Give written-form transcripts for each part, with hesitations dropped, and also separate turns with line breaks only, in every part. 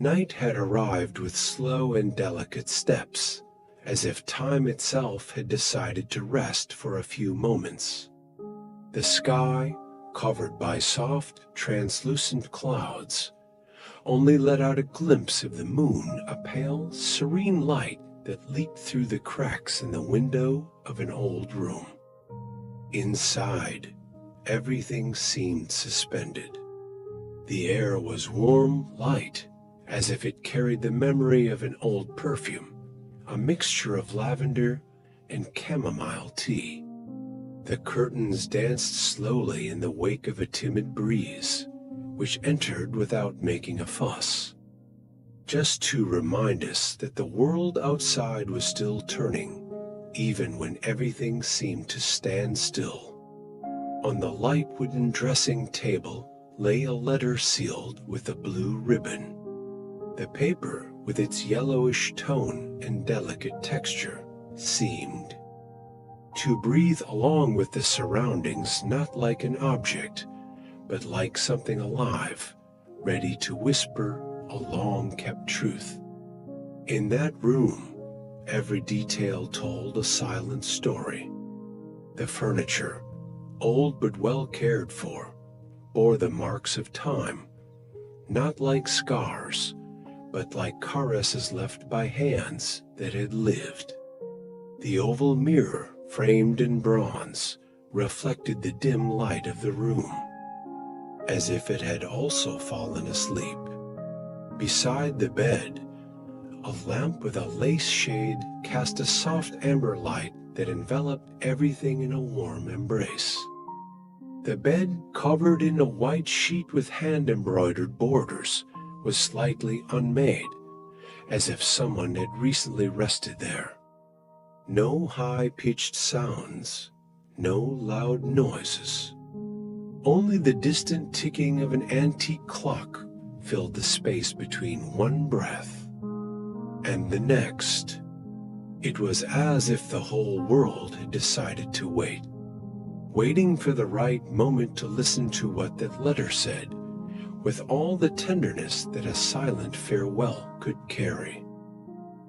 Night had arrived with slow and delicate steps, as if time itself had decided to rest for a few moments. The sky, covered by soft, translucent clouds, only let out a glimpse of the moon, a pale, serene light that leaked through the cracks in the window of an old room. Inside, everything seemed suspended. The air was warm, light, as if it carried the memory of an old perfume, a mixture of lavender and chamomile tea. The curtains danced slowly in the wake of a timid breeze, which entered without making a fuss, just to remind us that the world outside was still turning, even when everything seemed to stand still. On the light wooden dressing table lay a letter sealed with a blue ribbon. The paper, with its yellowish tone and delicate texture, seemed to breathe along with the surroundings, not like an object, but like something alive, ready to whisper a long-kept truth. In that room, every detail told a silent story. The furniture, old but well cared for, bore the marks of time, not like scars, but like caresses left by hands that had lived. The oval mirror, framed in bronze, reflected the dim light of the room, as if it had also fallen asleep. Beside the bed, a lamp with a lace shade cast a soft amber light that enveloped everything in a warm embrace. The bed, covered in a white sheet with hand-embroidered borders, was slightly unmade, as if someone had recently rested there. No high-pitched sounds, no loud noises. Only the distant ticking of an antique clock filled the space between one breath and the next. It was as if the whole world had decided to wait, waiting for the right moment to listen to what that letter said, with all the tenderness that a silent farewell could carry.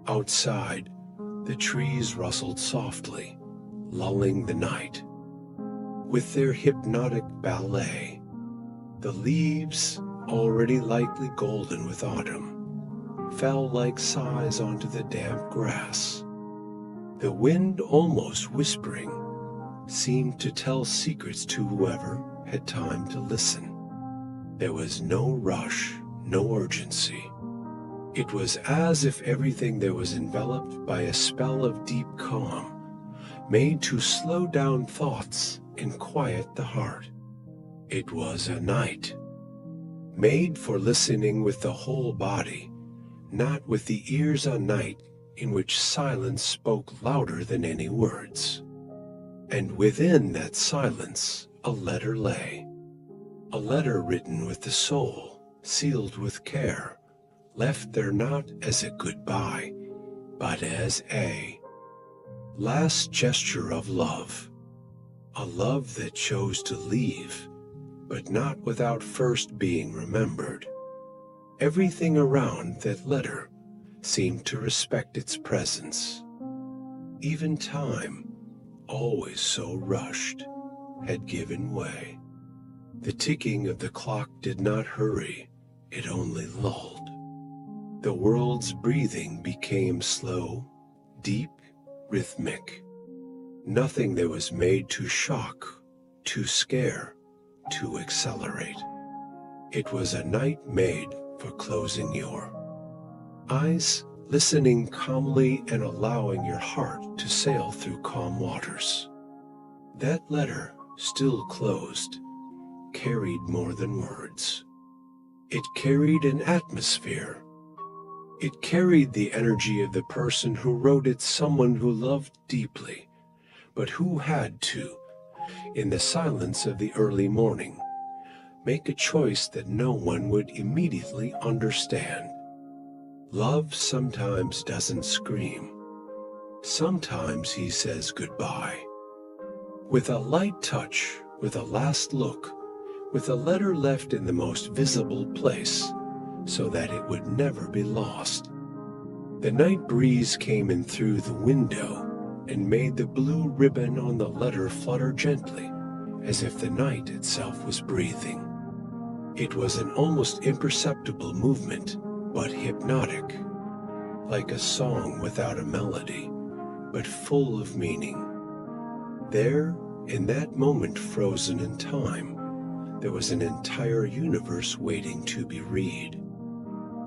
Outside, the trees rustled softly, lulling the night with their hypnotic ballet. The leaves, already lightly golden with autumn, fell like sighs onto the damp grass. The wind, almost whispering, seemed to tell secrets to whoever had time to listen. There was no rush, no urgency. It was as if everything there was enveloped by a spell of deep calm, made to slow down thoughts and quiet the heart. It was a night made for listening with the whole body, not with the ears, a night in which silence spoke louder than any words. And within that silence a letter lay, a letter written with the soul, sealed with care, left there not as a goodbye, but as a last gesture of love, a love that chose to leave, but not without first being remembered. Everything around that letter seemed to respect its presence. Even time, always so rushed, had given way. The ticking of the clock did not hurry, it only lulled. The world's breathing became slow, deep, rhythmic. Nothing that was made to shock, to scare, to accelerate. It was a night made for closing your eyes, listening calmly, and allowing your heart to sail through calm waters. That letter, still closed, carried more than words. It carried an atmosphere. It carried the energy of the person who wrote it, someone who loved deeply, but who had to, in the silence of the early morning, make a choice that no one would immediately understand. Love sometimes doesn't scream. Sometimes he says goodbye. With a light touch, with a last look, with a letter left in the most visible place, so that it would never be lost. The night breeze came in through the window and made the blue ribbon on the letter flutter gently, as if the night itself was breathing. It was an almost imperceptible movement, but hypnotic, like a song without a melody, but full of meaning. There, in that moment frozen in time, there was an entire universe waiting to be read.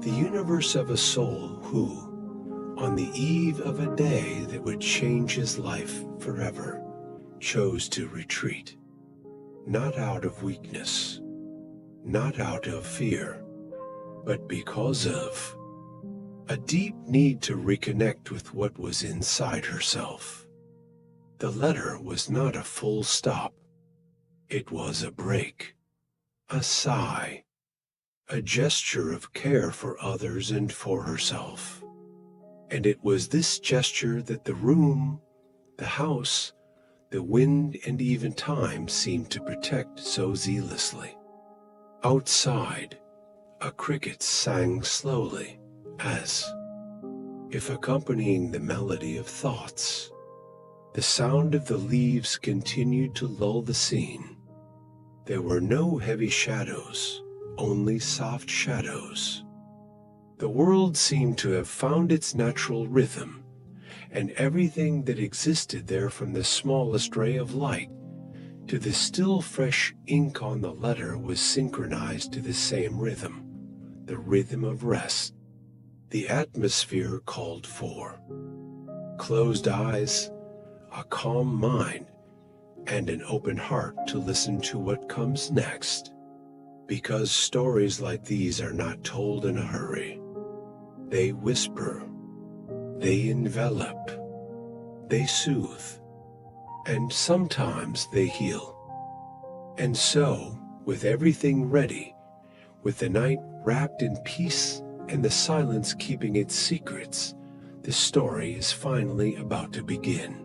The universe of a soul who, on the eve of a day that would change his life forever, chose to retreat, not out of weakness, not out of fear, but because of a deep need to reconnect with what was inside herself. The letter was not a full stop. It was a break, a sigh, a gesture of care for others and for herself. And it was this gesture that the room, the house, the wind, and even time seemed to protect so zealously. Outside, a cricket sang slowly, as if accompanying the melody of thoughts. The sound of the leaves continued to lull the scene. There were no heavy shadows, only soft shadows. The world seemed to have found its natural rhythm, and everything that existed there, from the smallest ray of light to the still fresh ink on the letter, was synchronized to the same rhythm, the rhythm of rest. The atmosphere called for closed eyes, a calm mind, and an open heart to listen to what comes next. Because stories like these are not told in a hurry. They whisper, they envelop, they soothe, and sometimes they heal. And so, with everything ready, with the night wrapped in peace and the silence keeping its secrets, the story is finally about to begin.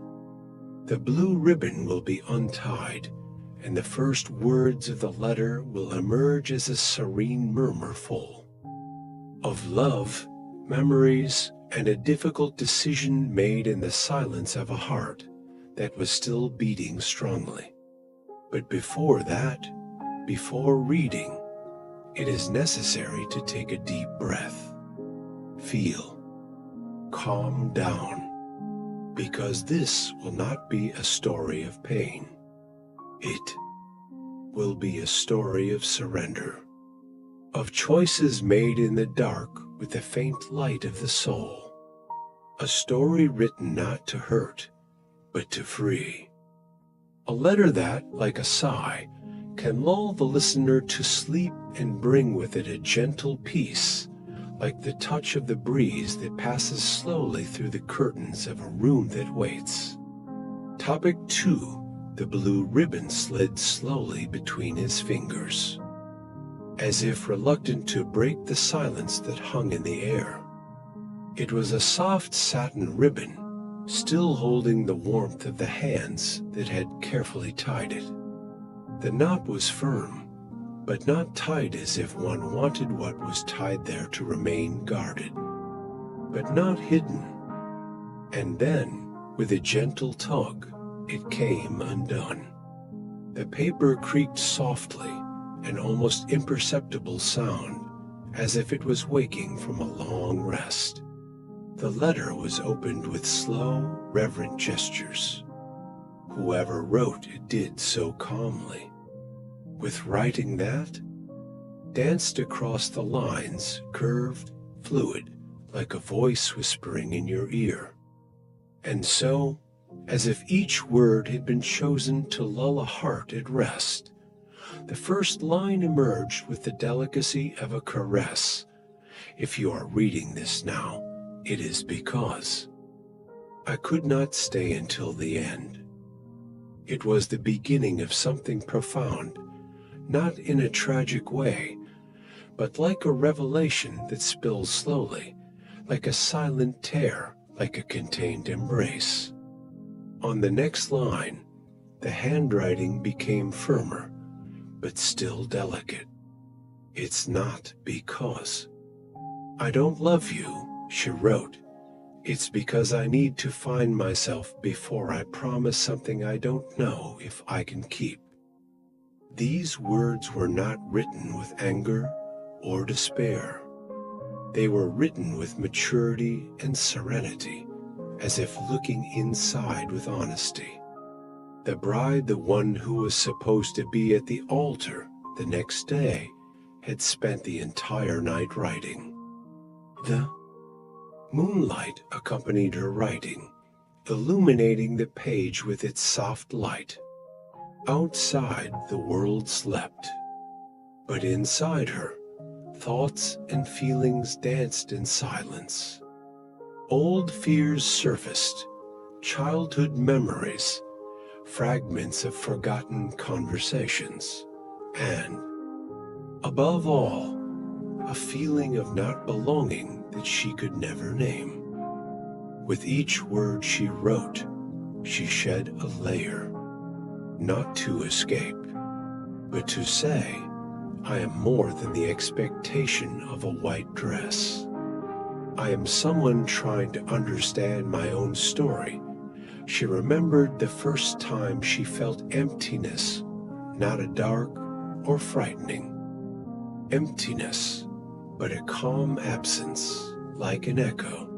The blue ribbon will be untied, and the first words of the letter will emerge as a serene murmur full of love, memories, and a difficult decision made in the silence of a heart that was still beating strongly. But before that, before reading, it is necessary to take a deep breath. Feel. Calm down. Because this will not be a story of pain. It will be a story of surrender, of choices made in the dark with the faint light of the soul. A story written not to hurt, but to free. A letter that, like a sigh, can lull the listener to sleep and bring with it a gentle peace, like the touch of the breeze that passes slowly through the curtains of a room that waits. Topic 2. The blue ribbon slid slowly between his fingers, as if reluctant to break the silence that hung in the air. It was a soft satin ribbon, still holding the warmth of the hands that had carefully tied it. The knot was firm, but not tight as if one wanted what was tied there to remain guarded, but not hidden. And then, with a gentle tug, it came undone. The paper creaked softly, an almost imperceptible sound, as if it was waking from a long rest. The letter was opened with slow, reverent gestures. Whoever wrote it did so calmly. With writing that, danced across the lines, curved, fluid, like a voice whispering in your ear. And so, as if each word had been chosen to lull a heart at rest, the first line emerged with the delicacy of a caress. If you are reading this now, it is because I could not stay until the end. It was the beginning of something profound, not in a tragic way, but like a revelation that spills slowly, like a silent tear, like a contained embrace. On the next line, the handwriting became firmer, but still delicate. It's not because. "I don't love you," she wrote. "It's because I need to find myself before I promise something I don't know if I can keep." These words were not written with anger or despair. They were written with maturity and serenity, as if looking inside with honesty. The bride, the one who was supposed to be at the altar the next day, had spent the entire night writing. The moonlight accompanied her writing, illuminating the page with its soft light. Outside, the world slept, but inside her, thoughts and feelings danced in silence. Old fears surfaced, childhood memories, fragments of forgotten conversations, and, above all, a feeling of not belonging that she could never name. With each word she wrote, she shed a layer, not to escape, but to say, "I am more than the expectation of a white dress. I am someone trying to understand my own story." She remembered the first time she felt emptiness, not a dark or frightening emptiness, but a calm absence, like an echo.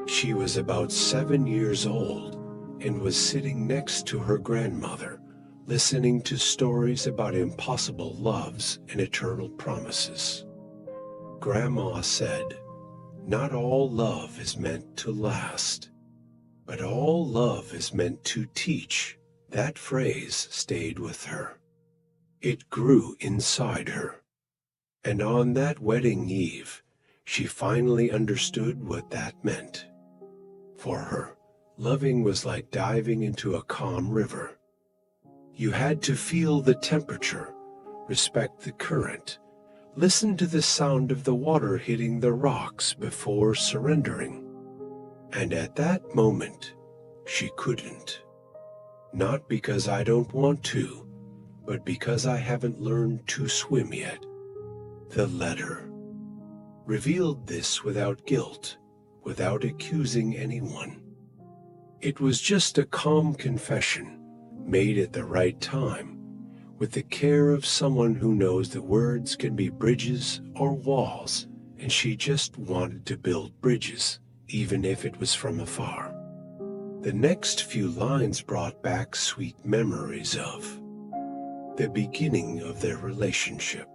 She was about 7 years old and was sitting next to her grandmother, listening to stories about impossible loves and eternal promises. Grandma said, "Not all love is meant to last, but all love is meant to teach." That phrase stayed with her. It grew inside her. And on that wedding eve, she finally understood what that meant. For her, loving was like diving into a calm river. You had to feel the temperature, respect the current, listen to the sound of the water hitting the rocks before surrendering. And at that moment, she couldn't. Not because I don't want to, but because I haven't learned to swim yet. The letter revealed this without guilt, without accusing anyone. It was just a calm confession, made at the right time, with the care of someone who knows that words can be bridges or walls, and she just wanted to build bridges, even if it was from afar. The next few lines brought back sweet memories of the beginning of their relationship.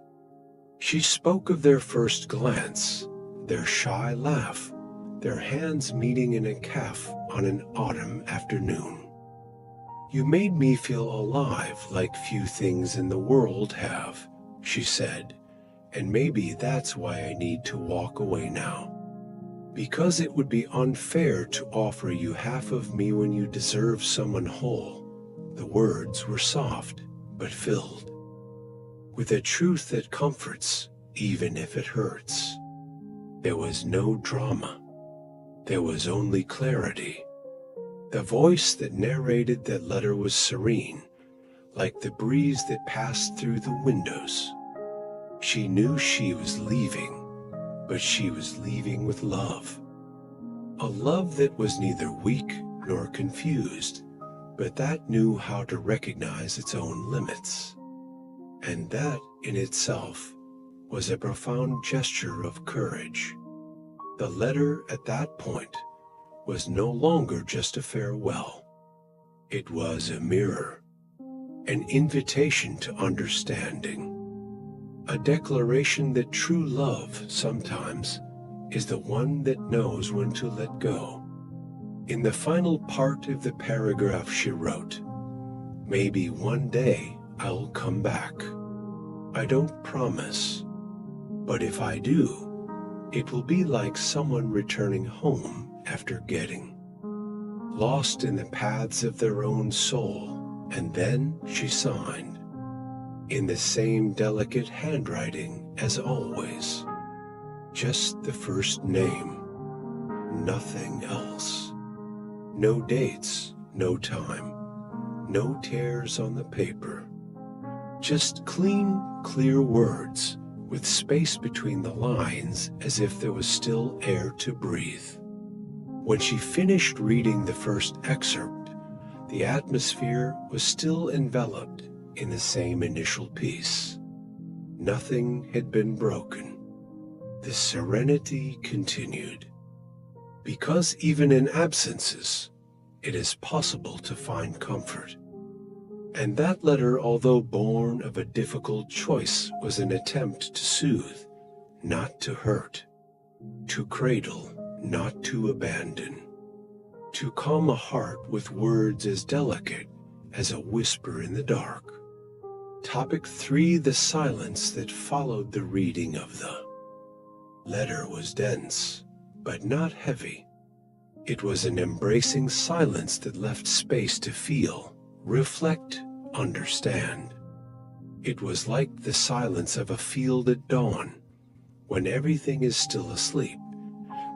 She spoke of their first glance, their shy laugh, their hands meeting in a cafe on an autumn afternoon. "You made me feel alive like few things in the world have," she said, "and maybe that's why I need to walk away now. Because it would be unfair to offer you half of me when you deserve someone whole." The words were soft, but filled with a truth that comforts, even if it hurts. There was no drama. There was only clarity. The voice that narrated that letter was serene, like the breeze that passed through the windows. She knew she was leaving, but she was leaving with love. A love that was neither weak nor confused, but that knew how to recognize its own limits. And that, in itself, was a profound gesture of courage. The letter at that point was no longer just a farewell. It was a mirror, an invitation to understanding, a declaration that true love sometimes is the one that knows when to let go. In the final part of the paragraph she wrote, "Maybe one day I'll come back. I don't promise, but if I do, it will be like someone returning home after getting lost in the paths of their own soul." And then she signed, in the same delicate handwriting as always, just the first name, nothing else. No dates, no time, no tears on the paper. Just clean, clear words with space between the lines as if there was still air to breathe. When she finished reading the first excerpt, the atmosphere was still enveloped in the same initial peace. Nothing had been broken. The serenity continued. Because even in absences, it is possible to find comfort. And that letter, although born of a difficult choice, was an attempt to soothe, not to hurt, to cradle, not to abandon, to calm a heart with words as delicate as a whisper in the dark. Topic 3: the silence that followed the reading of the letter was dense, but not heavy. It was an embracing silence that left space to feel, reflect, understand. It was like the silence of a field at dawn, when everything is still asleep,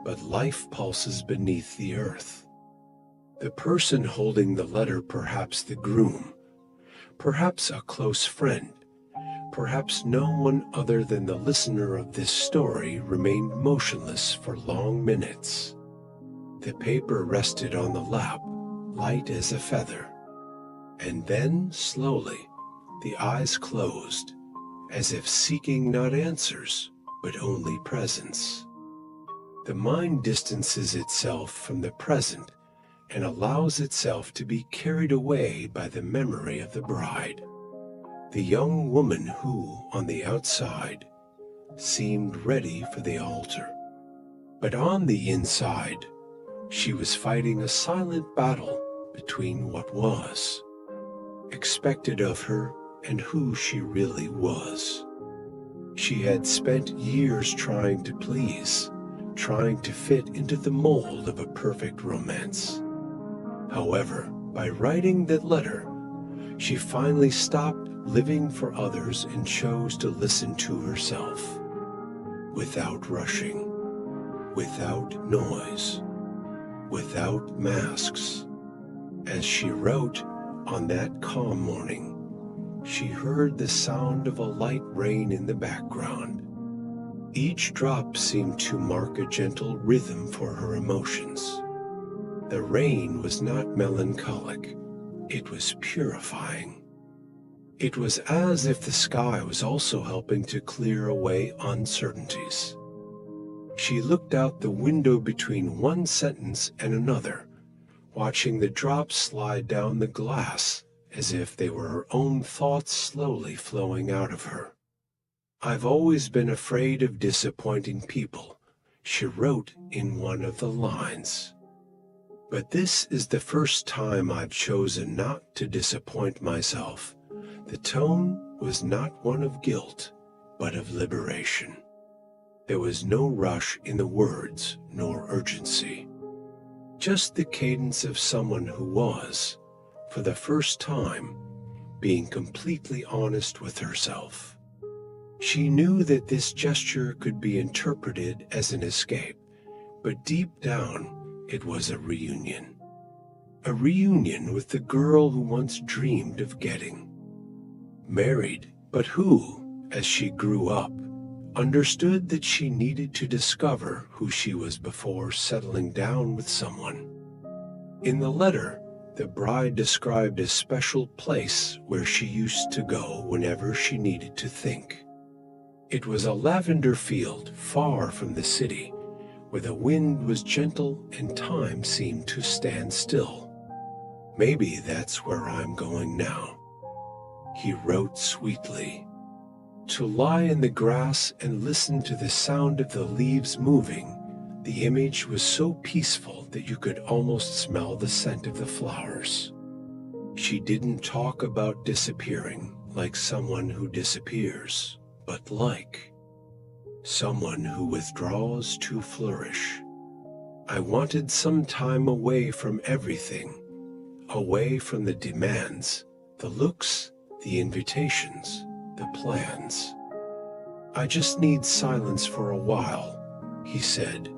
but life pulses beneath the earth. The person holding the letter, perhaps the groom, perhaps a close friend, perhaps no one other than the listener of this story, remained motionless for long minutes. The paper rested on the lap, light as a feather. And then, slowly, the eyes closed, as if seeking not answers, but only presence. The mind distances itself from the present and allows itself to be carried away by the memory of the bride, the young woman who, on the outside, seemed ready for the altar. But on the inside, she was fighting a silent battle between what was expected of her and who she really was. She had spent years trying to please, trying to fit into the mold of a perfect romance. However, by writing that letter, she finally stopped living for others and chose to listen to herself, without rushing, without noise, without masks. As she wrote, on that calm morning, she heard the sound of a light rain in the background. Each drop seemed to mark a gentle rhythm for her emotions. The rain was not melancholic, it was purifying. It was as if the sky was also helping to clear away uncertainties. She looked out the window between one sentence and another, watching the drops slide down the glass as if they were her own thoughts slowly flowing out of her. "I've always been afraid of disappointing people," she wrote in one of the lines. "But this is the first time I've chosen not to disappoint myself." The tone was not one of guilt, but of liberation. There was no rush in the words, nor urgency. Just the cadence of someone who was, for the first time, being completely honest with herself. She knew that this gesture could be interpreted as an escape, but deep down it was a reunion. A reunion with the girl who once dreamed of getting married, but who, as she grew up, understood that she needed to discover who she was before settling down with someone. In the letter, the bride described a special place where she used to go whenever she needed to think. It was a lavender field far from the city, where the wind was gentle and time seemed to stand still. "Maybe that's where I'm going now," he wrote sweetly. To lie in the grass and listen to the sound of the leaves moving, the image was so peaceful that you could almost smell the scent of the flowers. She didn't talk about disappearing like someone who disappears, but like someone who withdraws to flourish. "I wanted some time away from everything, away from the demands, the looks, the invitations, the plans. I just need silence for a while," he said,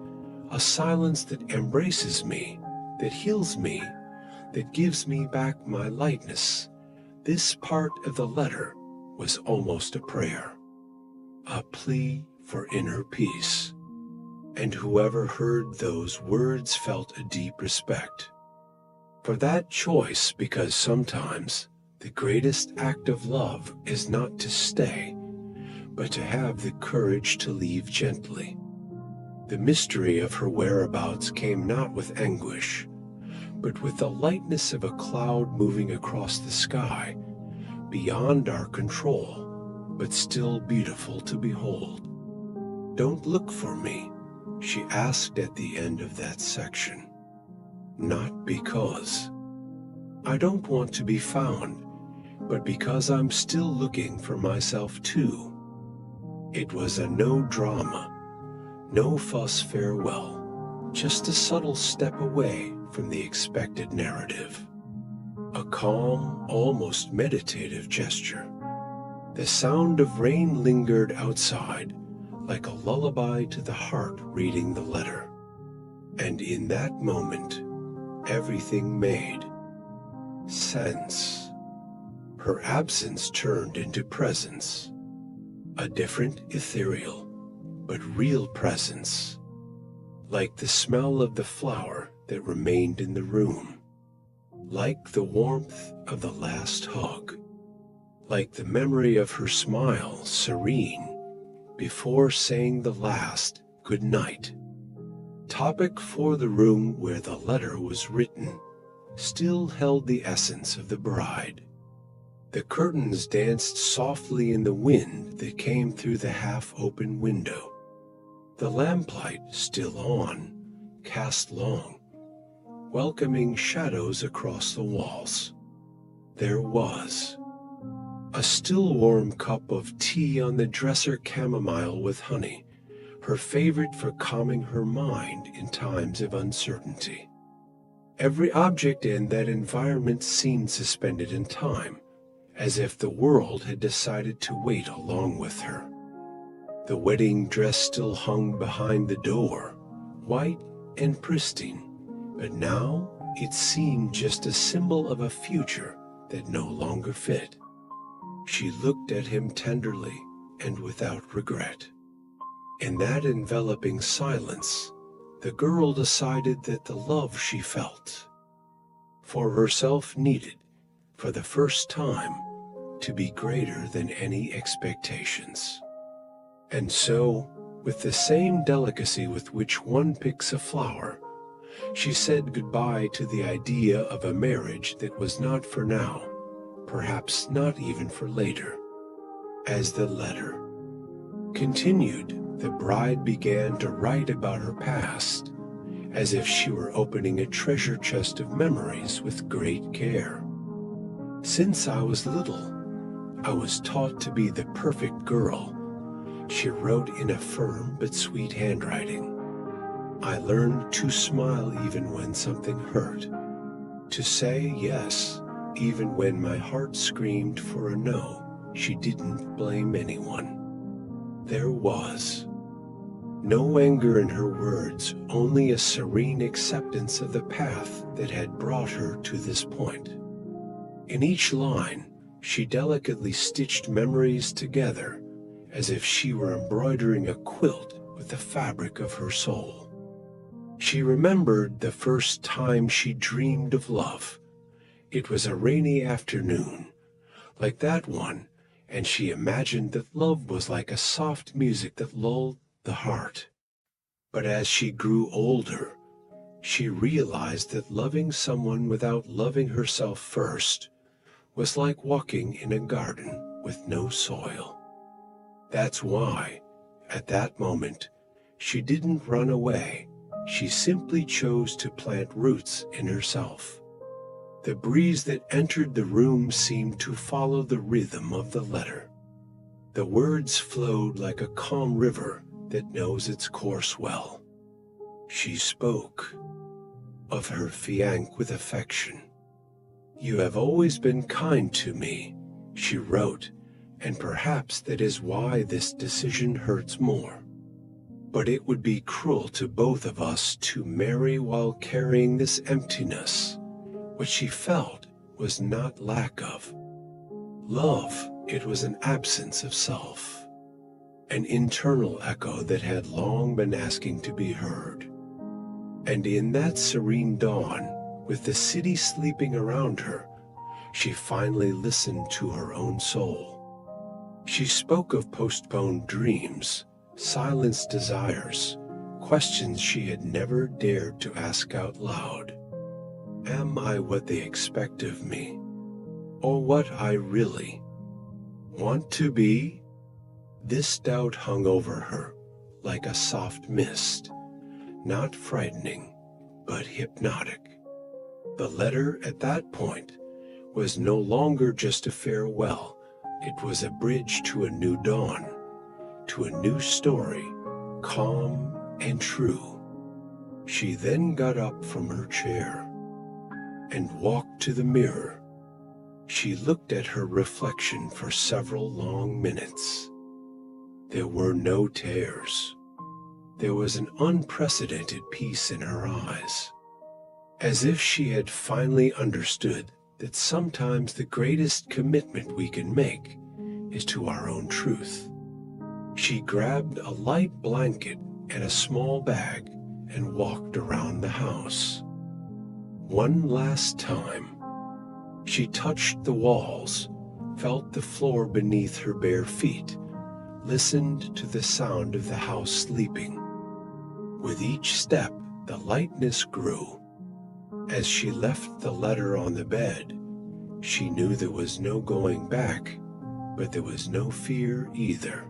"a silence that embraces me, that heals me, that gives me back my lightness." This part of the letter was almost a prayer. a plea for inner peace. And whoever heard those words felt a deep respect for that choice, because sometimes the greatest act of love is not to stay, but to have the courage to leave gently. The mystery of her whereabouts came not with anguish, but with the lightness of a cloud moving across the sky, beyond our control, but still beautiful to behold. "Don't look for me," she asked at the end of that section. "Not because I don't want to be found, but because I'm still looking for myself too." It was a no drama, no fuss farewell, just a subtle step away from the expected narrative. A calm, almost meditative gesture. The sound of rain lingered outside, like a lullaby to the heart reading the letter. And in that moment, everything made sense. Her absence turned into presence. A different, ethereal, but real presence. Like the smell of the flower that remained in the room. Like the warmth of the last hug. Like the memory of her smile, serene, before saying the last good night. Topic for the room where the letter was written still held the essence of the bride. The curtains danced softly in the wind that came through the half-open window. The lamplight, still on, cast long, welcoming shadows across the walls. There was a still warm cup of tea on the dresser, chamomile with honey, her favorite for calming her mind in times of uncertainty. Every object in that environment seemed suspended in time, as if the world had decided to wait along with her. The wedding dress still hung behind the door, white and pristine, but now it seemed just a symbol of a future that no longer fit. She looked at him tenderly and without regret. In that enveloping silence, the girl decided that the love she felt for herself needed, for the first time, to be greater than any expectations. And so, with the same delicacy with which one picks a flower, she said goodbye to the idea of a marriage that was not for now, perhaps not even for later. As the letter continued, the bride began to write about her past, as if she were opening a treasure chest of memories with great care. "Since I was little, I was taught to be the perfect girl," she wrote in a firm but sweet handwriting. "I learned to smile even when something hurt, to say yes even when my heart screamed for a no." She didn't blame anyone. There was no anger in her words, only a serene acceptance of the path that had brought her to this point. In each line, she delicately stitched memories together, as if she were embroidering a quilt with the fabric of her soul. She remembered the first time she dreamed of love. It was a rainy afternoon, like that one, and she imagined that love was like a soft music that lulled the heart. But as she grew older, she realized that loving someone without loving herself first was like walking in a garden with no soil. That's why, at that moment, she didn't run away. She simply chose to plant roots in herself. The breeze that entered the room seemed to follow the rhythm of the letter. The words flowed like a calm river that knows its course well. She spoke of her fiancé with affection. "You have always been kind to me," she wrote, "and perhaps that is why this decision hurts more. But it would be cruel to both of us to marry while carrying this emptiness." What she felt was not lack of love, it was an absence of self. an internal echo that had long been asking to be heard. And in that serene dawn, with the city sleeping around her, she finally listened to her own soul. She spoke of postponed dreams, silenced desires, questions she had never dared to ask out loud. Am I what they expect of me? Or what I really want to be? This doubt hung over her like a soft mist, not frightening, but hypnotic. The letter at that point was no longer just a farewell. It was a bridge to a new dawn, to a new story, calm and true. She then got up from her chair and walked to the mirror. She looked at her reflection for several long minutes. There were no tears. There was an unprecedented peace in her eyes, as if she had finally understood that sometimes the greatest commitment we can make is to our own truth. She grabbed a light blanket and a small bag and walked around the house. One last time, she touched the walls, felt the floor beneath her bare feet, listened to the sound of the house sleeping. With each step, the lightness grew. As she left the letter on the bed, she knew there was no going back, but there was no fear either.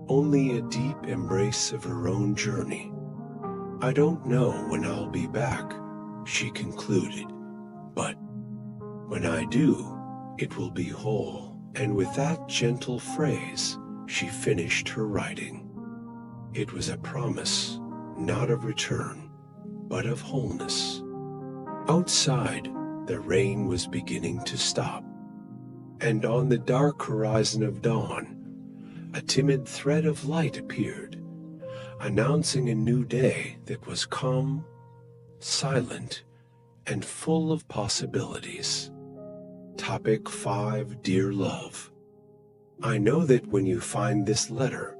Only a deep embrace of her own journey. I don't know when I'll be back, she concluded, but when I do, it will be whole. And with that gentle phrase, she finished her writing. It was a promise, not of return, but of wholeness. Outside, the rain was beginning to stop, and on the dark horizon of dawn, a timid thread of light appeared, announcing a new day that was calm, silent, and full of possibilities. Topic 5, Dear Love. I know that when you find this letter,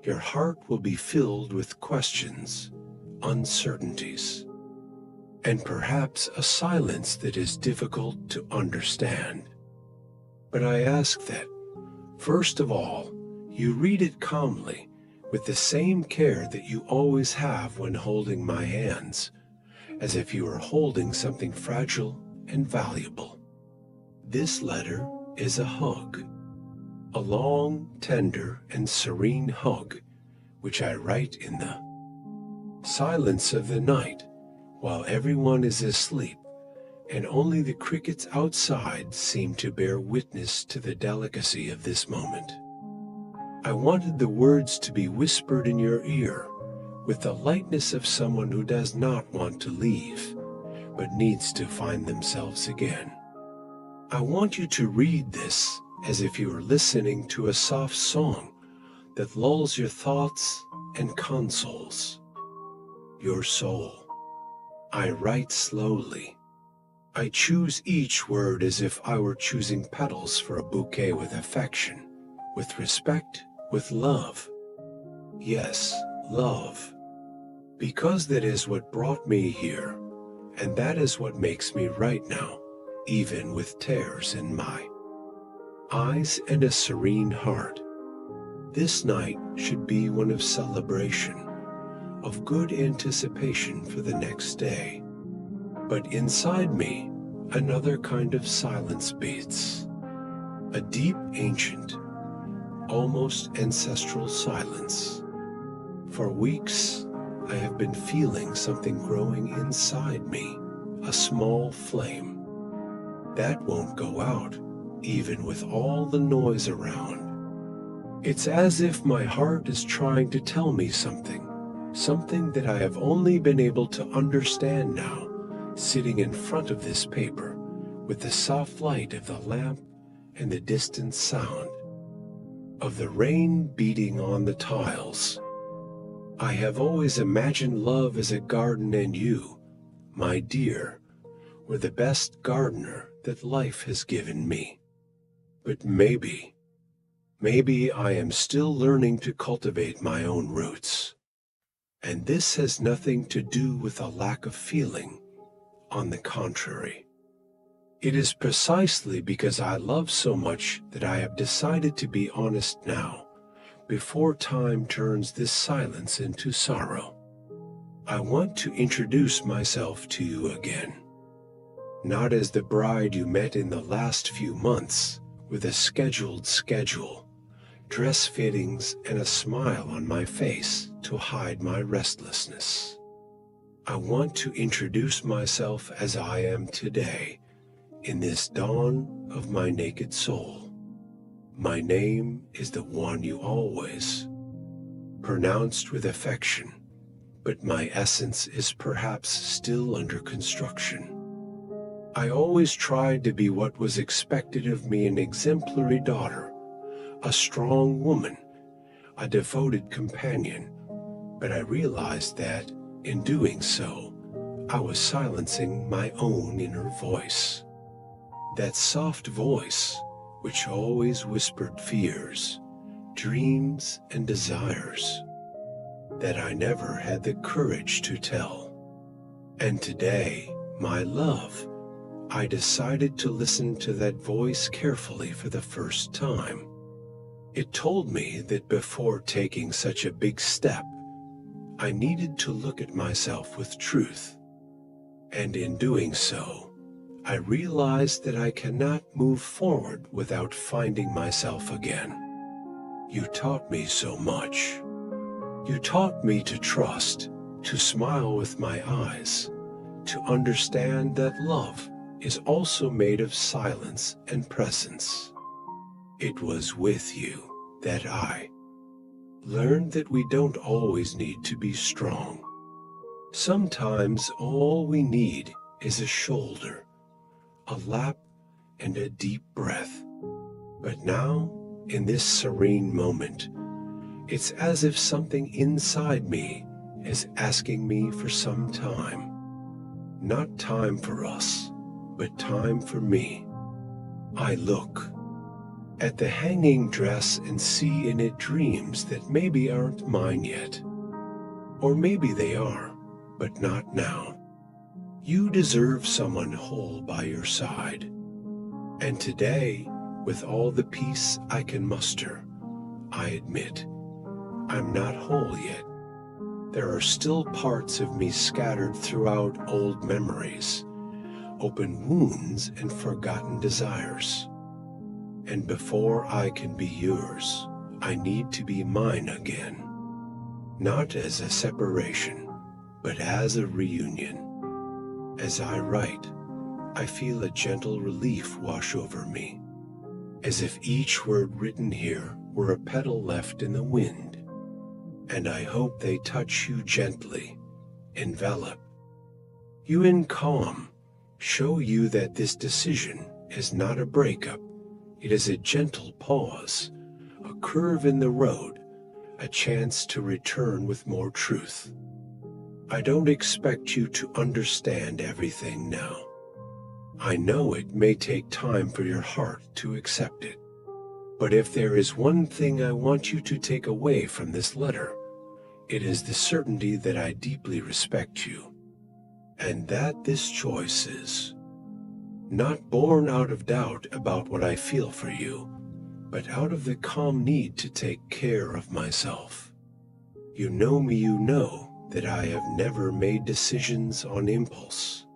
your heart will be filled with questions, uncertainties, and perhaps a silence that is difficult to understand. But I ask that, first of all, you read it calmly, with the same care that you always have when holding my hands, as if you were holding something fragile and valuable. This letter is a hug, a long, tender, and serene hug, which I write in the silence of the night, while everyone is asleep, and only the crickets outside seem to bear witness to the delicacy of this moment. I wanted the words to be whispered in your ear, with the lightness of someone who does not want to leave, but needs to find themselves again. I want you to read this as if you were listening to a soft song that lulls your thoughts and consoles your soul. I write slowly. I choose each word as if I were choosing petals for a bouquet, with affection, with respect, with love. Yes, love. Because that is what brought me here, and that is what makes me write now, even with tears in my eyes and a serene heart. This night should be one of celebration, of good anticipation for the next day. But inside me, another kind of silence beats. A deep, ancient, almost ancestral silence. For weeks, I have been feeling something growing inside me, a small flame. That won't go out, even with all the noise around. It's as if my heart is trying to tell me something that I have only been able to understand now, sitting in front of this paper, with the soft light of the lamp and the distant sound of the rain beating on the tiles. I have always imagined love as a garden, and you, my dear, were the best gardener that life has given me. But maybe Maybe I am still learning to cultivate my own roots. And this has nothing to do with a lack of feeling. On the contrary, it is precisely because I love so much that I have decided to be honest now, before time turns this silence into sorrow. I want to introduce myself to you again, not as the bride you met in the last few months, with a scheduled schedule, dress fittings, and a smile on my face to hide my restlessness. I want to introduce myself as I am today, in this dawn of my naked soul. My name is the one you always pronounced with affection, but my essence is perhaps still under construction. I always tried to be what was expected of me: an exemplary daughter, a strong woman, a devoted companion, but I realized that, in doing so, I was silencing my own inner voice. That soft voice which always whispered fears, dreams, and desires that I never had the courage to tell. And today, my love, I decided to listen to that voice carefully for the first time. It told me that before taking such a big step, I needed to look at myself with truth. And in doing so, I realized that I cannot move forward without finding myself again. You taught me so much. You taught me to trust, to smile with my eyes, to understand that love is also made of silence and presence. It was with you that I learned that we don't always need to be strong. Sometimes all we need is a shoulder, a lap, and a deep breath. But now, in this serene moment, it's as if something inside me is asking me for some time. Not time for us, but time for me. I look at the hanging dress and see in it dreams that maybe aren't mine yet. Or maybe they are, but not now. You deserve someone whole by your side. And today, with all the peace I can muster, I admit, I'm not whole yet. There are still parts of me scattered throughout old memories, open wounds, and forgotten desires. And before I can be yours, I need to be mine again. Not as a separation, but as a reunion. As I write, I feel a gentle relief wash over me, as if each word written here were a petal left in the wind. And I hope they touch you gently, envelop you in calm, show you that this decision is not a breakup. It is a gentle pause, a curve in the road, a chance to return with more truth. I don't expect you to understand everything now. I know it may take time for your heart to accept it. But if there is one thing I want you to take away from this letter, it is the certainty that I deeply respect you, and that this choice is not born out of doubt about what I feel for you, but out of the calm need to take care of myself. You know me, you know that I have never made decisions on impulse.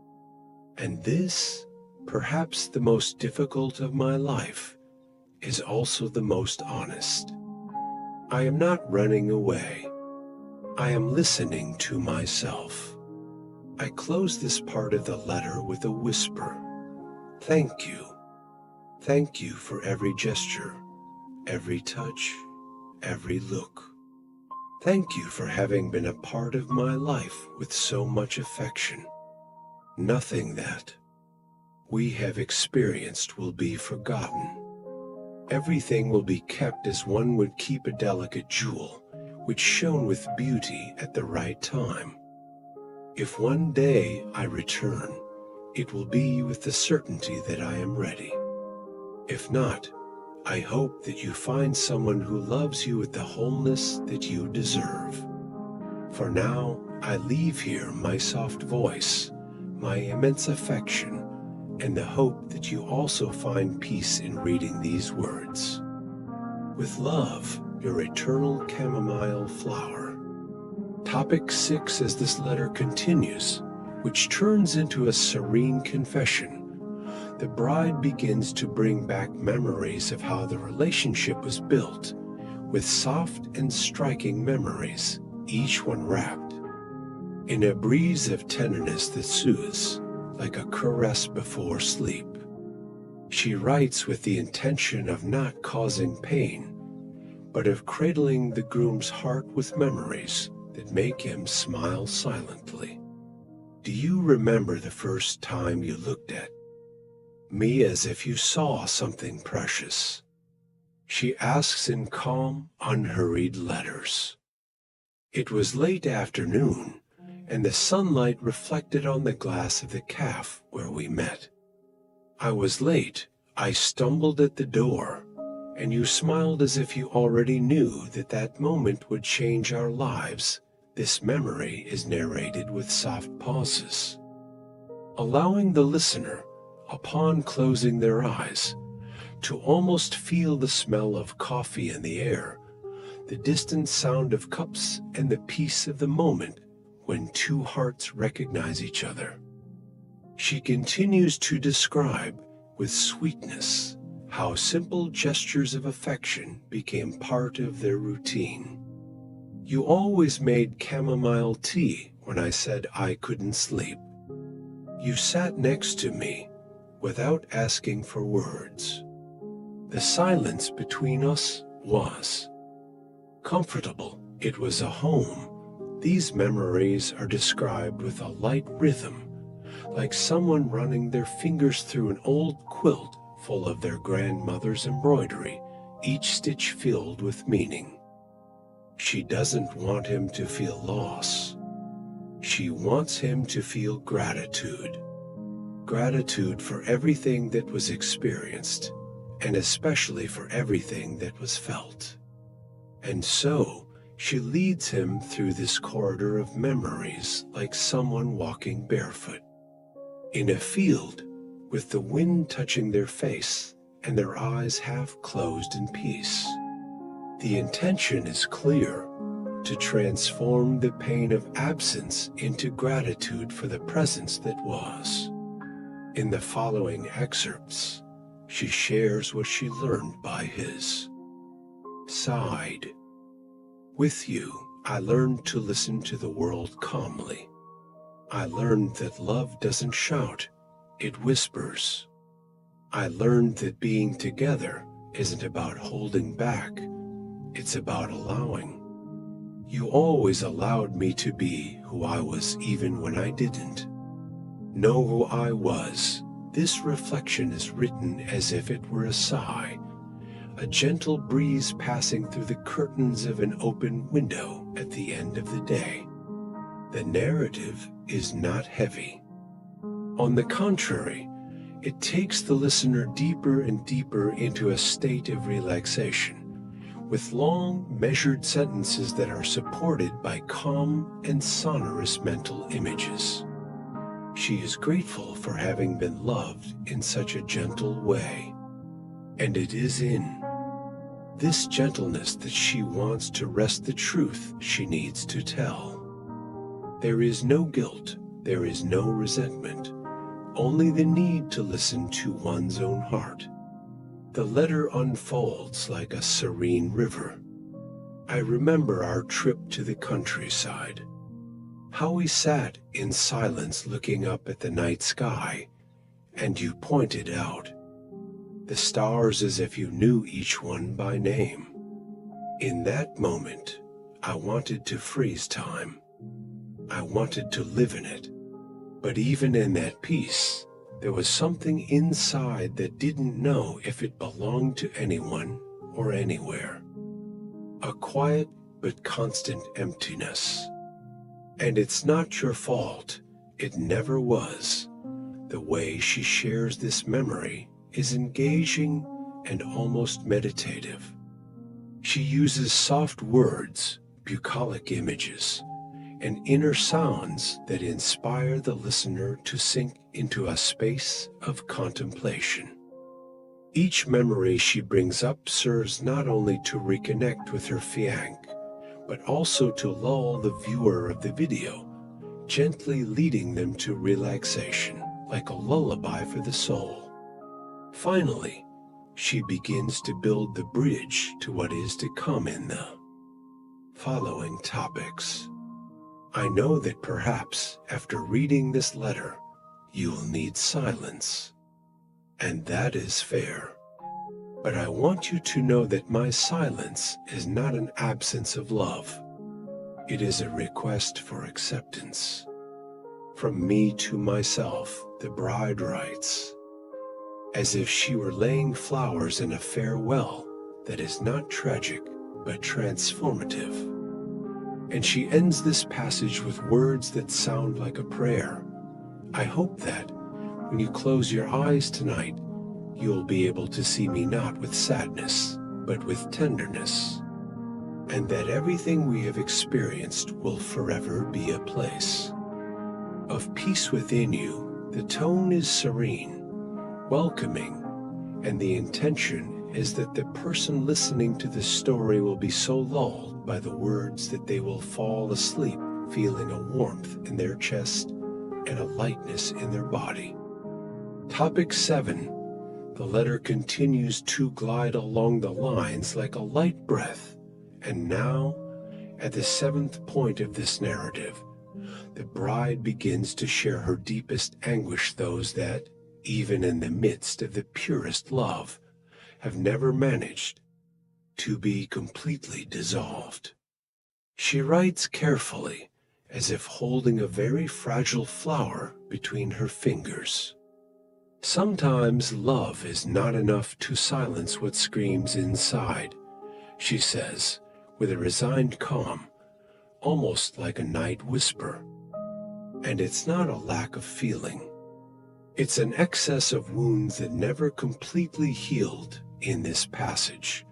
And this, perhaps the most difficult of my life, is also the most honest. I am not running away. I am listening to myself. I close this part of the letter with a whisper. Thank you. Thank you for every gesture, every touch, every look. Thank you for having been a part of my life with so much affection. Nothing that we have experienced will be forgotten. Everything will be kept as one would keep a delicate jewel, which shone with beauty at the right time. If one day I return, it will be with the certainty that I am ready. If not, I hope that you find someone who loves you with the wholeness that you deserve. For now, I leave here my soft voice, my immense affection, and the hope that you also find peace in reading these words. With love, your eternal chamomile flower. Topic 6 as this letter continues, which turns into a serene confession. The bride begins to bring back memories of how the relationship was built, with soft and striking memories, each one wrapped in a breeze of tenderness that soothes, like a caress before sleep. She writes with the intention of not causing pain, but of cradling the groom's heart with memories that make him smile silently. Do you remember the first time you looked at me as if you saw something precious? She asks in calm, unhurried letters. It was late afternoon, and the sunlight reflected on the glass of the cafe where we met. I was late. I stumbled at the door, and you smiled as if you already knew that that moment would change our lives. This memory is narrated with soft pauses, allowing the listener, upon closing their eyes, to almost feel the smell of coffee in the air, the distant sound of cups, and the peace of the moment when two hearts recognize each other. She continues to describe with sweetness how simple gestures of affection became part of their routine. You always made chamomile tea when I said I couldn't sleep. You sat next to me without asking for words. The silence between us was comfortable. It was a home. These memories are described with a light rhythm, like someone running their fingers through an old quilt full of their grandmother's embroidery, each stitch filled with meaning. She doesn't want him to feel loss. She wants him to feel gratitude. Gratitude for everything that was experienced, and especially for everything that was felt. And so, she leads him through this corridor of memories like someone walking barefoot in a field, with the wind touching their face and their eyes half closed in peace. The intention is clear: to transform the pain of absence into gratitude for the presence that was. In the following excerpts, she shares what she learned by his side. With you, I learned to listen to the world calmly. I learned that love doesn't shout, it whispers. I learned that being together isn't about holding back, it's about allowing. You always allowed me to be who I was even when I didn't know who I was. This reflection is written as if it were a sigh, a gentle breeze passing through the curtains of an open window at the end of the day. The narrative is not heavy. On the contrary, it takes the listener deeper and deeper into a state of relaxation, with long, measured sentences that are supported by calm and sonorous mental images. She is grateful for having been loved in such a gentle way, and it is in this gentleness that she wants to rest the truth she needs to tell. There is no guilt, there is no resentment, only the need to listen to one's own heart. The letter unfolds like a serene river. I remember our trip to the countryside, how we sat in silence looking up at the night sky, and you pointed out the stars as if you knew each one by name. In that moment, I wanted to freeze time. I wanted to live in it. But even in that peace, there was something inside that didn't know if it belonged to anyone or anywhere. A quiet but constant emptiness. And it's not your fault. It never was. The way she shares this memory is engaging and almost meditative. She uses soft words, bucolic images, and inner sounds that inspire the listener to sink into a space of contemplation. Each memory she brings up serves not only to reconnect with her fiancé, but also to lull the viewer of the video, gently leading them to relaxation, like a lullaby for the soul. Finally, she begins to build the bridge to what is to come in the following topics. I know that perhaps after reading this letter, you'll need silence, and that is fair. But I want you to know that my silence is not an absence of love. It is a request for acceptance. From me to myself, the bride writes, as if she were laying flowers in a farewell that is not tragic but transformative. And she ends this passage with words that sound like a prayer. I hope that when you close your eyes tonight, you'll be able to see me not with sadness, but with tenderness, and that everything we have experienced will forever be a place of peace within you. The tone is serene, welcoming, and the intention is that the person listening to the story will be so lulled by the words that they will fall asleep feeling a warmth in their chest and a lightness in their body. Topic 7. The letter continues to glide along the lines like a light breath, and now, at the 7th point of this narrative, the bride begins to share her deepest anguish, those that, even in the midst of the purest love, have never managed to be completely dissolved. She writes carefully, as if holding a very fragile flower between her fingers. Sometimes love is not enough to silence what screams inside, she says, with a resigned calm, almost like a night whisper. And it's not a lack of feeling. It's an excess of wounds that never completely healed in this passage.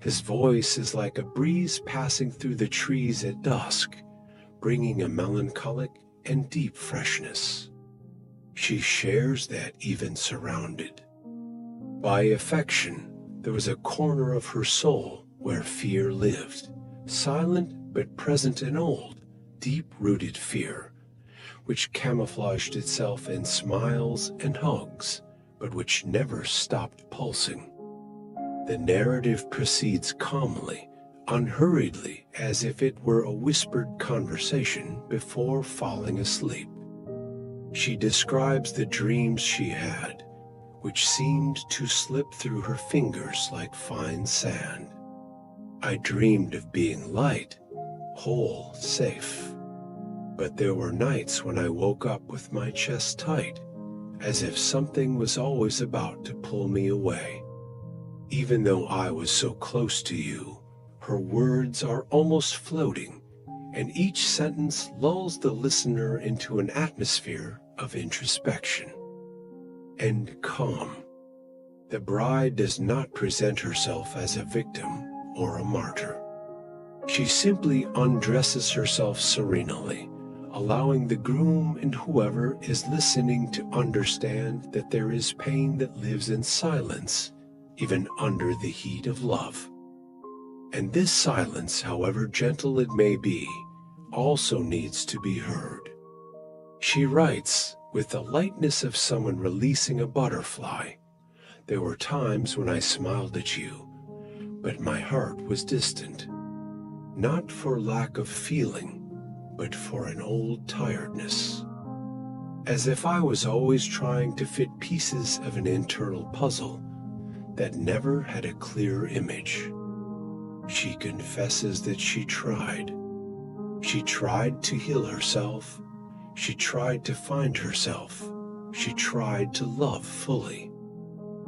His voice is like a breeze passing through the trees at dusk, bringing a melancholic and deep freshness. She shares that even surrounded by affection, there was a corner of her soul where fear lived, silent but present and old, deep-rooted fear, which camouflaged itself in smiles and hugs, but which never stopped pulsing. The narrative proceeds calmly, unhurriedly, as if it were a whispered conversation before falling asleep. She describes the dreams she had, which seemed to slip through her fingers like fine sand. I dreamed of being light, whole, safe. But there were nights when I woke up with my chest tight, as if something was always about to pull me away. Even though I was so close to you, her words are almost floating, and each sentence lulls the listener into an atmosphere of introspection and calm. The bride does not present herself as a victim or a martyr. She simply undresses herself serenely, allowing the groom and whoever is listening to understand that there is pain that lives in silence, even under the heat of love. And this silence, however gentle it may be, also needs to be heard. She writes with the lightness of someone releasing a butterfly. There were times when I smiled at you, but my heart was distant, not for lack of feeling, but for an old tiredness, as if I was always trying to fit pieces of an internal puzzle that never had a clear image. She confesses that she tried. She tried to heal herself. She tried to find herself. She tried to love fully.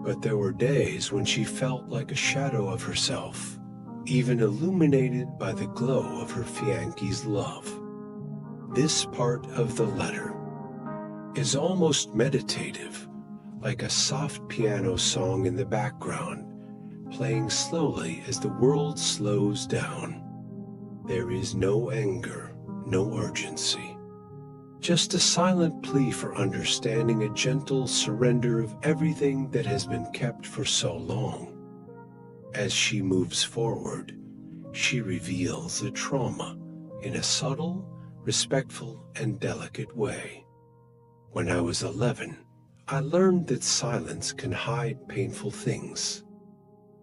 But there were days when she felt like a shadow of herself, even illuminated by the glow of her fiancé's love. This part of the letter is almost meditative, like a soft piano song in the background, playing slowly as the world slows down. There is no anger, no urgency. Just a silent plea for understanding, a gentle surrender of everything that has been kept for so long. As she moves forward, she reveals a trauma in a subtle, respectful, and delicate way. When I was 11, I learned that silence can hide painful things.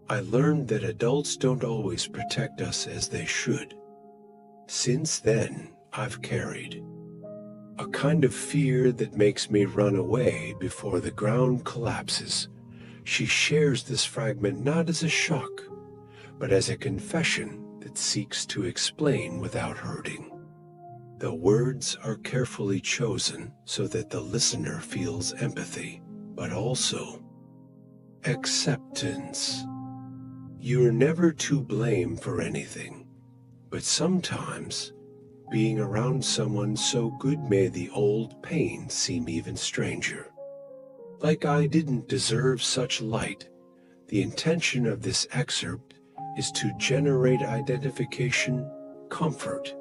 I learned that adults don't always protect us as they should. Since then, I've carried a kind of fear that makes me run away before the ground collapses. She shares this fragment not as a shock, but as a confession that seeks to explain without hurting. The words are carefully chosen so that the listener feels empathy, but also acceptance. You're never to blame for anything, but sometimes being around someone so good made the old pain seem even stranger. Like I didn't deserve such light. The intention of this excerpt is to generate identification, comfort,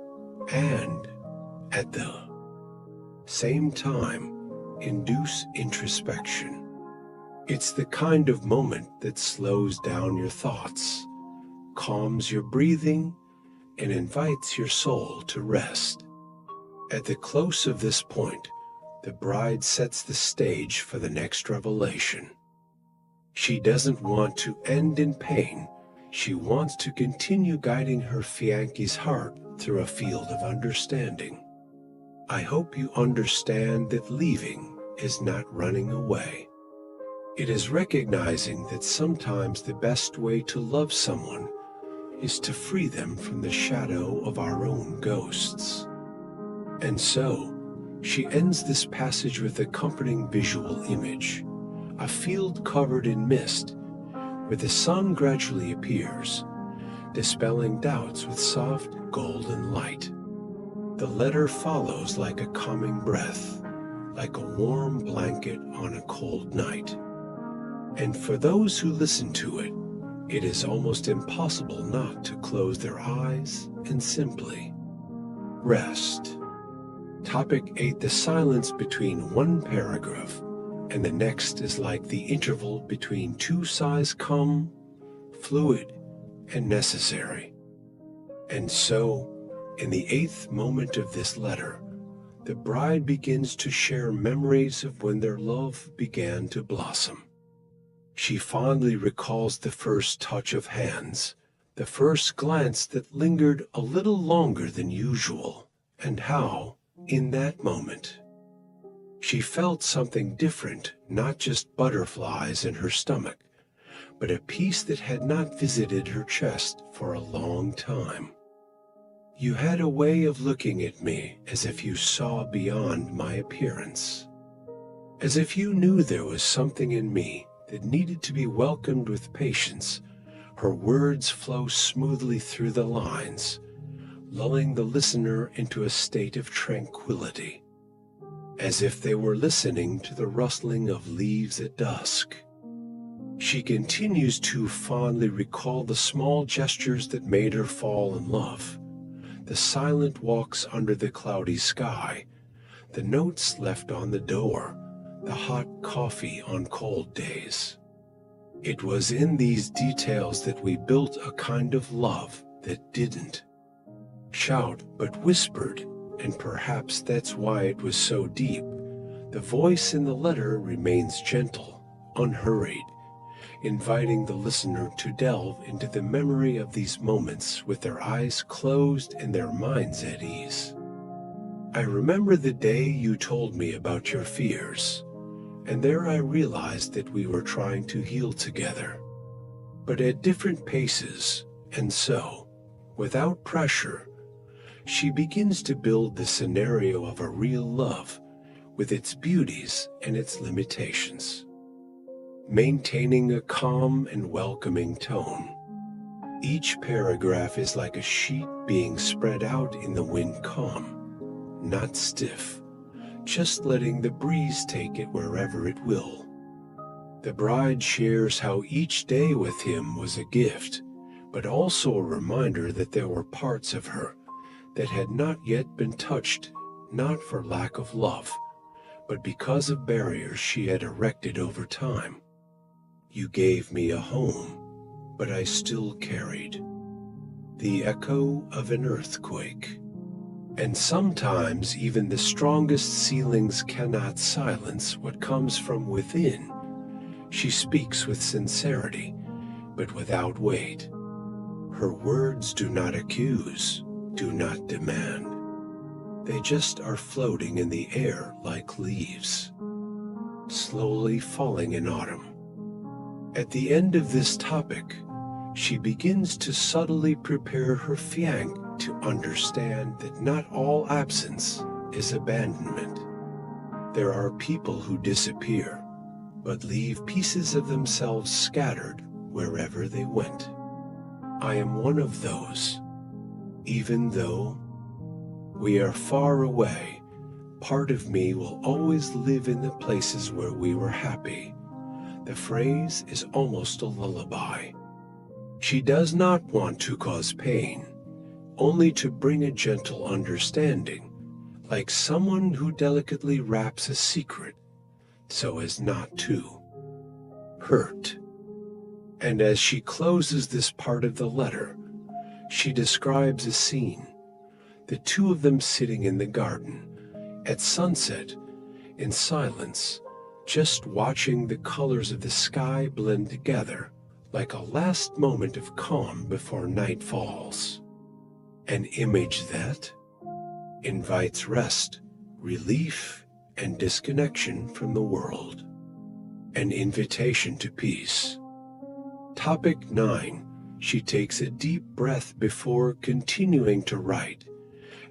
and, at the same time, induce introspection. It's the kind of moment that slows down your thoughts, calms your breathing, and invites your soul to rest. At the close of this point, the bride sets the stage for the next revelation. She doesn't want to end in pain. She wants to continue guiding her fianki's heart through a field of understanding. I hope you understand that leaving is not running away. It is recognizing that sometimes the best way to love someone is to free them from the shadow of our own ghosts. And so, she ends this passage with a comforting visual image, a field covered in mist, where the sun gradually appears, dispelling doubts with soft golden light. The letter follows like a calming breath, like a warm blanket on a cold night. And for those who listen to it, it is almost impossible not to close their eyes and simply rest. Topic 8. The silence between one paragraph and the next is like the interval between two sighs, calm, fluid, and necessary. And so, in the 8th moment of this letter, the bride begins to share memories of when their love began to blossom. She fondly recalls the first touch of hands, the first glance that lingered a little longer than usual, and how, in that moment, she felt something different, not just butterflies in her stomach, but a peace that had not visited her chest for a long time. You had a way of looking at me as if you saw beyond my appearance, as if you knew there was something in me that needed to be welcomed with patience. Her words flow smoothly through the lines, lulling the listener into a state of tranquility, as if they were listening to the rustling of leaves at dusk. She continues to fondly recall the small gestures that made her fall in love, the silent walks under the cloudy sky, the notes left on the door, the hot coffee on cold days. It was in these details that we built a kind of love that didn't shout but whispered, and perhaps that's why it was so deep. The voice in the letter remains gentle, unhurried, inviting the listener to delve into the memory of these moments with their eyes closed and their minds at ease. I remember the day you told me about your fears, and there I realized that we were trying to heal together, but at different paces, and so, without pressure, she begins to build the scenario of a real love with its beauties and its limitations, maintaining a calm and welcoming tone. Each paragraph is like a sheet being spread out in the wind, calm, not stiff, just letting the breeze take it wherever it will. The bride shares how each day with him was a gift, but also a reminder that there were parts of her that had not yet been touched, not for lack of love, but because of barriers she had erected over time. You gave me a home, but I still carried the echo of an earthquake. And sometimes even the strongest ceilings cannot silence what comes from within. She speaks with sincerity, but without weight. Her words do not accuse, do not demand. They just are floating in the air like leaves, slowly falling in autumn. At the end of this topic, she begins to subtly prepare her fiancé to understand that not all absence is abandonment. There are people who disappear, but leave pieces of themselves scattered wherever they went. I am one of those. Even though we are far away, part of me will always live in the places where we were happy. The phrase is almost a lullaby. She does not want to cause pain, only to bring a gentle understanding, like someone who delicately wraps a secret so as not to hurt. And as she closes this part of the letter, she describes a scene, the two of them sitting in the garden, at sunset, in silence, just watching the colors of the sky blend together, like a last moment of calm before night falls. An image that invites rest, relief, and disconnection from the world. An invitation to peace. Topic 9. She takes a deep breath before continuing to write,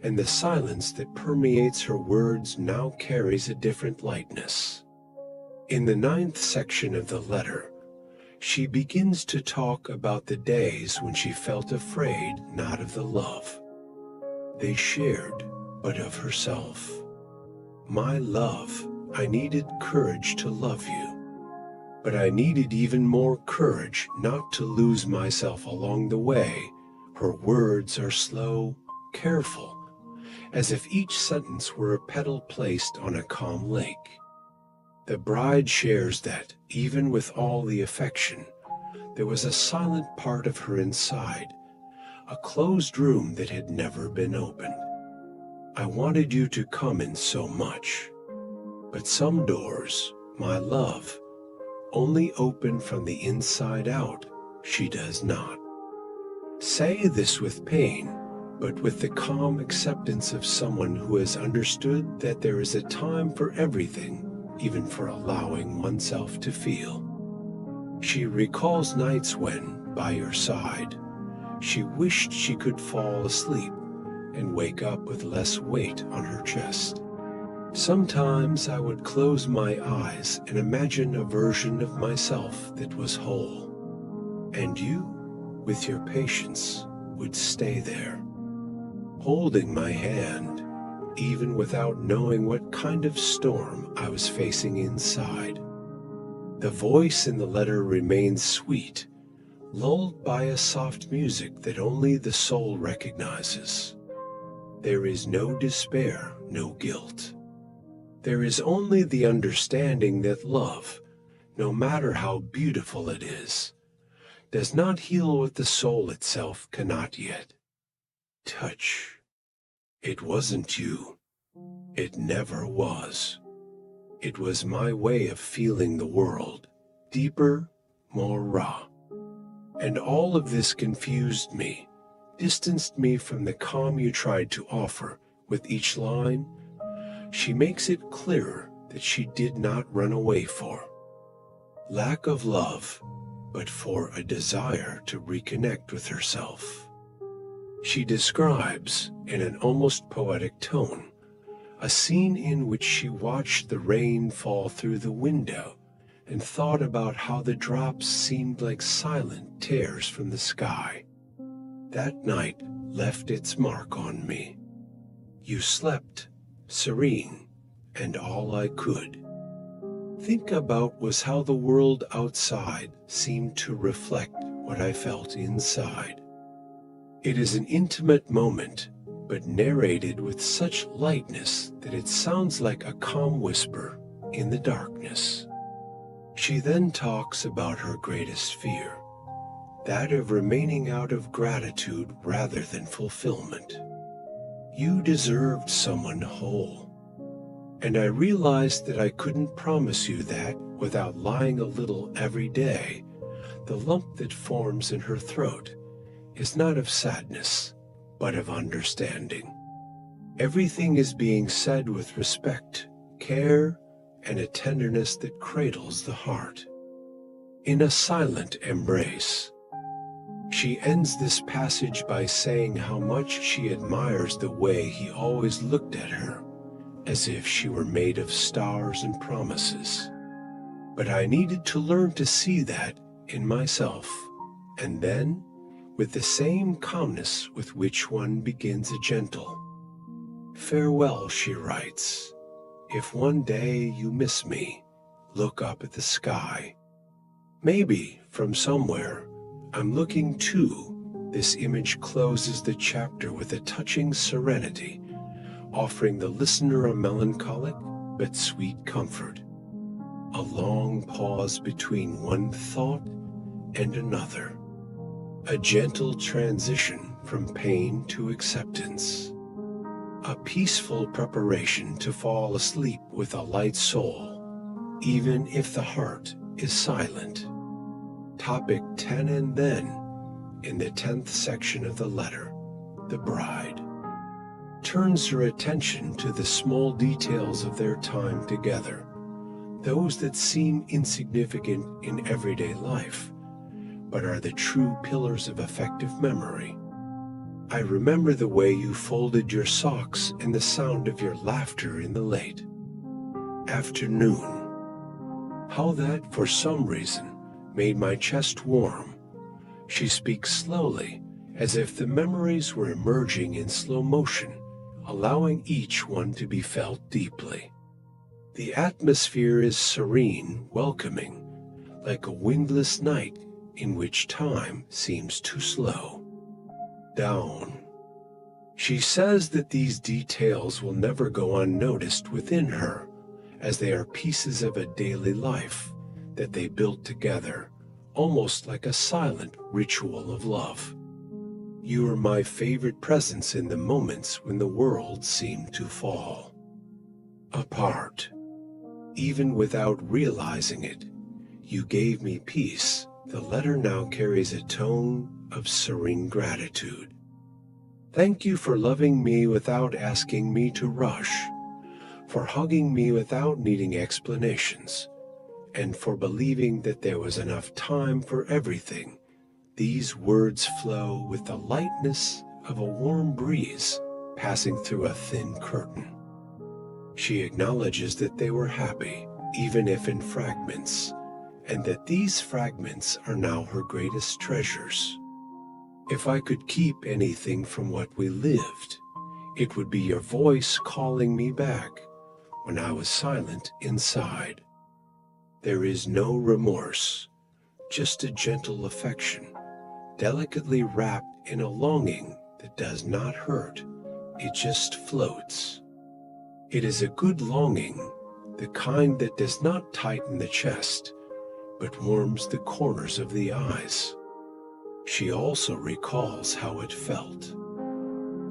and the silence that permeates her words now carries a different lightness. In the 9th section of the letter, she begins to talk about the days when she felt afraid not of the love they shared, but of herself. My love, I needed courage to love you, but I needed even more courage not to lose myself along the way. Her words are slow, careful, as if each sentence were a petal placed on a calm lake. The bride shares that, even with all the affection, there was a silent part of her inside, a closed room that had never been opened. I wanted you to come in so much, but some doors, my love, only open from the inside out. She does not say this with pain, but with the calm acceptance of someone who has understood that there is a time for everything, even for allowing oneself to feel. She recalls nights when, by your side, she wished she could fall asleep and wake up with less weight on her chest. Sometimes I would close my eyes and imagine a version of myself that was whole, and you, with your patience, would stay there, holding my hand, even without knowing what kind of storm I was facing inside. The voice in the letter remains sweet, lulled by a soft music that only the soul recognizes. There is no despair, no guilt. There is only the understanding that love, no matter how beautiful it is, does not heal what the soul itself cannot yet touch. It wasn't you. It never was. It was my way of feeling the world, deeper, more raw. And all of this confused me, distanced me from the calm you tried to offer. With each line, she makes it clearer that she did not run away for lack of love, but for a desire to reconnect with herself. She describes, in an almost poetic tone, a scene in which she watched the rain fall through the window and thought about how the drops seemed like silent tears from the sky. That night left its mark on me. You slept, serene, and all I could think about was how the world outside seemed to reflect what I felt inside. It is an intimate moment, but narrated with such lightness that it sounds like a calm whisper in the darkness. She then talks about her greatest fear, that of remaining out of gratitude rather than fulfillment. You deserved someone whole. And I realized that I couldn't promise you that without lying a little every day. The lump that forms in her throat is not of sadness, but of understanding. Everything is being said with respect, care, and a tenderness that cradles the heart. In a silent embrace. She ends this passage by saying how much she admires the way he always looked at her, as if she were made of stars and promises. But I needed to learn to see that in myself, and then, with the same calmness with which one begins a gentle farewell, she writes, if one day you miss me, look up at the sky. Maybe from somewhere I'm looking too. This image closes the chapter with a touching serenity, offering the listener a melancholic but sweet comfort. A long pause between one thought and another. A gentle transition from pain to acceptance. A peaceful preparation to fall asleep with a light soul, even if the heart is silent. Topic 10. And then, in the 10th section of the letter, the bride turns her attention to the small details of their time together, those that seem insignificant in everyday life, but are the true pillars of effective memory. I remember the way you folded your socks and the sound of your laughter in the late afternoon. How that, for some reason, made my chest warm. She speaks slowly, as if the memories were emerging in slow motion, allowing each one to be felt deeply. The atmosphere is serene, welcoming, like a windless night in which time seems to slow down. She says that these details will never go unnoticed within her, as they are pieces of a daily life that they built together, almost like a silent ritual of love. You are my favorite presence in the moments when the world seemed to fall apart. Even without realizing it, you gave me peace. The letter now carries a tone of serene gratitude. Thank you for loving me without asking me to rush, for hugging me without needing explanations, and for believing that there was enough time for everything. These words flow with the lightness of a warm breeze passing through a thin curtain. She acknowledges that they were happy, even if in fragments, and that these fragments are now her greatest treasures. If I could keep anything from what we lived, it would be your voice calling me back when I was silent inside. There is no remorse, just a gentle affection, delicately wrapped in a longing that does not hurt, it just floats. It is a good longing, the kind that does not tighten the chest, but warms the corners of the eyes. She also recalls how it felt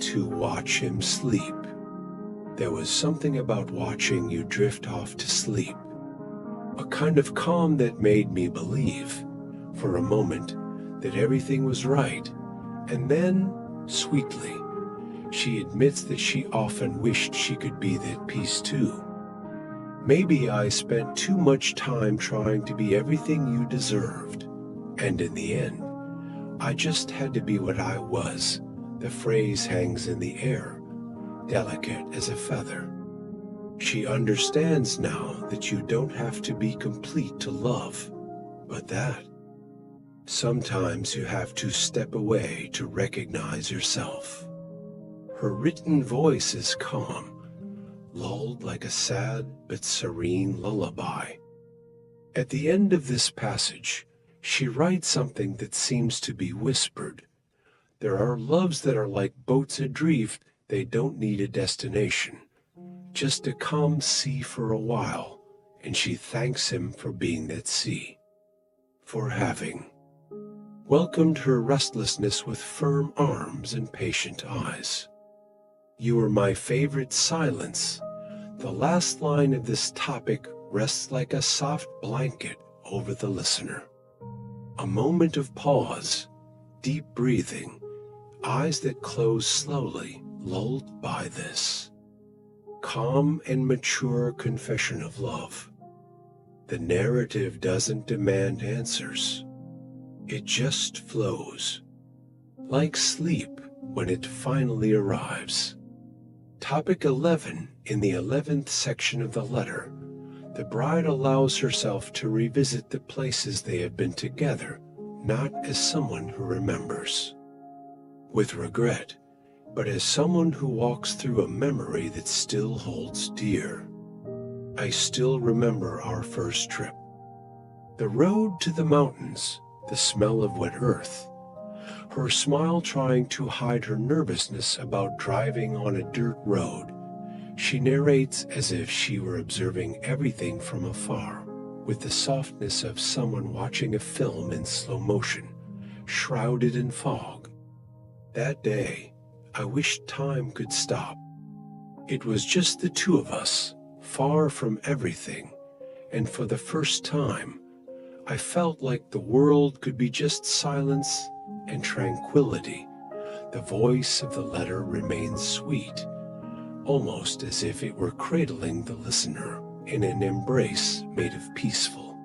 to watch him sleep. There was something about watching you drift off to sleep, a kind of calm that made me believe, for a moment, that everything was right. And then, sweetly, she admits that she often wished she could be that peace too. Maybe I spent too much time trying to be everything you deserved, and in the end, I just had to be what I was. The phrase hangs in the air, delicate as a feather. She understands now that you don't have to be complete to love, but that sometimes you have to step away to recognize yourself. Her written voice is calm, lulled like a sad but serene lullaby. At the end of this passage, she writes something that seems to be whispered. There are loves that are like boats adrift, they don't need a destination. Just a calm sea for a while, and she thanks him for being that sea, for having welcomed her restlessness with firm arms and patient eyes. You are my favorite silence. The last line of this topic rests like a soft blanket over the listener. A moment of pause, deep breathing, eyes that close slowly, lulled by this calm and mature confession of love. The narrative doesn't demand answers. It just flows, like sleep when it finally arrives. Topic 11. In the 11th section of the letter, the bride allows herself to revisit the places they have been together, not as someone who remembers with regret, but as someone who walks through a memory that still holds dear. I still remember our first trip. The road to the mountains, the smell of wet earth, her smile trying to hide her nervousness about driving on a dirt road. She narrates as if she were observing everything from afar, with the softness of someone watching a film in slow motion, shrouded in fog. That day, I wished time could stop. It was just the two of us, far from everything, and for the first time, I felt like the world could be just silence and tranquility. The voice of the letter remains sweet, almost as if it were cradling the listener in an embrace made of peaceful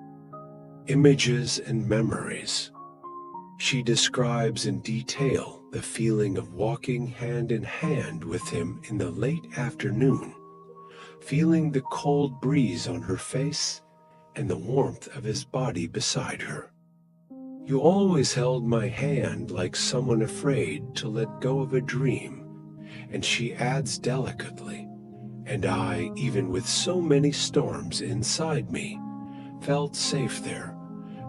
images and memories. She describes in detail the feeling of walking hand in hand with him in the late afternoon, feeling the cold breeze on her face and the warmth of his body beside her. You always held my hand like someone afraid to let go of a dream, and she adds delicately, and I, even with so many storms inside me, felt safe there.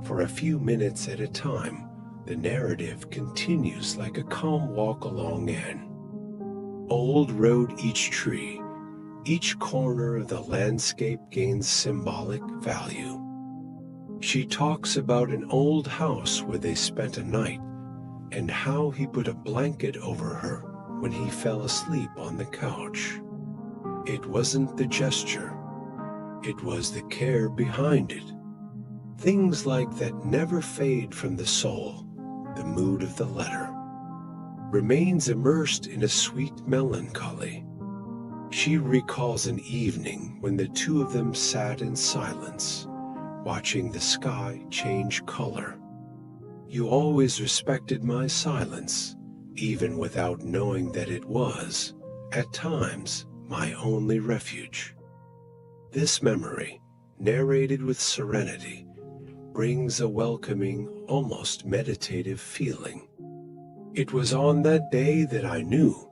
For a few minutes at a time, the narrative continues like a calm walk along an old road. Each tree, each corner of the landscape gains symbolic value. She talks about an old house where they spent a night, and how he put a blanket over her when he fell asleep on the couch. It wasn't the gesture, it was the care behind it. Things like that never fade from the soul. The mood of the letter remains immersed in a sweet melancholy. She recalls an evening when the two of them sat in silence, watching the sky change color. You always respected my silence, even without knowing that it was, at times, my only refuge. This memory, narrated with serenity, brings a welcoming, almost meditative feeling. It was on that day that I knew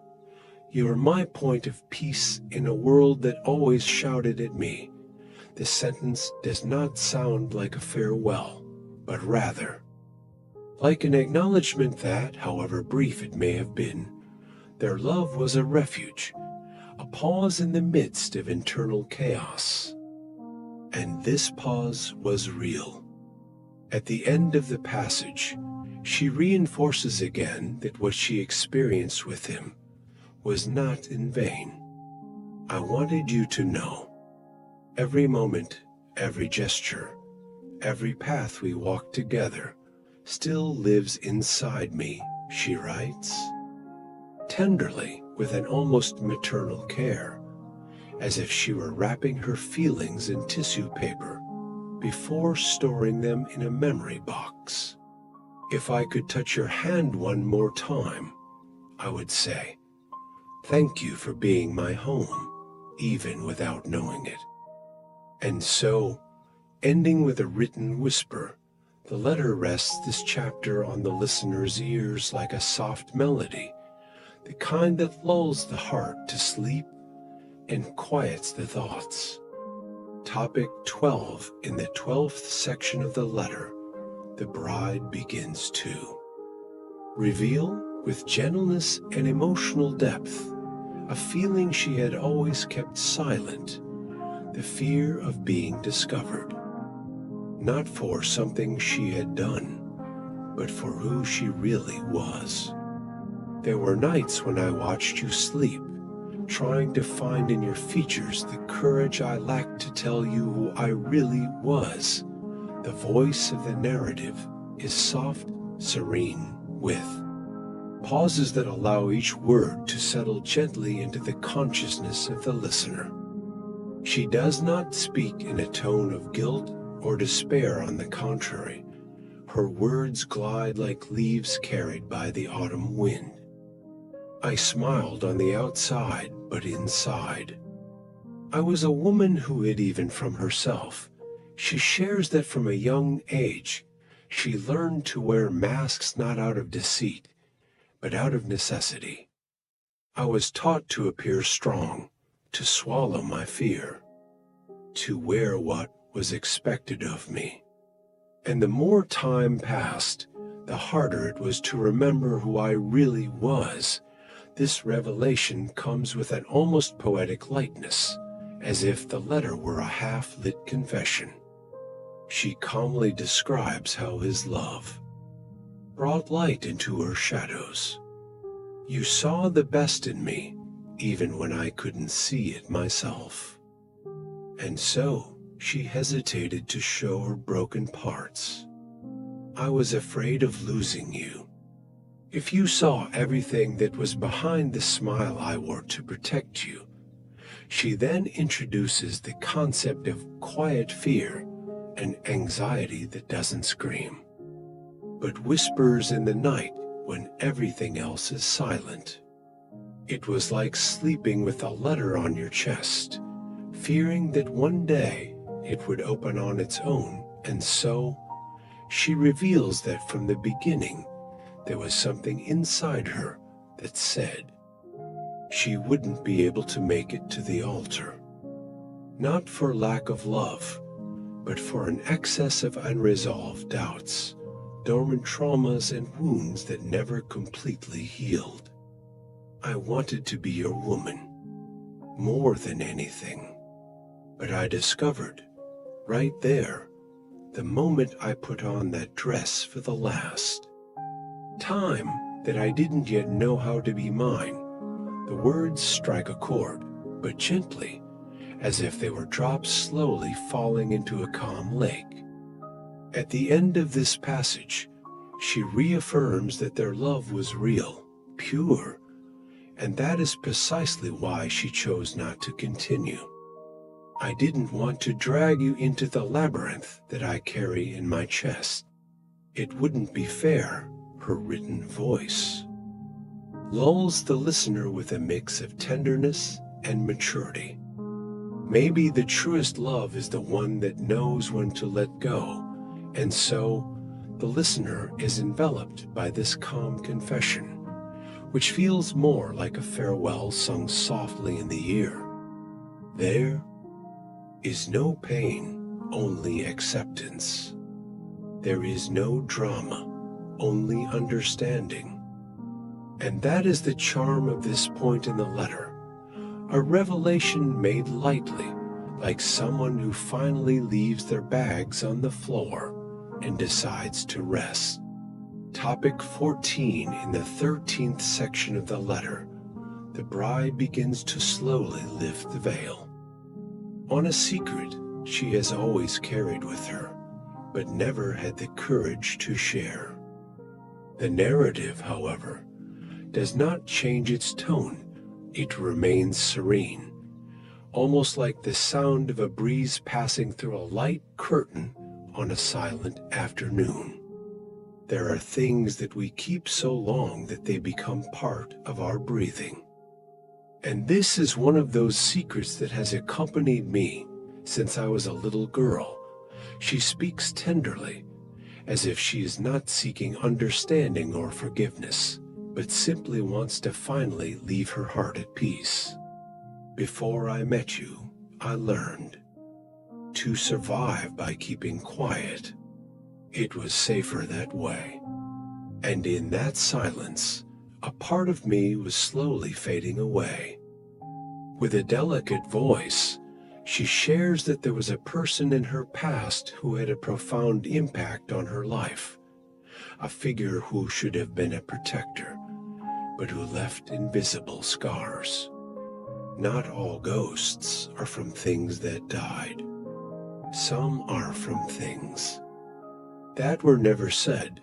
you are my point of peace in a world that always shouted at me. The sentence does not sound like a farewell, but rather like an acknowledgement that, however brief it may have been, their love was a refuge, a pause in the midst of internal chaos. And this pause was real. At the end of the passage, she reinforces again that what she experienced with him was not in vain. I wanted you to know. Every moment, every gesture, every path we walked together still lives inside me, she writes, tenderly, with an almost maternal care, as if she were wrapping her feelings in tissue paper before storing them in a memory box. If I could touch your hand one more time, I would say, thank you for being my home, even without knowing it. And so, ending with a written whisper, the letter rests this chapter on the listener's ears like a soft melody, the kind that lulls the heart to sleep and quiets the thoughts. Topic 12. In the 12th section of the letter, the bride begins to reveal, with gentleness and emotional depth, a feeling she had always kept silent, the fear of being discovered. Not for something she had done, but for who she really was. There were nights when I watched you sleep, trying to find in your features the courage I lacked to tell you who I really was. The voice of the narrative is soft, serene, with pauses that allow each word to settle gently into the consciousness of the listener. She does not speak in a tone of guilt or despair. On the contrary, her words glide like leaves carried by the autumn wind. I smiled on the outside, but inside I was a woman who hid even from herself. She shares that from a young age, she learned to wear masks not out of deceit, but out of necessity. I was taught to appear strong, to swallow my fear, to wear what was expected of me. And the more time passed, the harder it was to remember who I really was. This revelation comes with an almost poetic lightness, as if the letter were a half-lit confession. She calmly describes how his love brought light into her shadows. You saw the best in me, even when I couldn't see it myself. And so, she hesitated to show her broken parts. I was afraid of losing you. If you saw everything that was behind the smile I wore to protect you. She then introduces the concept of quiet fear and anxiety that doesn't scream, but whispers in the night when everything else is silent. It was like sleeping with a letter on your chest, fearing that one day it would open on its own, and so she reveals that from the beginning there was something inside her that said she wouldn't be able to make it to the altar. Not for lack of love, but for an excess of unresolved doubts, dormant traumas and wounds that never completely healed. I wanted to be your woman, more than anything. But I discovered, right there, the moment I put on that dress for the last time, that I didn't yet know how to be mine. The words strike a chord, but gently, as if they were drops slowly falling into a calm lake. At the end of this passage, she reaffirms that their love was real, pure, and that is precisely why she chose not to continue. I didn't want to drag you into the labyrinth that I carry in my chest. It wouldn't be fair. Her written voice lulls the listener with a mix of tenderness and maturity. Maybe the truest love is the one that knows when to let go, and so the listener is enveloped by this calm confession, which feels more like a farewell sung softly in the ear. There is no pain, only acceptance. There is no drama, only understanding. And that is the charm of this point in the letter, a revelation made lightly, like someone who finally leaves their bags on the floor and decides to rest. Topic 14. In the 13th section of the letter, the bride begins to slowly lift the veil on a secret she has always carried with her, but never had the courage to share. The narrative, however, does not change its tone. It remains serene, almost like the sound of a breeze passing through a light curtain on a silent afternoon. There are things that we keep so long that they become part of our breathing. And this is one of those secrets that has accompanied me since I was a little girl. She speaks tenderly, as if she is not seeking understanding or forgiveness, but simply wants to finally leave her heart at peace. Before I met you, I learned to survive by keeping quiet. It was safer that way. And in that silence, a part of me was slowly fading away. With a delicate voice, she shares that there was a person in her past who had a profound impact on her life, a figure who should have been a protector, but who left invisible scars. Not all ghosts are from things that died. Some are from things that were never said.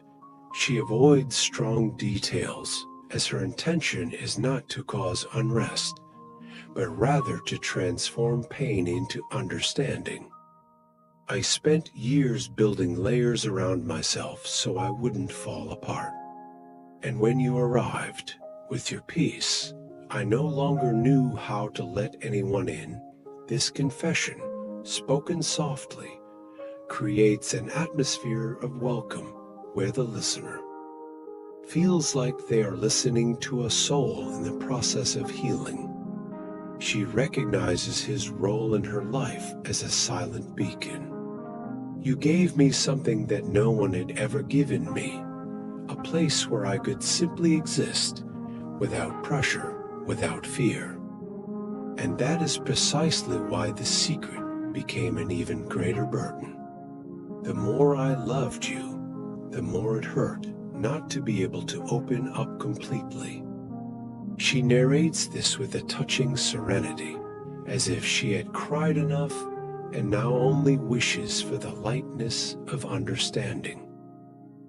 She avoids strong details, as her intention is not to cause unrest, but rather to transform pain into understanding. I spent years building layers around myself so I wouldn't fall apart. And when you arrived, with your peace, I no longer knew how to let anyone in. This confession, spoken softly, creates an atmosphere of welcome where the listener feels like they are listening to a soul in the process of healing. She recognizes his role in her life as a silent beacon. You gave me something that no one had ever given me, a place where I could simply exist, without pressure, without fear. And that is precisely why the secret became an even greater burden. The more I loved you, the more it hurt not to be able to open up completely. She narrates this with a touching serenity, as if she had cried enough and now only wishes for the lightness of understanding.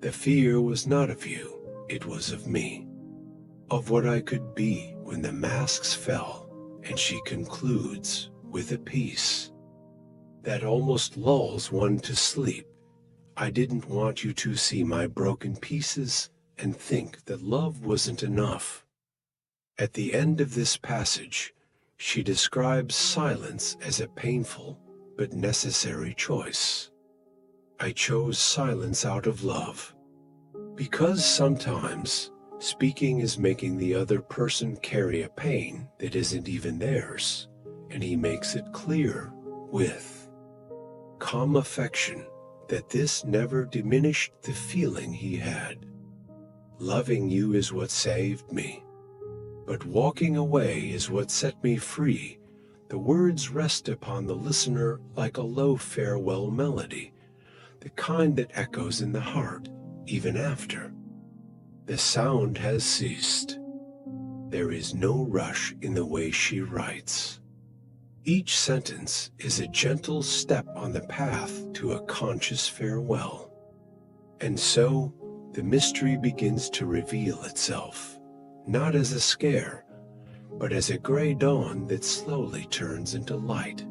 The fear was not of you, it was of me, of what I could be when the masks fell, and she concludes with a peace that almost lulls one to sleep. I didn't want you to see my broken pieces and think that love wasn't enough. At the end of this passage, she describes silence as a painful but necessary choice. I chose silence out of love, because sometimes speaking is making the other person carry a pain that isn't even theirs, and he makes it clear with calm affection that this never diminished the feeling he had. Loving you is what saved me, but walking away is what set me free. The words rest upon the listener like a low farewell melody, the kind that echoes in the heart even after the sound has ceased. There is no rush in the way she writes. Each sentence is a gentle step on the path to a conscious farewell. And so the mystery begins to reveal itself, not as a scare, but as a gray dawn that slowly turns into light.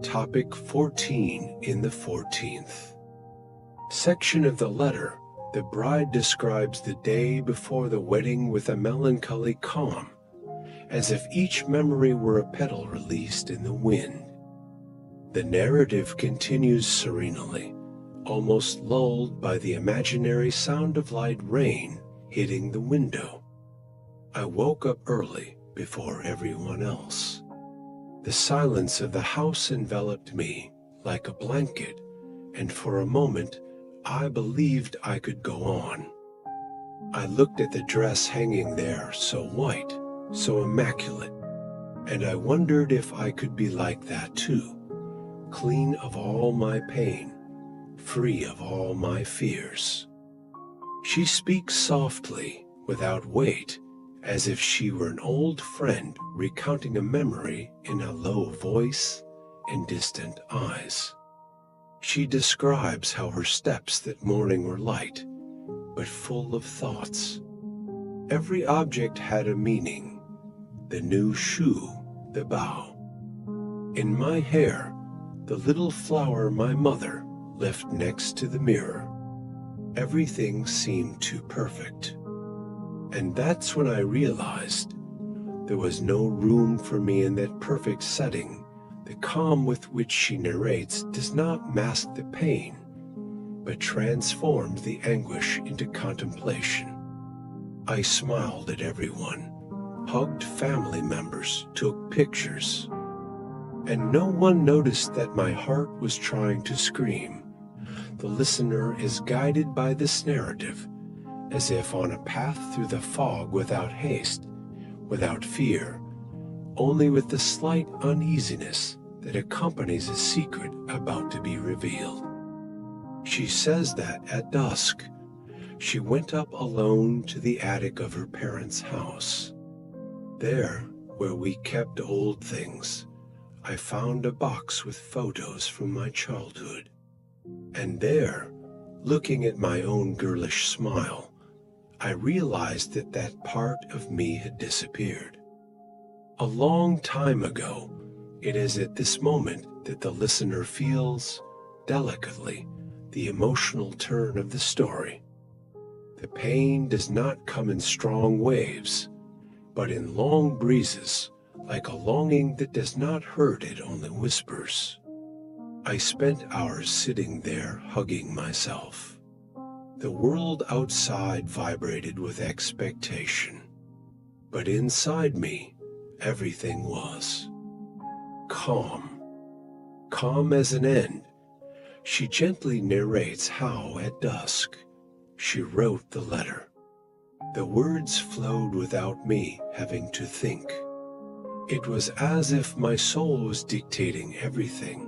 Topic 14 in the 14th section of the letter. The bride describes the day before the wedding with a melancholy calm, as if each memory were a petal released in the wind. The narrative continues serenely, almost lulled by the imaginary sound of light rain hitting the window. I woke up early before everyone else. The silence of the house enveloped me like a blanket, and for a moment I believed I could go on. I looked at the dress hanging there, so white, so immaculate, and I wondered if I could be like that too, clean of all my pain, free of all my fears. She speaks softly, without weight, as if she were an old friend recounting a memory in a low voice and distant eyes. She describes how her steps that morning were light, but full of thoughts. Every object had a meaning: the new shoe, the bow. In my hair, the little flower my mother left next to the mirror. Everything seemed too perfect. And that's when I realized there was no room for me in that perfect setting. The calm with which she narrates does not mask the pain, but transforms the anguish into contemplation. I smiled at everyone, hugged family members, took pictures. And no one noticed that my heart was trying to scream. The listener is guided by this narrative, as if on a path through the fog without haste, without fear, only with the slight uneasiness that accompanies a secret about to be revealed. She says that at dusk, she went up alone to the attic of her parents' house. There, where we kept old things, I found a box with photos from my childhood. And there, looking at my own girlish smile, I realized that that part of me had disappeared. A long time ago, it is at this moment that the listener feels, delicately, the emotional turn of the story. The pain does not come in strong waves, but in long breezes, like a longing that does not hurt, it only whispers. I spent hours sitting there hugging myself. The world outside vibrated with expectation, but inside me, everything was calm. Calm as an end. She gently narrates how, at dusk, she wrote the letter. The words flowed without me having to think. It was as if my soul was dictating everything.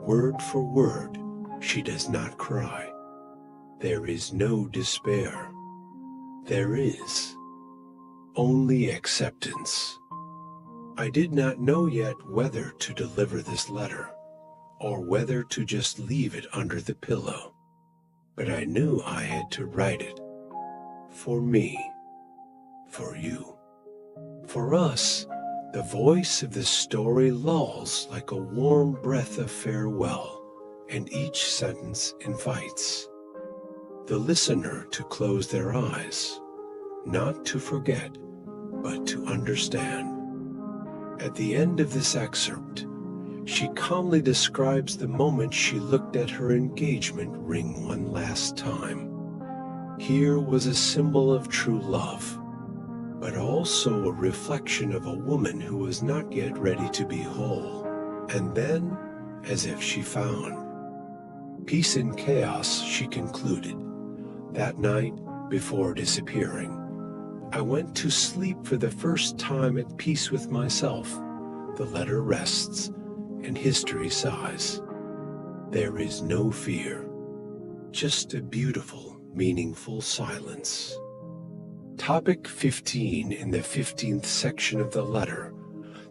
Word for word, she does not cry. There is no despair. There is only acceptance. I did not know yet whether to deliver this letter, or whether to just leave it under the pillow. But I knew I had to write it. For me. For you. For us. The voice of the story lulls like a warm breath of farewell, and each sentence invites the listener to close their eyes, not to forget, but to understand. At the end of this excerpt, she calmly describes the moment she looked at her engagement ring one last time. Here was a symbol of true love, but also a reflection of a woman who was not yet ready to be whole. And then, as if she found peace in chaos, she concluded, that night, before disappearing, I went to sleep for the first time at peace with myself. The letter rests, and history sighs. There is no fear, just a beautiful, meaningful silence. Topic 15. In the 15th section of the letter,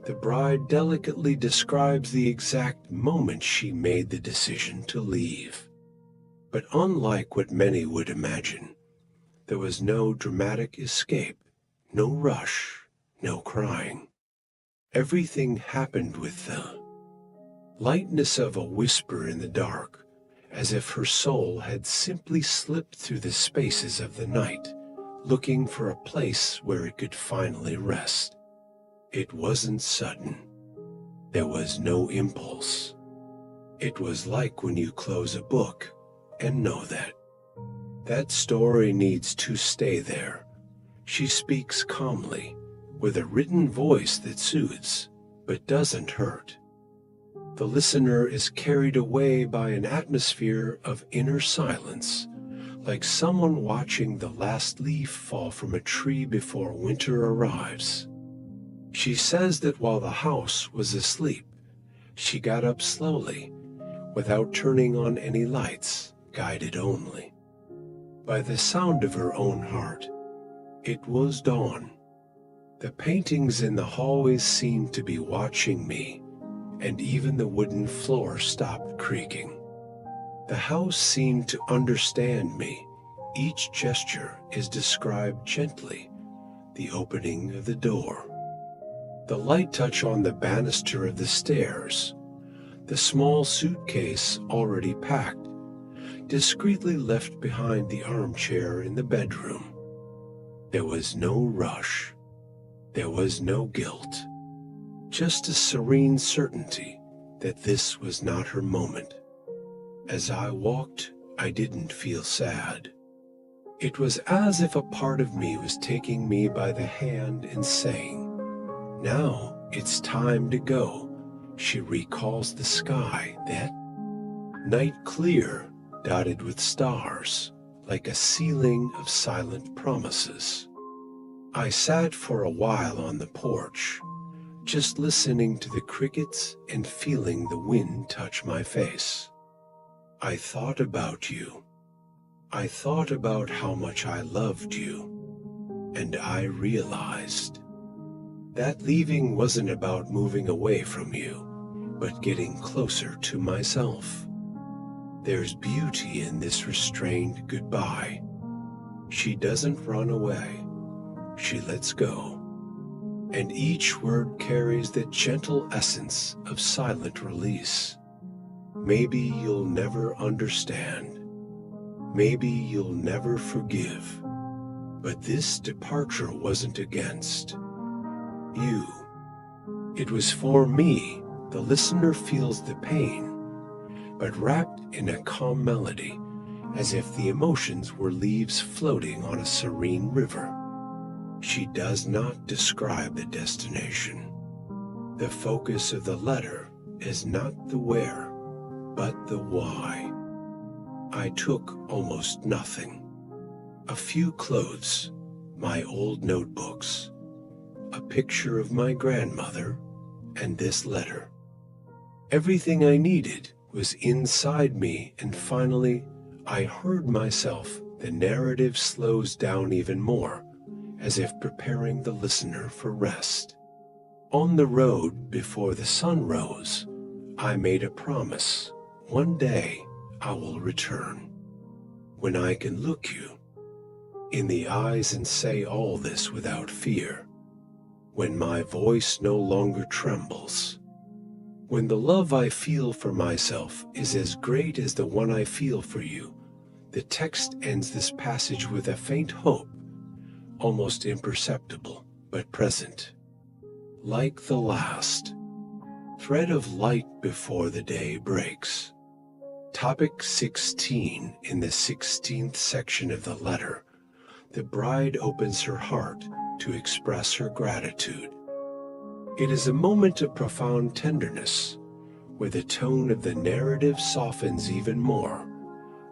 the bride delicately describes the exact moment she made the decision to leave. But unlike what many would imagine, there was no dramatic escape, no rush, no crying. Everything happened with the lightness of a whisper in the dark, as if her soul had simply slipped through the spaces of the night, looking for a place where it could finally rest. It wasn't sudden. There was no impulse. It was like when you close a book and know that that story needs to stay there. She speaks calmly, with a written voice that soothes, but doesn't hurt. The listener is carried away by an atmosphere of inner silence, like someone watching the last leaf fall from a tree before winter arrives. She says that while the house was asleep, she got up slowly, without turning on any lights, guided only by the sound of her own heart. It was dawn. The paintings in the hallways seemed to be watching me, and even the wooden floor stopped creaking. The house seemed to understand me. Each gesture is described gently. The opening of the door, the light touch on the banister of the stairs, the small suitcase already packed, discreetly left behind the armchair in the bedroom. There was no rush. There was no guilt. Just a serene certainty that this was not her moment. As I walked, I didn't feel sad. It was as if a part of me was taking me by the hand and saying, "Now it's time to go." She recalls the sky, that night clear, dotted with stars, like a ceiling of silent promises. I sat for a while on the porch, just listening to the crickets and feeling the wind touch my face. I thought about you. I thought about how much I loved you, and I realized that leaving wasn't about moving away from you, but getting closer to myself. There's beauty in this restrained goodbye. She doesn't run away. She lets go. And each word carries the gentle essence of silent release. Maybe you'll never understand. Maybe you'll never forgive. But this departure wasn't against you. It was for me. The listener feels the pain, but wrapped in a calm melody, as if the emotions were leaves floating on a serene river. She does not describe the destination. The focus of the letter is not the where, but the why. I took almost nothing. A few clothes, my old notebooks, a picture of my grandmother, and this letter. Everything I needed was inside me, and finally I heard myself. The narrative slows down even more, as if preparing the listener for rest. On the road before the sun rose, I made a promise. One day I will return, when I can look you in the eyes and say all this without fear, when my voice no longer trembles, when the love I feel for myself is as great as the one I feel for you. The text ends this passage with a faint hope, almost imperceptible, but present. Like the last thread of light before the day breaks. Topic 16. In the 16th section of the letter, the bride opens her heart to express her gratitude. It is a moment of profound tenderness, where the tone of the narrative softens even more,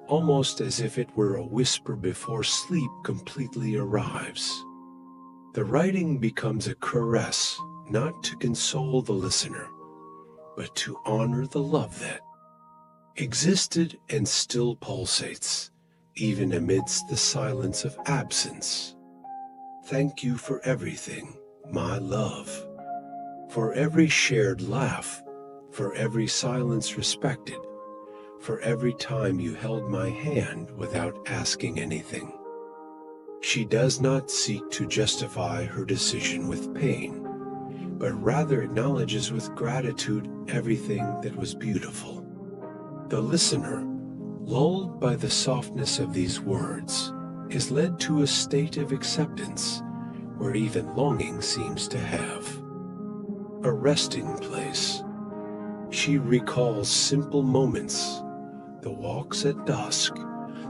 almost as if it were a whisper before sleep completely arrives. The writing becomes a caress, not to console the listener, but to honor the love that existed and still pulsates, even amidst the silence of absence. Thank you for everything, my love. For every shared laugh, for every silence respected, for every time you held my hand without asking anything. She does not seek to justify her decision with pain, but rather acknowledges with gratitude everything that was beautiful. The listener, lulled by the softness of these words, is led to a state of acceptance where even longing seems to have a resting place. She recalls simple moments, the walks at dusk,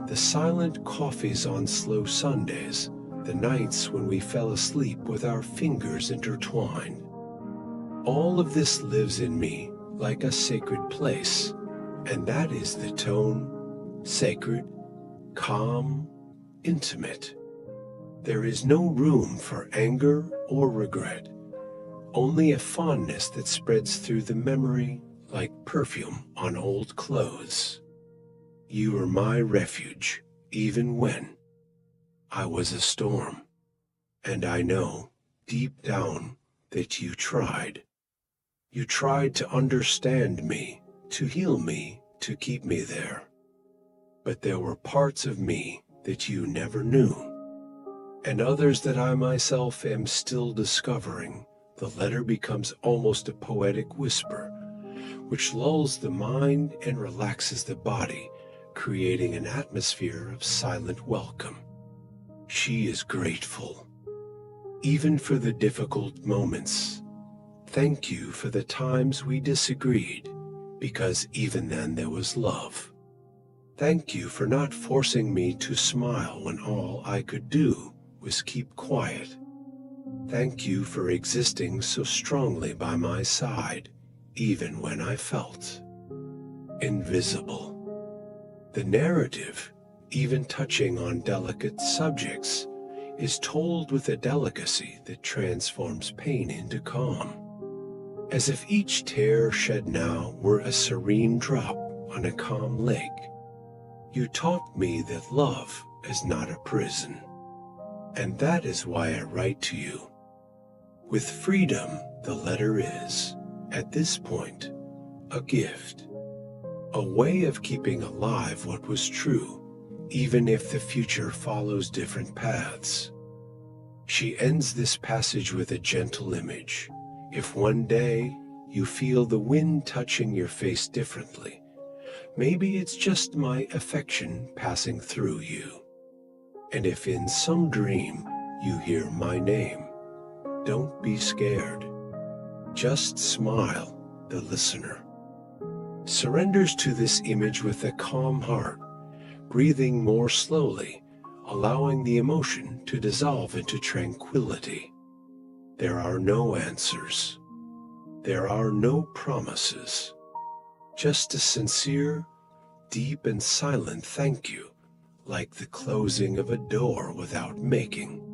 the silent coffees on slow Sundays, the nights when we fell asleep with our fingers intertwined. All of this lives in me like a sacred place, and that is the tone, sacred, calm, intimate. There is no room for anger or regret, only a fondness that spreads through the memory like perfume on old clothes. You are my refuge, even when I was a storm, and I know deep down that you tried. You tried to understand me, to heal me, to keep me there. But there were parts of me that you never knew, and others that I myself am still discovering. The letter becomes almost a poetic whisper, which lulls the mind and relaxes the body, creating an atmosphere of silent welcome. She is grateful, even for the difficult moments. Thank you for the times we disagreed, because even then there was love. Thank you for not forcing me to smile when all I could do was keep quiet. Thank you for existing so strongly by my side, even when I felt invisible. The narrative, even touching on delicate subjects, is told with a delicacy that transforms pain into calm, as if each tear shed now were a serene drop on a calm lake. You taught me that love is not a prison, and that is why I write to you. With freedom, the letter is, at this point, a gift, a way of keeping alive what was true, even if the future follows different paths. She ends this passage with a gentle image. If one day you feel the wind touching your face differently, maybe it's just my affection passing through you. And if in some dream you hear my name, don't be scared. Just smile. The listener surrenders to this image with a calm heart, breathing more slowly, allowing the emotion to dissolve into tranquility. There are no answers. There are no promises. Just a sincere, deep and silent thank you, like the closing of a door without making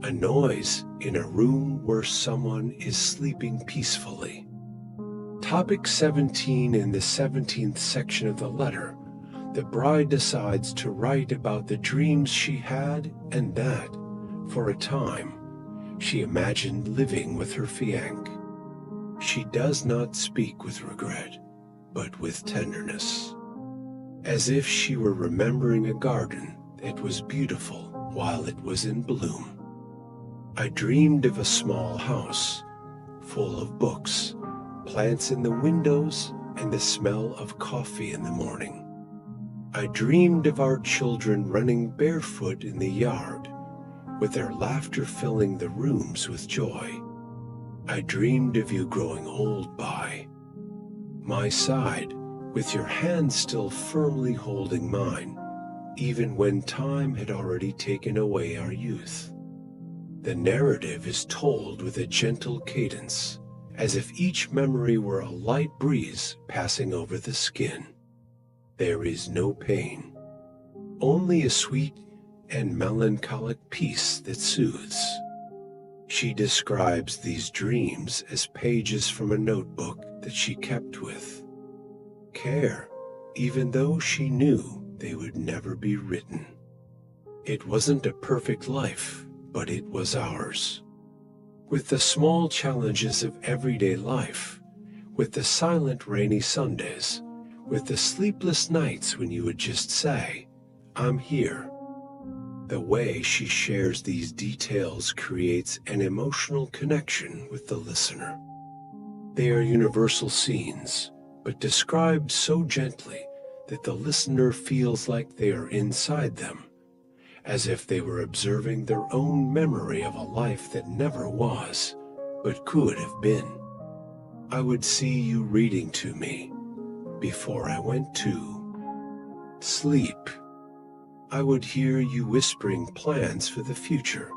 a noise in a room where someone is sleeping peacefully. Topic 17. In the 17th section of the letter, the bride decides to write about the dreams she had and that, for a time, she imagined living with her fiancé. She does not speak with regret, but with tenderness, as if she were remembering a garden that was beautiful while it was in bloom. I dreamed of a small house, full of books, plants in the windows, and the smell of coffee in the morning. I dreamed of our children running barefoot in the yard, with their laughter filling the rooms with joy. I dreamed of you growing old by my side, with your hand still firmly holding mine, even when time had already taken away our youth. The narrative is told with a gentle cadence, as if each memory were a light breeze passing over the skin. There is no pain, only a sweet and melancholic peace that soothes. She describes these dreams as pages from a notebook that she kept with care, even though she knew they would never be written. It wasn't a perfect life, but it was ours. With the small challenges of everyday life, with the silent rainy Sundays, with the sleepless nights when you would just say, I'm here. The way she shares these details creates an emotional connection with the listener. They are universal scenes, but described so gently that the listener feels like they are inside them, as if they were observing their own memory of a life that never was, but could have been. I would see you reading to me before I went to sleep. I would hear you whispering plans for the future,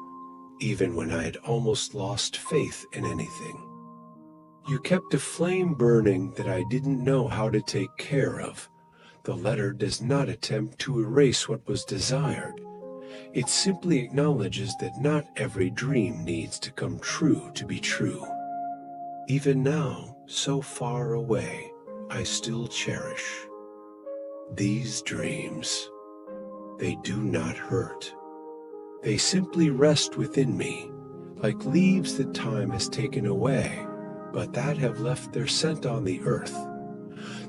even when I had almost lost faith in anything. You kept a flame burning that I didn't know how to take care of. The letter does not attempt to erase what was desired. It simply acknowledges that not every dream needs to come true to be true. Even now, so far away, I still cherish these dreams. They do not hurt. They simply rest within me, like leaves that time has taken away, but that have left their scent on the earth.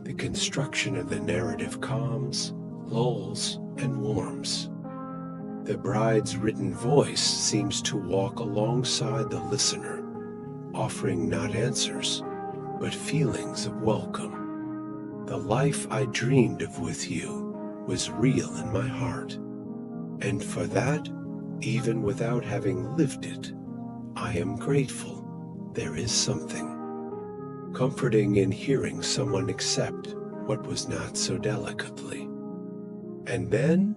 The construction of the narrative calms, lulls, and warms. The bride's written voice seems to walk alongside the listener, offering not answers, but feelings of welcome. The life I dreamed of with you was real in my heart, and for that, even without having lived it, I am grateful. There is something comforting in hearing someone accept what was not so delicately. And then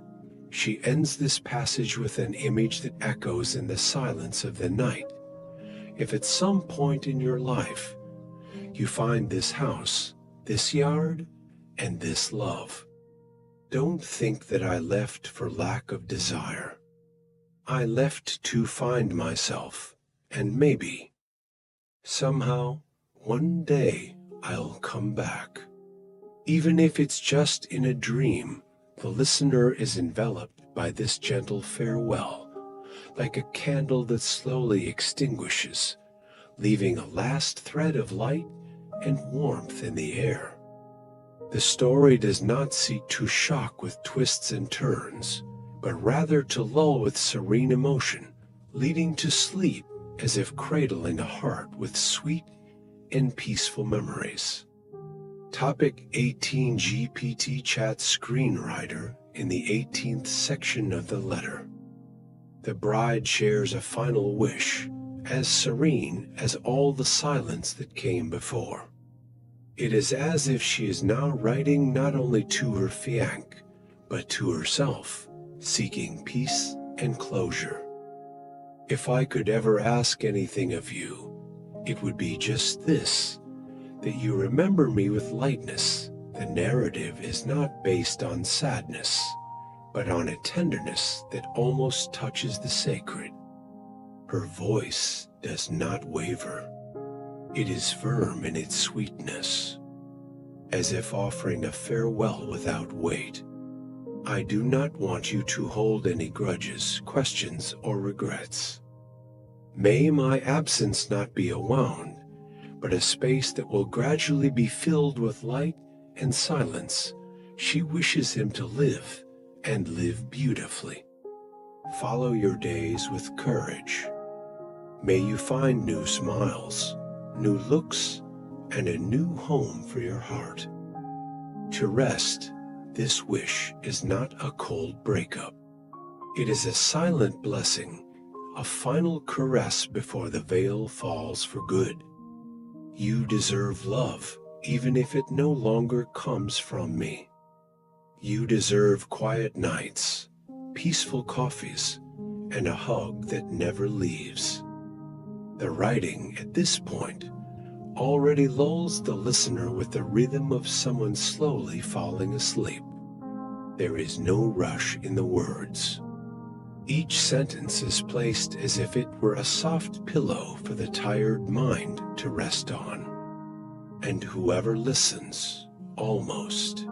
she ends this passage with an image that echoes in the silence of the night. If at some point in your life you find this house, this yard, and this love. Don't think that I left for lack of desire. I left to find myself, and maybe, somehow, one day I'll come back. Even if it's just in a dream, the listener is enveloped by this gentle farewell, like a candle that slowly extinguishes, leaving a last thread of light and warmth in the air. The story does not seek to shock with twists and turns, but rather to lull with serene emotion, leading to sleep as if cradling a heart with sweet and peaceful memories. Topic 18 GPT Chat Screenwriter in the 18th section of the letter. The bride shares a final wish, as serene as all the silence that came before. It is as if she is now writing not only to her fiancé, but to herself, seeking peace and closure. If I could ever ask anything of you, it would be just this, that you remember me with lightness. The narrative is not based on sadness, but on a tenderness that almost touches the sacred. Her voice does not waver. It is firm in its sweetness, as if offering a farewell without weight. I do not want you to hold any grudges, questions, or regrets. May my absence not be a wound, but a space that will gradually be filled with light and silence. She wishes him to live, and live beautifully. Follow your days with courage. May you find new smiles, new looks, and a new home for your heart. To rest, this wish is not a cold breakup. It is a silent blessing, a final caress before the veil falls for good. You deserve love, even if it no longer comes from me. You deserve quiet nights, peaceful coffees, and a hug that never leaves. The writing at this point already lulls the listener with the rhythm of someone slowly falling asleep. There is no rush in the words. Each sentence is placed as if it were a soft pillow for the tired mind to rest on. And whoever listens, almost,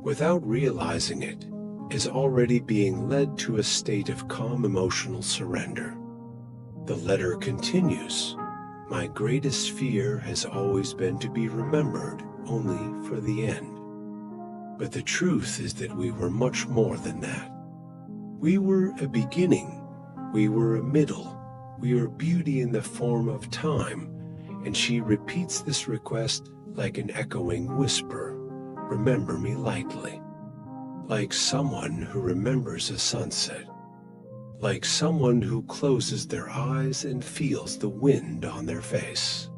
without realizing it, is already being led to a state of calm emotional surrender. The letter continues, "My greatest fear has always been to be remembered only for the end. But the truth is that we were much more than that. We were a beginning, we were a middle, we were beauty in the form of time." And she repeats this request like an echoing whisper, "Remember me lightly." Like someone who remembers a sunset. Like someone who closes their eyes and feels the wind on their face.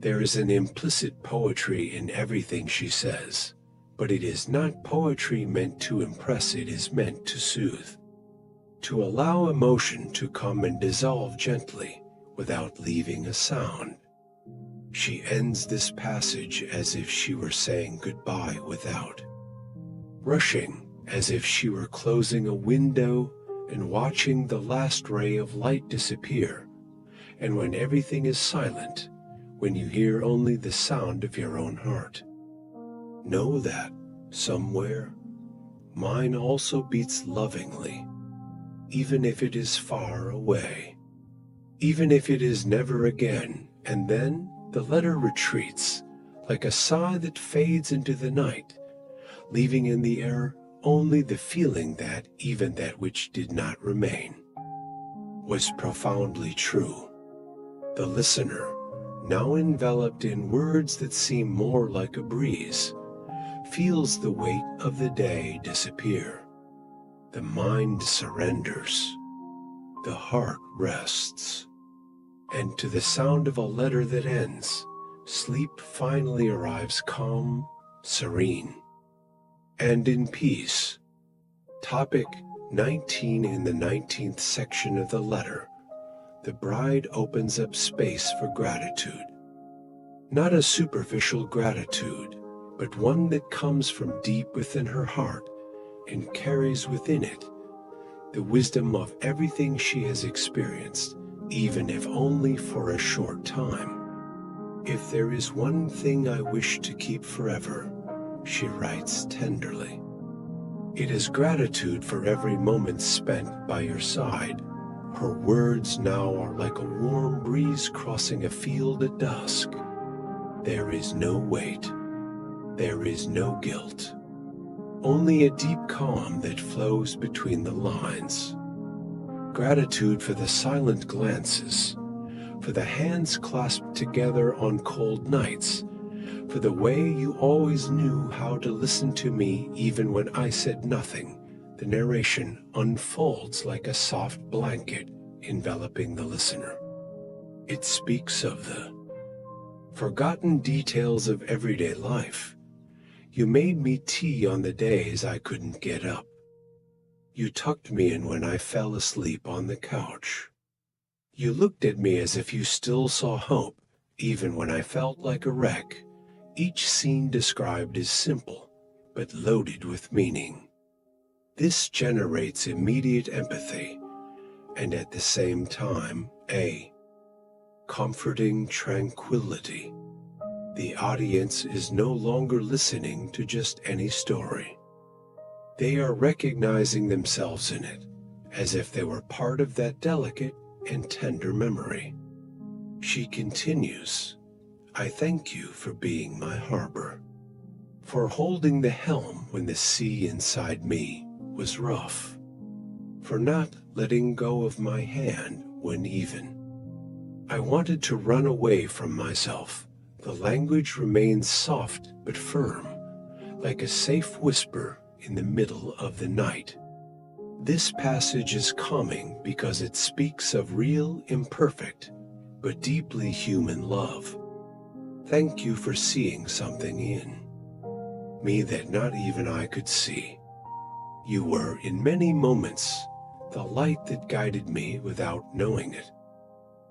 There is an implicit poetry in everything she says, but it is not poetry meant to impress, it is meant to soothe. To allow emotion to come and dissolve gently without leaving a sound. She ends this passage as if she were saying goodbye without. Rushing as if she were closing a window and watching the last ray of light disappear. And when everything is silent, when you hear only the sound of your own heart, know that, somewhere, mine also beats lovingly, even if it is far away, even if it is never again. And then the letter retreats, like a sigh that fades into the night, leaving in the air only the feeling that even that which did not remain was profoundly true. The listener, now enveloped in words that seem more like a breeze, feels the weight of the day disappear. The mind surrenders, the heart rests, and to the sound of a letter that ends, sleep finally arrives calm, serene, and in peace. Topic 19 in the 19th section of the letter. The bride opens up space for gratitude. Not a superficial gratitude, but one that comes from deep within her heart and carries within it the wisdom of everything she has experienced, even if only for a short time. If there is one thing I wish to keep forever, she writes tenderly, it is gratitude for every moment spent by your side. Her words now are like a warm breeze crossing a field at dusk. There is no weight. There is no guilt. Only a deep calm that flows between the lines. Gratitude for the silent glances, for the hands clasped together on cold nights, for the way you always knew how to listen to me even when I said nothing. The narration unfolds like a soft blanket enveloping the listener. It speaks of the forgotten details of everyday life. You made me tea on the days I couldn't get up. You tucked me in when I fell asleep on the couch. You looked at me as if you still saw hope, even when I felt like a wreck. Each scene described is simple, but loaded with meaning. This generates immediate empathy, and at the same time, a comforting tranquility. The audience is no longer listening to just any story. They are recognizing themselves in it, as if they were part of that delicate and tender memory. She continues, I thank you for being my harbor, for holding the helm when the sea inside me was rough, for not letting go of my hand when even I wanted to run away from myself. The language remains soft but firm, like a safe whisper in the middle of the night. This passage is calming because it speaks of real, imperfect, but deeply human love. Thank you for seeing something in me that not even I could see. You were, in many moments, the light that guided me without knowing it.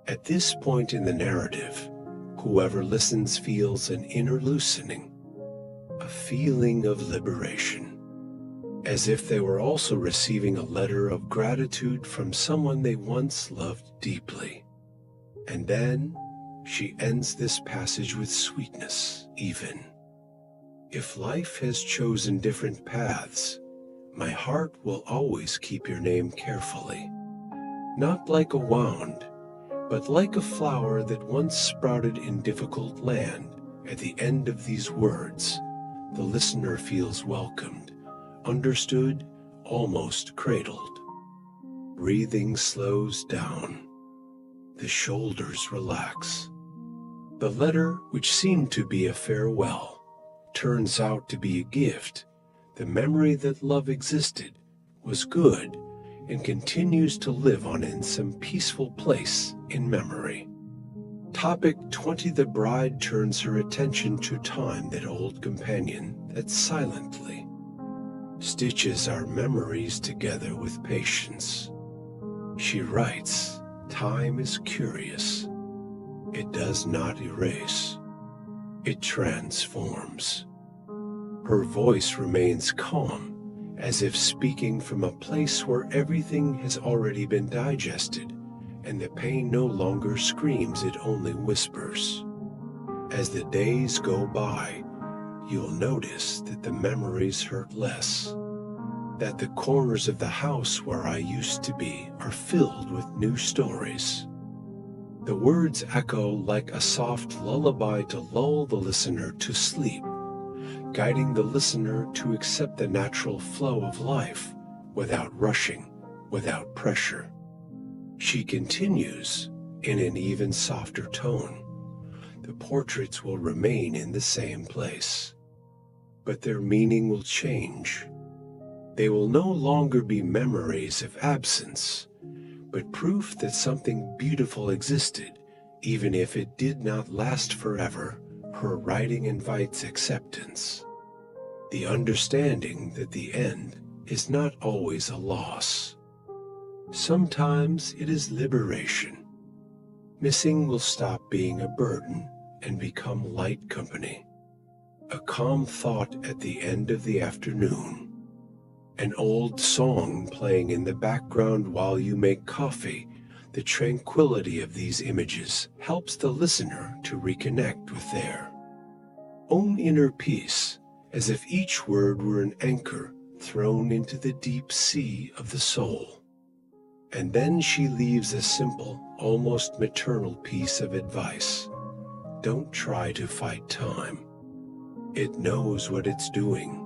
At this point in the narrative, whoever listens feels an inner loosening, a feeling of liberation, as if they were also receiving a letter of gratitude from someone they once loved deeply. And then she ends this passage with sweetness, even if life has chosen different paths, my heart will always keep your name carefully, not like a wound, but like a flower that once sprouted in difficult land. At the end of these words, the listener feels welcomed, understood, almost cradled. Breathing slows down. The shoulders relax. The letter, which seemed to be a farewell, turns out to be a gift. The memory that love existed, was good, and continues to live on in some peaceful place in memory. Topic 20. The bride turns her attention to time, that old companion that silently stitches our memories together with patience. She writes, time is curious. It does not erase. It transforms. Her voice remains calm, as if speaking from a place where everything has already been digested, and the pain no longer screams, it only whispers. As the days go by, you'll notice that the memories hurt less, that the corners of the house where I used to be are filled with new stories. The words echo like a soft lullaby to lull the listener to sleep, guiding the listener to accept the natural flow of life without rushing, without pressure. She continues in an even softer tone. The portraits will remain in the same place, but their meaning will change. They will no longer be memories of absence, but proof that something beautiful existed, even if it did not last forever. Her writing invites acceptance, the understanding that the end is not always a loss. Sometimes it is liberation. Missing will stop being a burden, and become light company. A calm thought at the end of the afternoon. An old song playing in the background while you make coffee. The tranquility of these images helps the listener to reconnect with their own inner peace, as if each word were an anchor thrown into the deep sea of the soul. And then she leaves a simple, almost maternal piece of advice. Don't try to fight time. It knows what it's doing.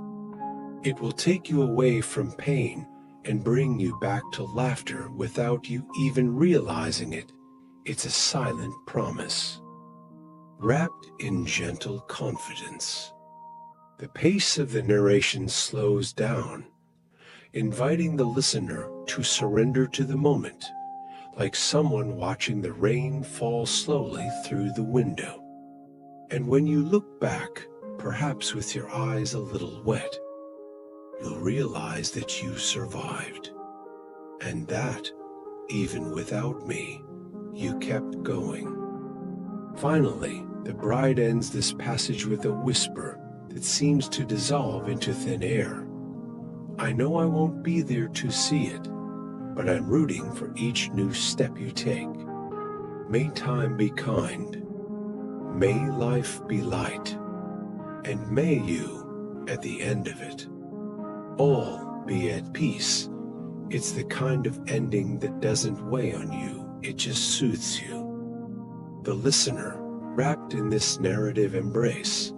It will take you away from pain and bring you back to laughter without you even realizing it. It's a silent promise, wrapped in gentle confidence. The pace of the narration slows down, inviting the listener to surrender to the moment, like someone watching the rain fall slowly through the window. And when you look back, perhaps with your eyes a little wet, you'll realize that you survived, and that, even without me, you kept going. Finally, the bride ends this passage with a whisper that seems to dissolve into thin air. I know I won't be there to see it, but I'm rooting for each new step you take. May time be kind, may life be light, and may you, at the end of it, all be at peace. It's the kind of ending that doesn't weigh on you, it just soothes you. The listener, wrapped in this narrative embrace,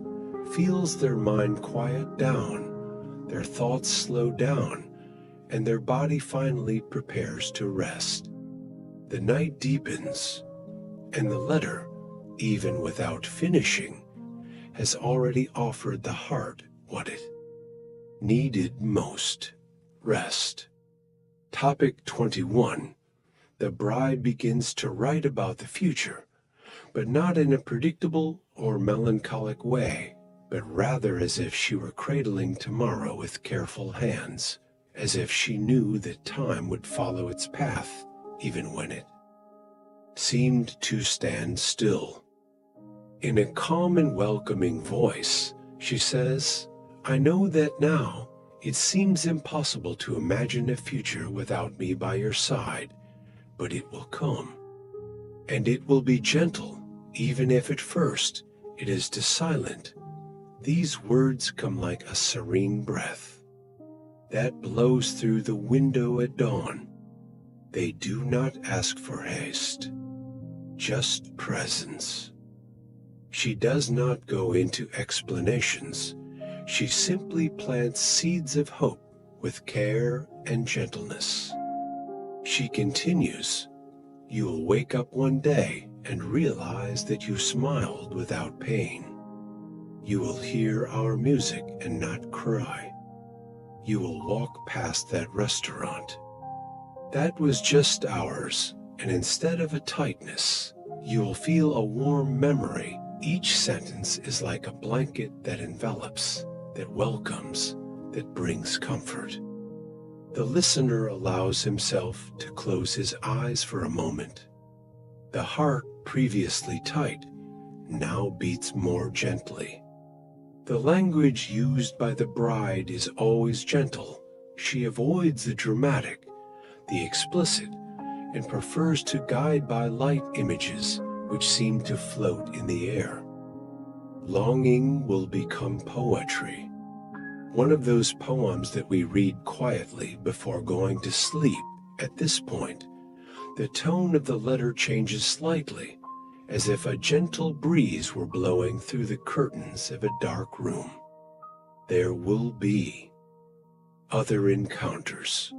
feels their mind quiet down, their thoughts slow down, and their body finally prepares to rest. The night deepens, and the letter, even without finishing, has already offered the heart what it needed most: rest. Topic 21. The bride begins to write about the future, but not in a predictable or melancholic way, but rather as if she were cradling tomorrow with careful hands, as if she knew that time would follow its path, even when it seemed to stand still. In a calm and welcoming voice, she says, I know that now it seems impossible to imagine a future without me by your side, but it will come. And it will be gentle, even if at first it is silent. These words come like a serene breath that blows through the window at dawn. They do not ask for haste, just presence. She does not go into explanations. She simply plants seeds of hope with care and gentleness. She continues, you will wake up one day and realize that you smiled without pain. You will hear our music and not cry. You will walk past that restaurant. That was just ours, and instead of a tightness, you will feel a warm memory. Each sentence is like a blanket that envelops, that welcomes, that brings comfort. The listener allows himself to close his eyes for a moment. The heart, previously tight, now beats more gently. The language used by the bride is always gentle. She avoids the dramatic, the explicit, and prefers to guide by light images which seem to float in the air. Longing will become poetry. One of those poems that we read quietly before going to sleep. At this point, the tone of the letter changes slightly, as if a gentle breeze were blowing through the curtains of a dark room. There will be other encounters,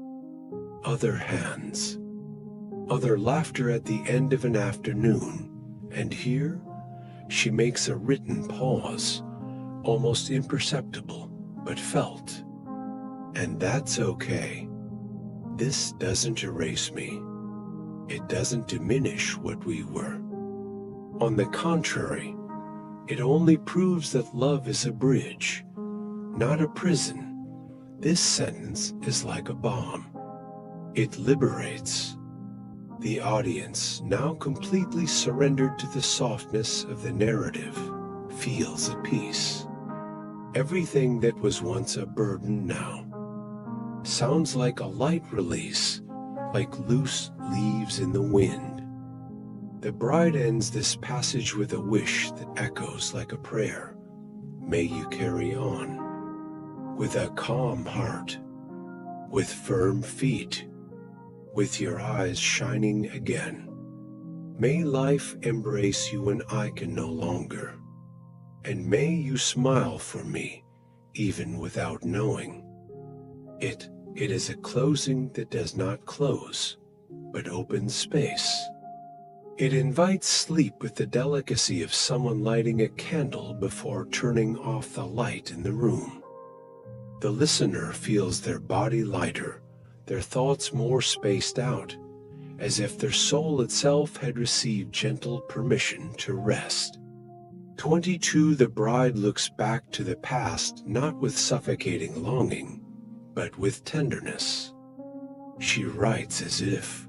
other hands, other laughter at the end of an afternoon, and here she makes a written pause, almost imperceptible, but felt. And that's okay. This doesn't erase me. It doesn't diminish what we were. On the contrary, it only proves that love is a bridge, not a prison. This sentence is like a bomb. It liberates. The audience, now completely surrendered to the softness of the narrative, feels at peace. Everything that was once a burden now sounds like a light release, like loose leaves in the wind. The bride ends this passage with a wish that echoes like a prayer. May you carry on, with a calm heart, with firm feet, with your eyes shining again. May life embrace you when I can no longer, and may you smile for me, even without knowing. It is a closing that does not close, but opens space. It invites sleep with the delicacy of someone lighting a candle before turning off the light in the room. The listener feels their body lighter, their thoughts more spaced out, as if their soul itself had received gentle permission to rest. 22. The bride looks back to the past not with suffocating longing, but with tenderness. She writes as if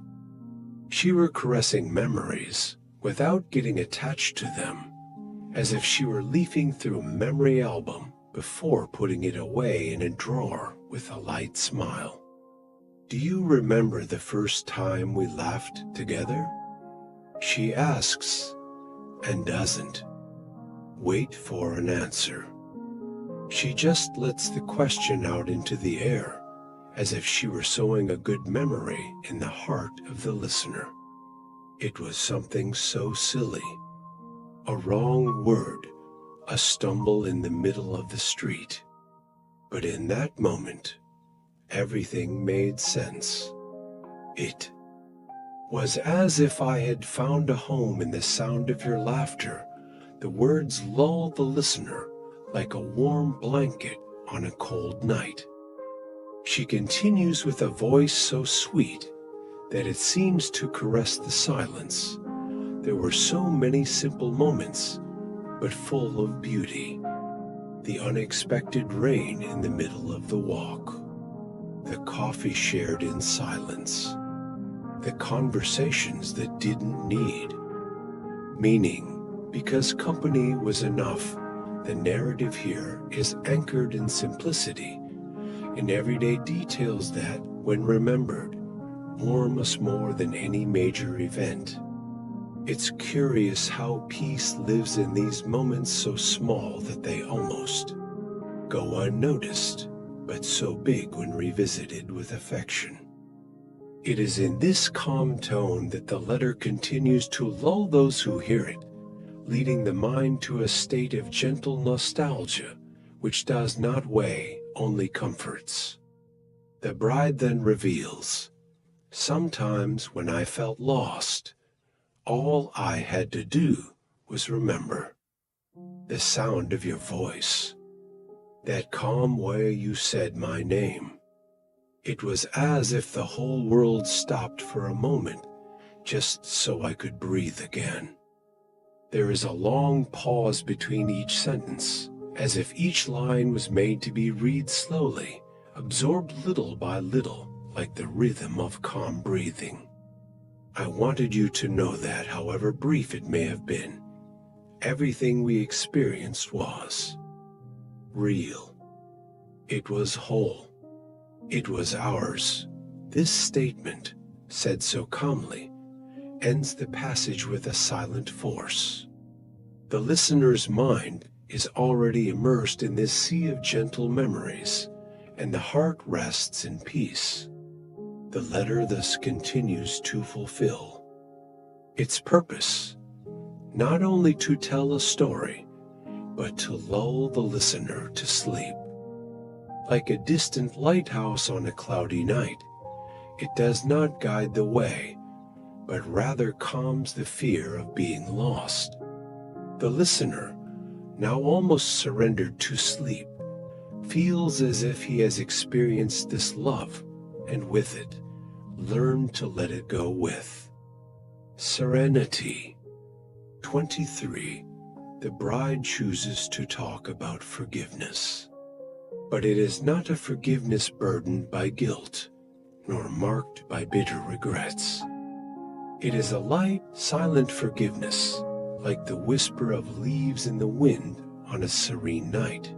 she were caressing memories without getting attached to them, as if she were leafing through a memory album before putting it away in a drawer with a light smile. Do you remember the first time we laughed together? She asks, and doesn't wait for an answer. She just lets the question out into the air, as if she were sowing a good memory in the heart of the listener. It was something so silly. A wrong word, a stumble in the middle of the street. But in that moment, everything made sense. It was as if I had found a home in the sound of your laughter. The words lull the listener like a warm blanket on a cold night. She continues with a voice so sweet that it seems to caress the silence. There were so many simple moments, but full of beauty. The unexpected rain in the middle of the walk, the coffee shared in silence, the conversations that didn't need meaning because company was enough. The narrative here is anchored in simplicity, in everyday details that, when remembered, warm us more than any major event. It's curious how peace lives in these moments so small that they almost go unnoticed, but so big when revisited with affection. It is in this calm tone that the letter continues to lull those who hear it, leading the mind to a state of gentle nostalgia, which does not weigh, only comforts. The bride then reveals, sometimes when I felt lost, all I had to do was remember the sound of your voice, that calm way you said my name. It was as if the whole world stopped for a moment, just so I could breathe again. There is a long pause between each sentence, as if each line was made to be read slowly, absorbed little by little, like the rhythm of calm breathing. I wanted you to know that, however brief it may have been, everything we experienced was real. It was whole. It was ours. This statement, said so calmly, ends the passage with a silent force. The listener's mind is already immersed in this sea of gentle memories, and the heart rests in peace. The letter thus continues to fulfill its purpose, not only to tell a story, but to lull the listener to sleep. Like a distant lighthouse on a cloudy night, it does not guide the way, but rather calms the fear of being lost. The listener, now almost surrendered to sleep, feels as if he has experienced this love, and with it, learned to let it go with serenity. 23. The bride chooses to talk about forgiveness. But it is not a forgiveness burdened by guilt, nor marked by bitter regrets. It is a light, silent forgiveness, like the whisper of leaves in the wind on a serene night.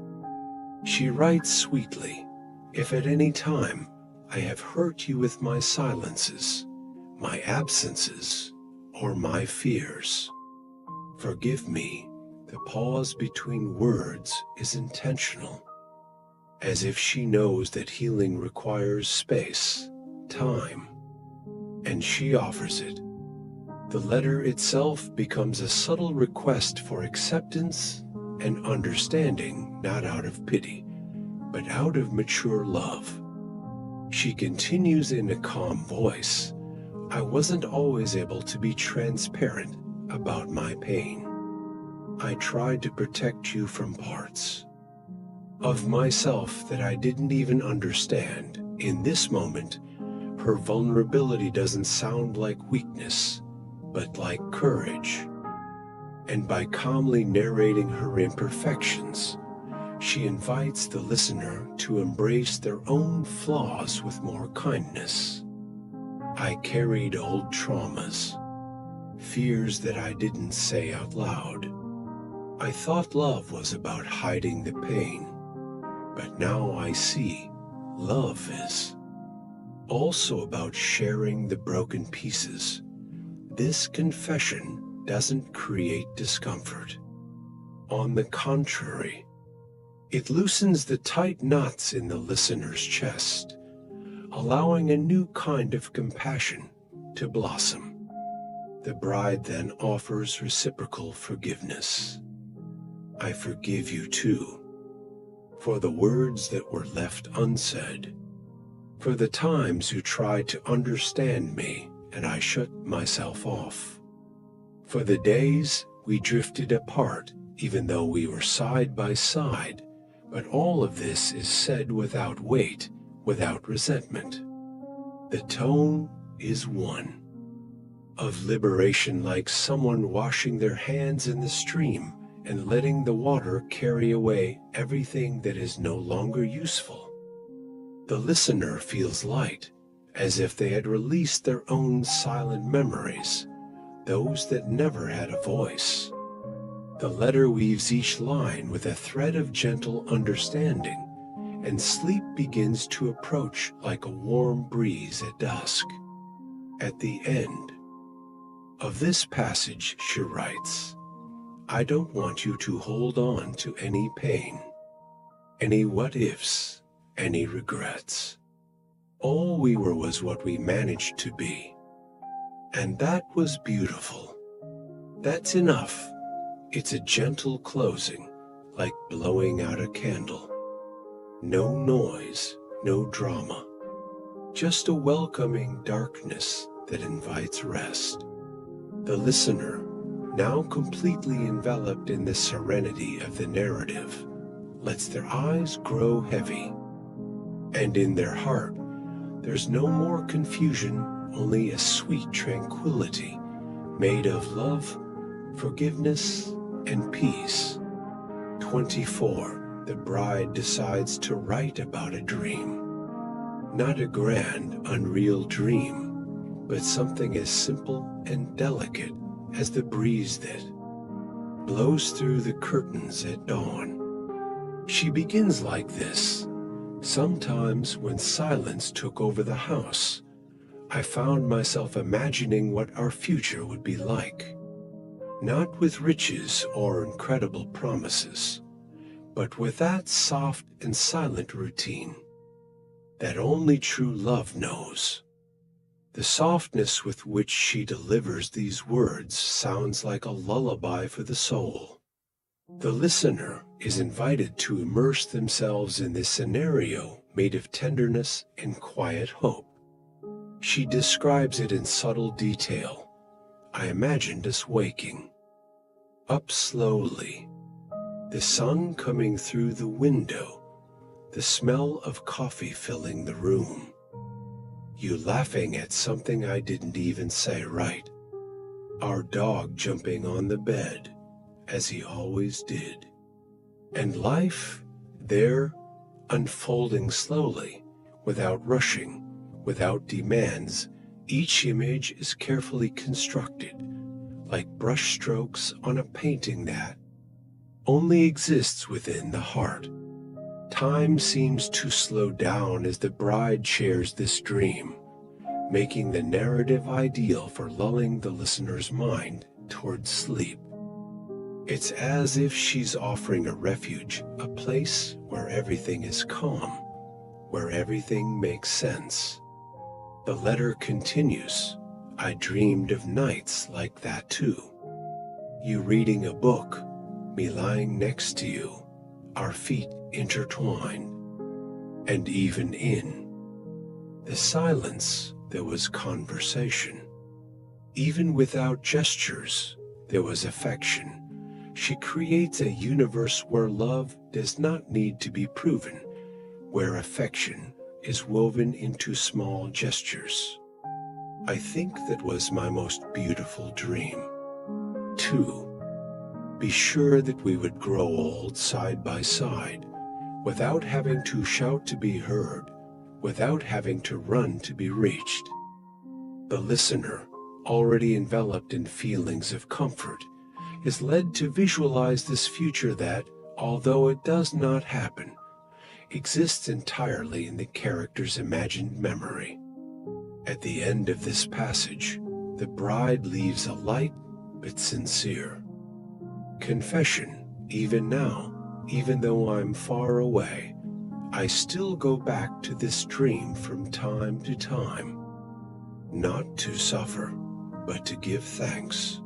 She writes sweetly, "If at any time I have hurt you with my silences, my absences, or my fears, forgive me." The pause between words is intentional, as if she knows that healing requires space, time, and she offers it. The letter itself becomes a subtle request for acceptance and understanding, not out of pity, but out of mature love. She continues in a calm voice, "I wasn't always able to be transparent about my pain. I tried to protect you from parts of myself that I didn't even understand." In this moment, her vulnerability doesn't sound like weakness, but like courage. And by calmly narrating her imperfections, she invites the listener to embrace their own flaws with more kindness. "I carried old traumas, fears that I didn't say out loud. I thought love was about hiding the pain, but now I see love is also about sharing the broken pieces." This confession doesn't create discomfort. On the contrary, it loosens the tight knots in the listener's chest, allowing a new kind of compassion to blossom. The bride then offers reciprocal forgiveness. "I forgive you too, for the words that were left unsaid, for the times you tried to understand me and I shut myself off, for the days we drifted apart even though we were side by side." But all of this is said without weight, without resentment. The tone is one of liberation, like someone washing their hands in the stream and letting the water carry away everything that is no longer useful. The listener feels light, as if they had released their own silent memories, those that never had a voice. The letter weaves each line with a thread of gentle understanding, and sleep begins to approach like a warm breeze at dusk. At the end of this passage, she writes, "I don't want you to hold on to any pain, any what-ifs, any regrets. All we were was what we managed to be. And that was beautiful. That's enough." It's a gentle closing, like blowing out a candle. No noise, no drama, just a welcoming darkness that invites rest. The listener, now completely enveloped in the serenity of the narrative, lets their eyes grow heavy. And in their heart, there's no more confusion, only a sweet tranquility made of love, forgiveness, and peace. 24. The bride decides to write about a dream. Not a grand, unreal dream, but something as simple and delicate as the breeze that blows through the curtains at dawn. She begins like this: "Sometimes when silence took over the house, I found myself imagining what our future would be like. Not with riches or incredible promises, but with that soft and silent routine that only true love knows." The softness with which she delivers these words sounds like a lullaby for the soul. The listener is invited to immerse themselves in this scenario made of tenderness and quiet hope. She describes it in subtle detail. "I imagined us waking up slowly, the sun coming through the window, the smell of coffee filling the room, you laughing at something I didn't even say right, our dog jumping on the bed, as he always did, and life there unfolding slowly, without rushing, without demands, Each image is carefully constructed, like brushstrokes on a painting that only exists within the heart. Time seems to slow down as the bride shares this dream, making the narrative ideal for lulling the listener's mind towards sleep. It's as if she's offering a refuge, a place where everything is calm, where everything makes sense. The letter continues, "I dreamed of nights like that too. You reading a book, me lying next to you, our feet intertwined. And even in the silence, there was conversation. Even without gestures, there was affection. She creates a universe where love does not need to be proven, where affection is woven into small gestures. I think that was my most beautiful dream. 2. Be sure that we would grow old side by side, without having to shout to be heard, without having to run to be reached." The listener, already enveloped in feelings of comfort, is led to visualize this future that, although it does not happen, exists entirely in the character's imagined memory. At the end of this passage, the bride leaves a light but sincere confession. Even now, even though I'm far away, I still go back to this dream from time to time. Not to suffer, but to give thanks.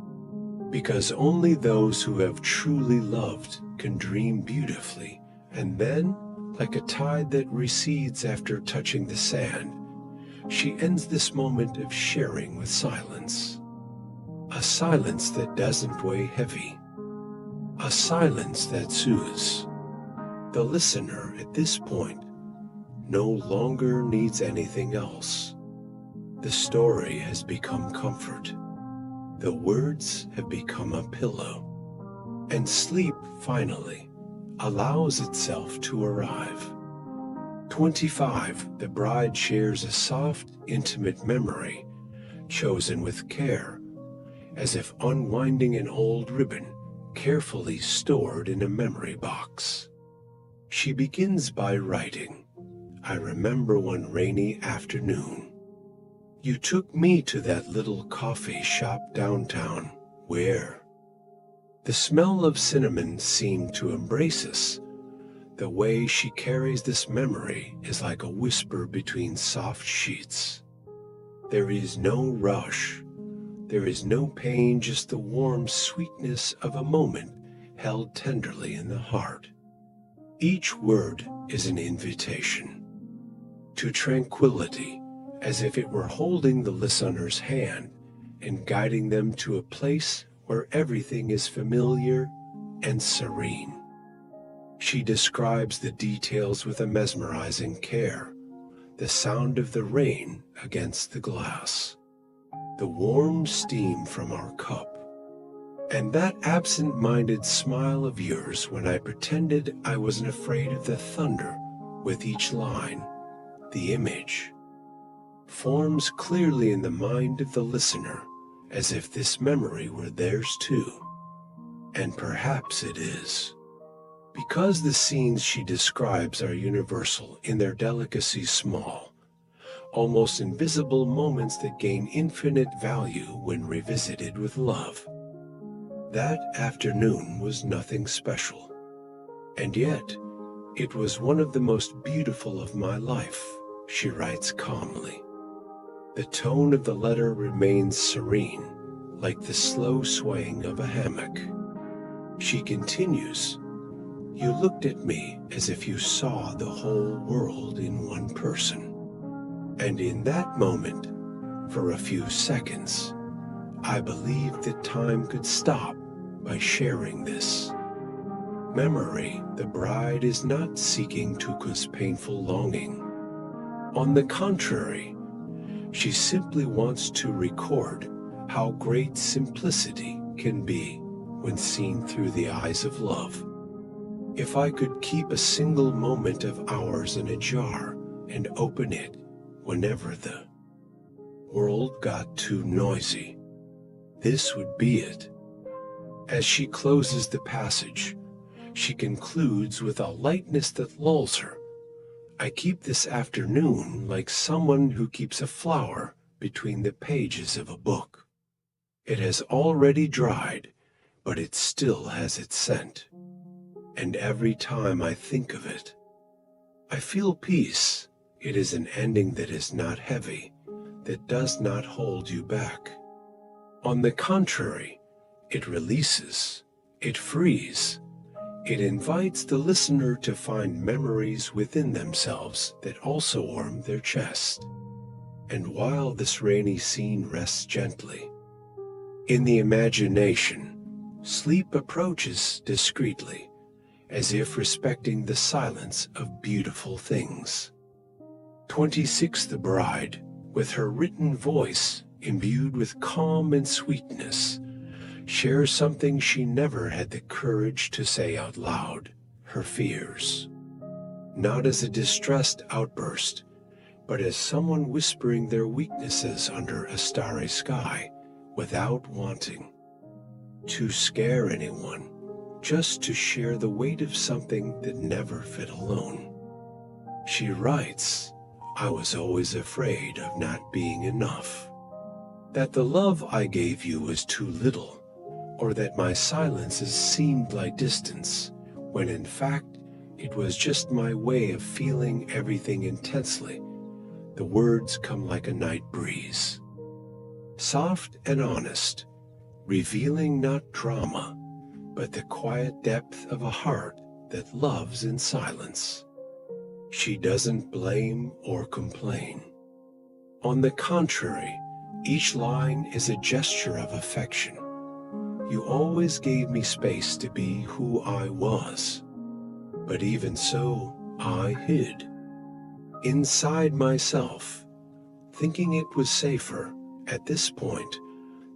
Because only those who have truly loved can dream beautifully, and then, like a tide that recedes after touching the sand, she ends this moment of sharing with silence. A silence that doesn't weigh heavy. A silence that soothes. The listener at this point no longer needs anything else. The story has become comfort. The words have become a pillow. And sleep, finally, allows itself to arrive. 25. The bride shares a soft, intimate memory, chosen with care, as if unwinding an old ribbon carefully stored in a memory box. She begins by writing, "I remember one rainy afternoon. You took me to that little coffee shop downtown where the smell of cinnamon seemed to embrace us. The way she carries this memory is like a whisper between soft sheets. There is no rush. There is no pain, just the warm sweetness of a moment held tenderly in the heart. Each word is an invitation to tranquility, as if it were holding the listener's hand and guiding them to a place where everything is familiar and serene." She describes the details with a mesmerizing care. The sound of the rain against the glass, the warm steam from our cup, and that absent-minded smile of yours when I pretended I wasn't afraid of the thunder. With each line, the image forms clearly in the mind of the listener, as if this memory were theirs too. And perhaps it is. Because the scenes she describes are universal in their delicacy, small, almost invisible moments that gain infinite value when revisited with love. That afternoon was nothing special, and yet it was one of the most beautiful of my life, she writes calmly. The tone of the letter remains serene, like the slow swaying of a hammock. She continues, "You looked at me as if you saw the whole world in one person. And in that moment, for a few seconds, I believed that time could stop by sharing this memory." The bride is not seeking to cause painful longing. On the contrary, she simply wants to record how great simplicity can be when seen through the eyes of love. If I could keep a single moment of ours in a jar and open it whenever the world got too noisy. This would be it. As she closes the passage, she concludes with a lightness that lulls her. I keep this afternoon like someone who keeps a flower between the pages of a book. It has already dried, but it still has its scent. And every time I think of it, I feel peace. It is an ending that is not heavy, that does not hold you back. On the contrary, it releases, it frees, it invites the listener to find memories within themselves that also warm their chest. And while this rainy scene rests gently, in the imagination, sleep approaches discreetly, as if respecting the silence of beautiful things. 26. The bride, with her written voice imbued with calm and sweetness, shares something she never had the courage to say out loud, her fears. Not as a distressed outburst, but as someone whispering their weaknesses under a starry sky without wanting to scare anyone, just to share the weight of something that never fit alone. She writes, I was always afraid of not being enough, that the love I gave you was too little, or that my silences seemed like distance, when in fact it was just my way of feeling everything intensely. The words come like a night breeze, soft and honest, revealing not drama, but the quiet depth of a heart that loves in silence. She doesn't blame or complain. On the contrary, each line is a gesture of affection. You always gave me space to be who I was, but even so, I hid inside myself, thinking it was safer. At this point,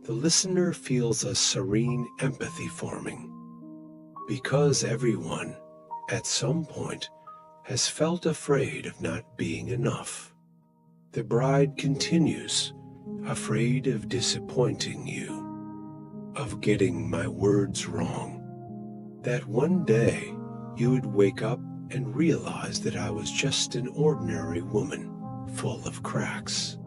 the listener feels a serene empathy forming, because everyone, at some point, has felt afraid of not being enough. The bride continues, afraid of disappointing you, of getting my words wrong, that one day you would wake up and realize that I was just an ordinary woman, full of cracks.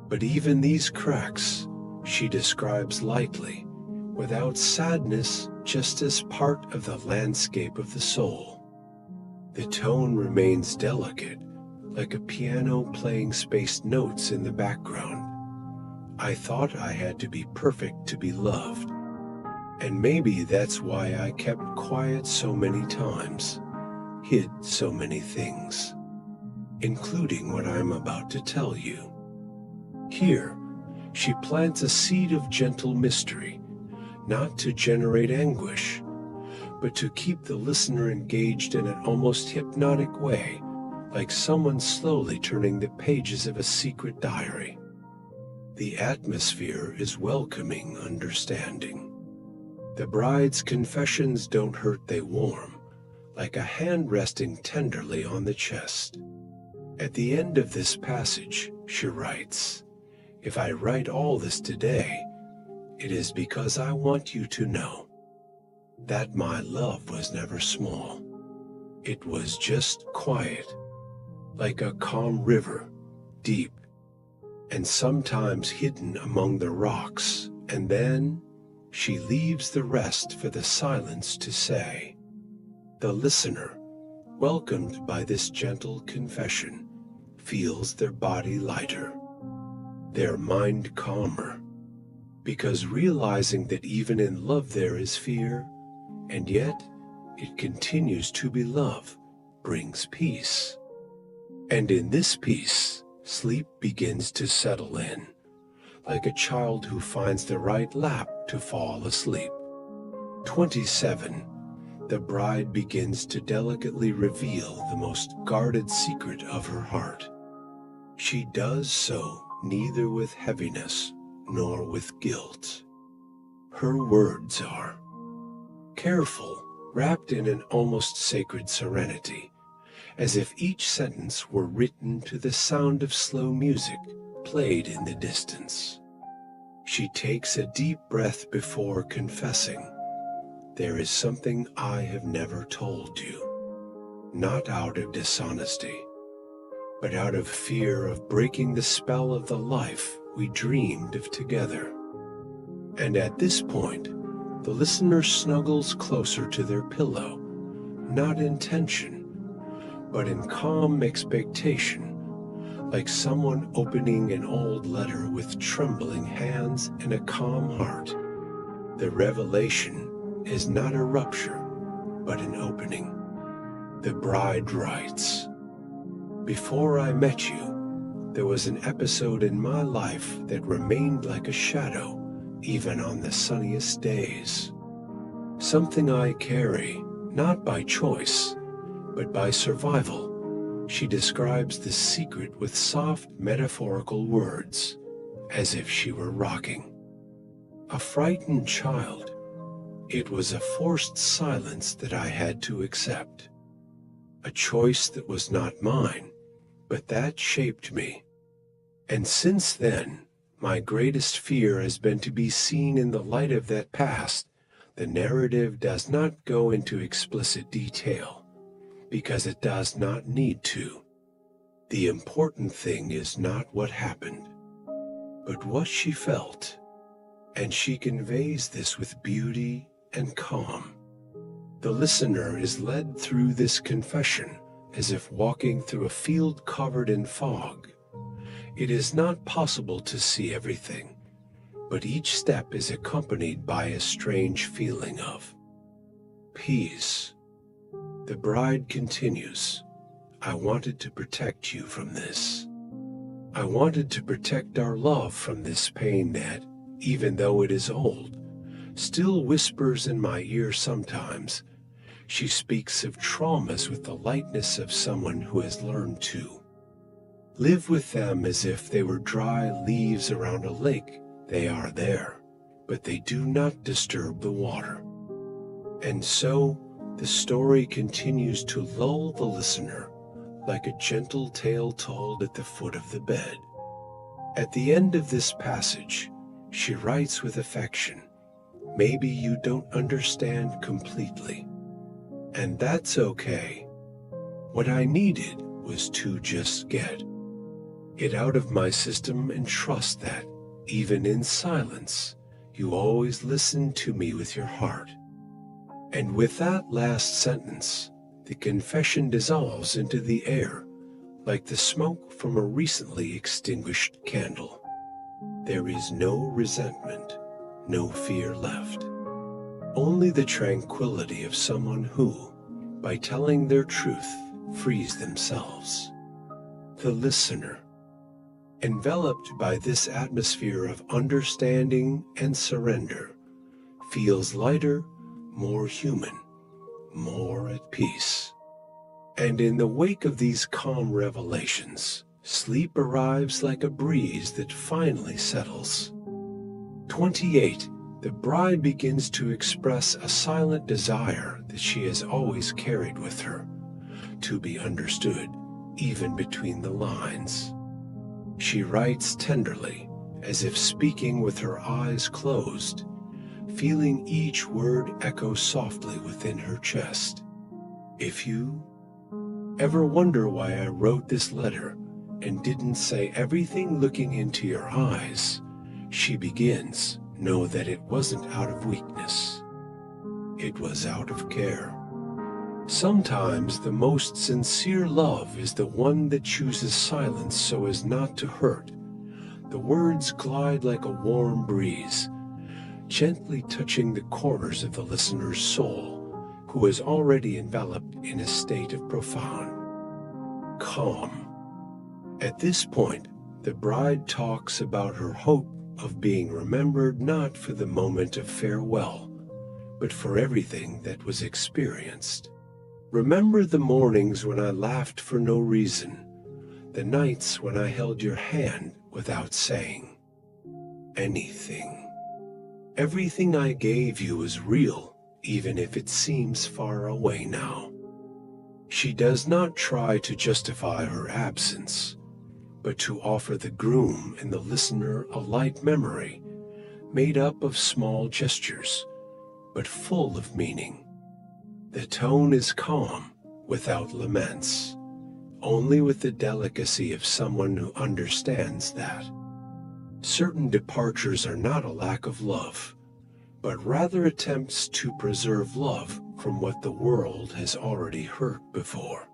But even these cracks, she describes lightly, without sadness, just as part of the landscape of the soul. The tone remains delicate, like a piano playing spaced notes in the background. I thought I had to be perfect to be loved, and maybe that's why I kept quiet so many times, hid so many things, including what I'm about to tell you. Here, she plants a seed of gentle mystery, not to generate anguish, but to keep the listener engaged in an almost hypnotic way, like someone slowly turning the pages of a secret diary. The atmosphere is welcoming, understanding. The bride's confessions don't hurt, they warm, like a hand resting tenderly on the chest. At the end of this passage, she writes, if I write all this today, it is because I want you to know that my love was never small. It was just quiet, like a calm river, deep, and sometimes hidden among the rocks, and then she leaves the rest for the silence to say. The listener, welcomed by this gentle confession, feels their body lighter, their mind calmer, because realizing that even in love there is fear, and yet it continues to be love, brings peace. And in this peace, sleep begins to settle in, like a child who finds the right lap to fall asleep. 27. The bride begins to delicately reveal the most guarded secret of her heart. She does so neither with heaviness nor with guilt. Her words are careful, wrapped in an almost sacred serenity, as if each sentence were written to the sound of slow music, played in the distance. She takes a deep breath before confessing, "There is something I have never told you," not out of dishonesty, but out of fear of breaking the spell of the life we dreamed of together. And at this point, the listener snuggles closer to their pillow, not in tension, but in calm expectation, like someone opening an old letter with trembling hands and a calm heart. The revelation is not a rupture, but an opening. The bride writes, "Before I met you, there was an episode in my life that remained like a shadow, even on the sunniest days. Something I carry, not by choice, but by survival." She describes the secret with soft metaphorical words, as if she were rocking a frightened child. It was a forced silence that I had to accept, a choice that was not mine, but that shaped me. And since then, my greatest fear has been to be seen in the light of that past. The narrative does not go into explicit detail, because it does not need to. The important thing is not what happened, but what she felt, and she conveys this with beauty and calm. The listener is led through this confession as if walking through a field covered in fog. It is not possible to see everything, but each step is accompanied by a strange feeling of peace. The bride continues, "I wanted to protect you from this. I wanted to protect our love from this pain that, even though it is old, still whispers in my ear sometimes." She speaks of traumas with the lightness of someone who has learned to live with them as if they were dry leaves around a lake. They are there, but they do not disturb the water. And so, the story continues to lull the listener like a gentle tale told at the foot of the bed. At the end of this passage, she writes with affection, "Maybe you don't understand completely, and that's okay. What I needed was to just get it out of my system and trust that, even in silence, you always listen to me with your heart." And with that last sentence, the confession dissolves into the air, like the smoke from a recently extinguished candle. There is no resentment, no fear left. Only the tranquility of someone who, by telling their truth, frees themselves. The listener, enveloped by this atmosphere of understanding and surrender, feels lighter, more human, more at peace. And in the wake of these calm revelations, sleep arrives like a breeze that finally settles. 28. The bride begins to express a silent desire that she has always carried with her, to be understood, even between the lines. She writes tenderly, as if speaking with her eyes closed, feeling each word echo softly within her chest. "If you ever wonder why I wrote this letter and didn't say everything looking into your eyes," she begins, "know that it wasn't out of weakness. It was out of care. Sometimes the most sincere love is the one that chooses silence so as not to hurt." The words glide like a warm breeze, gently touching the corners of the listener's soul, who is already enveloped in a state of profound calm. At this point, the bride talks about her hope of being remembered not for the moment of farewell, but for everything that was experienced. "Remember the mornings when I laughed for no reason, the nights when I held your hand without saying anything. Everything I gave you is real, even if it seems far away now." She does not try to justify her absence, but to offer the groom and the listener a light memory made up of small gestures, but full of meaning. The tone is calm, without laments, only with the delicacy of someone who understands that certain departures are not a lack of love, but rather attempts to preserve love from what the world has already hurt before.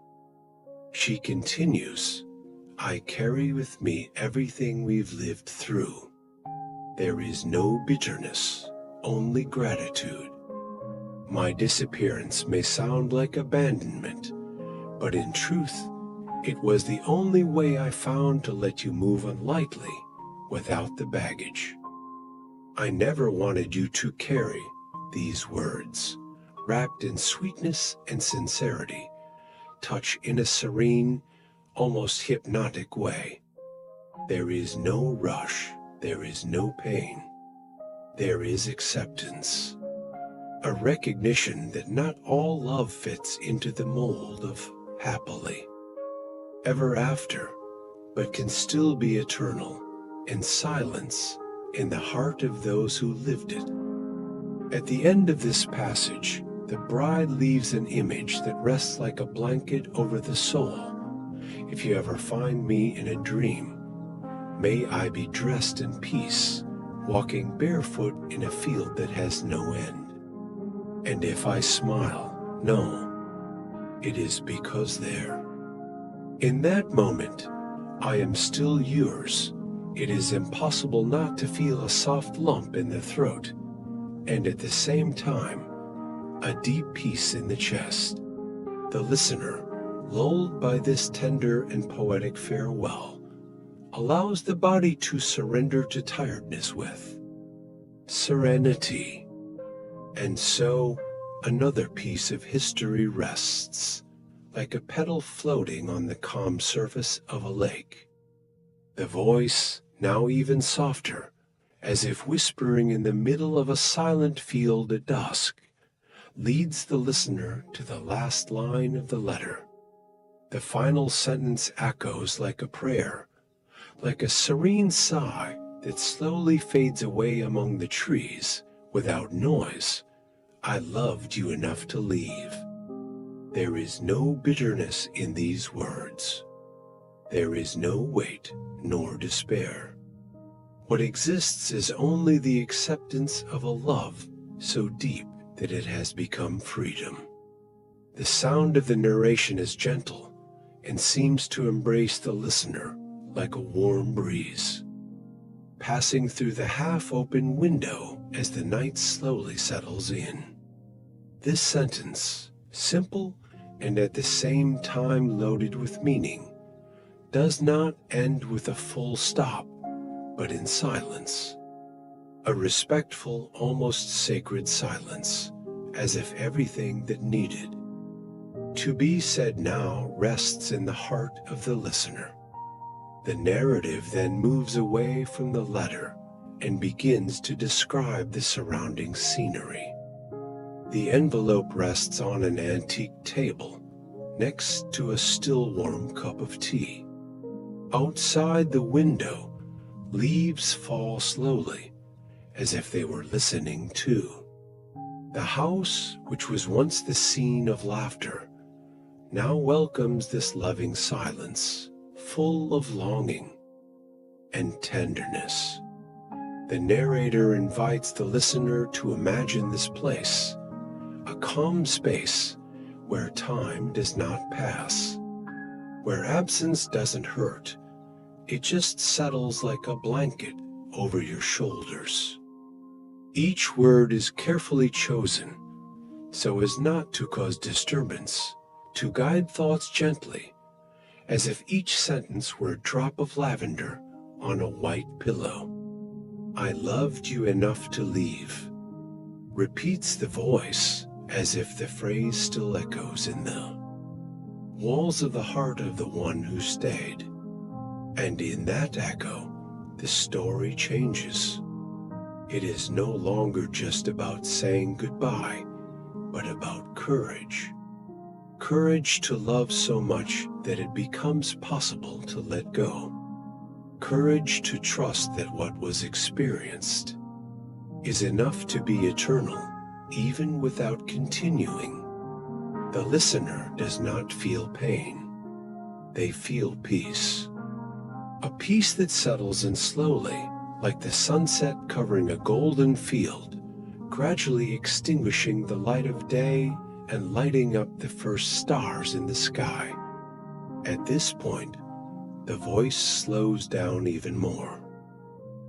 She continues, "I carry with me everything we've lived through. There is no bitterness, only gratitude. My disappearance may sound like abandonment, but in truth, it was the only way I found to let you move on lightly without the baggage. I never wanted you to carry these words, wrapped in sweetness and sincerity, touch in a serene, almost hypnotic way. There is no rush, there is no pain. There is acceptance. A recognition that not all love fits into the mold of happily ever after, but can still be eternal, and silence in the heart of those who lived it." At the end of this passage, the bride leaves an image that rests like a blanket over the soul. If you ever find me in a dream, may I be dressed in peace, walking barefoot in a field that has no end. And if I smile, know, it is because there, in that moment, I am still yours. It is impossible not to feel a soft lump in the throat, and at the same time, a deep peace in the chest. The listener, lulled by this tender and poetic farewell, allows the body to surrender to tiredness with serenity. And so, another piece of history rests, like a petal floating on the calm surface of a lake. The voice, now even softer, as if whispering in the middle of a silent field at dusk, leads the listener to the last line of the letter. The final sentence echoes like a prayer, like a serene sigh that slowly fades away among the trees without noise. I loved you enough to leave. There is no bitterness in these words. There is no weight nor despair. What exists is only the acceptance of a love so deep that it has become freedom. The sound of the narration is gentle and seems to embrace the listener like a warm breeze, passing through the half-open window as the night slowly settles in. This sentence, simple and at the same time loaded with meaning, does not end with a full stop, but in silence. A respectful, almost sacred silence, as if everything that needed to be said now rests in the heart of the listener. The narrative then moves away from the letter and begins to describe the surrounding scenery. The envelope rests on an antique table next to a still warm cup of tea. Outside the window, leaves fall slowly, as if they were listening too. The house, which was once the scene of laughter, now welcomes this loving silence, full of longing and tenderness. The narrator invites the listener to imagine this place, a calm space where time does not pass, where absence doesn't hurt. It just settles like a blanket over your shoulders. Each word is carefully chosen so as not to cause disturbance, to guide thoughts gently, as if each sentence were a drop of lavender on a white pillow. I loved you enough to leave, repeats the voice as if the phrase still echoes in the walls of the heart of the one who stayed. And in that echo, the story changes. It is no longer just about saying goodbye, but about courage. Courage to love so much that it becomes possible to let go. Courage to trust that what was experienced is enough to be eternal, even without continuing. The listener does not feel pain. They feel peace. A peace that settles in slowly, like the sunset covering a golden field, gradually extinguishing the light of day and lighting up the first stars in the sky. At this point, the voice slows down even more.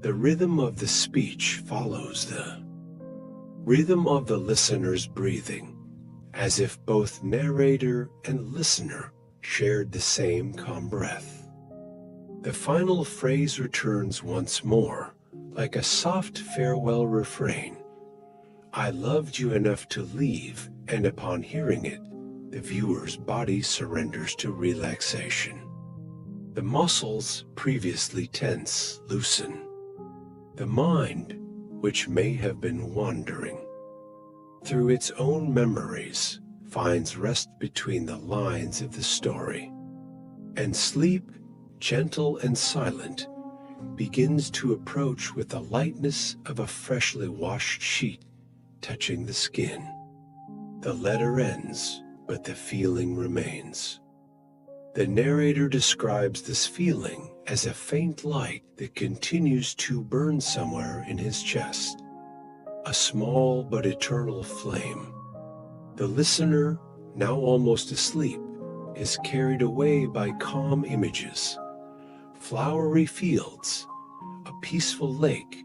The rhythm of the speech follows the rhythm of the listener's breathing, as if both narrator and listener shared the same calm breath. The final phrase returns once more, like a soft farewell refrain. I loved you enough to leave, and upon hearing it, the viewer's body surrenders to relaxation. The muscles previously tense loosen. The mind, which may have been wandering through its own memories, finds rest between the lines of the story, and sleep, gentle and silent, begins to approach with the lightness of a freshly washed sheet touching the skin. The letter ends, but the feeling remains. The narrator describes this feeling as a faint light that continues to burn somewhere in his chest, a small but eternal flame. The listener, now almost asleep, is carried away by calm images, flowery fields, a peaceful lake,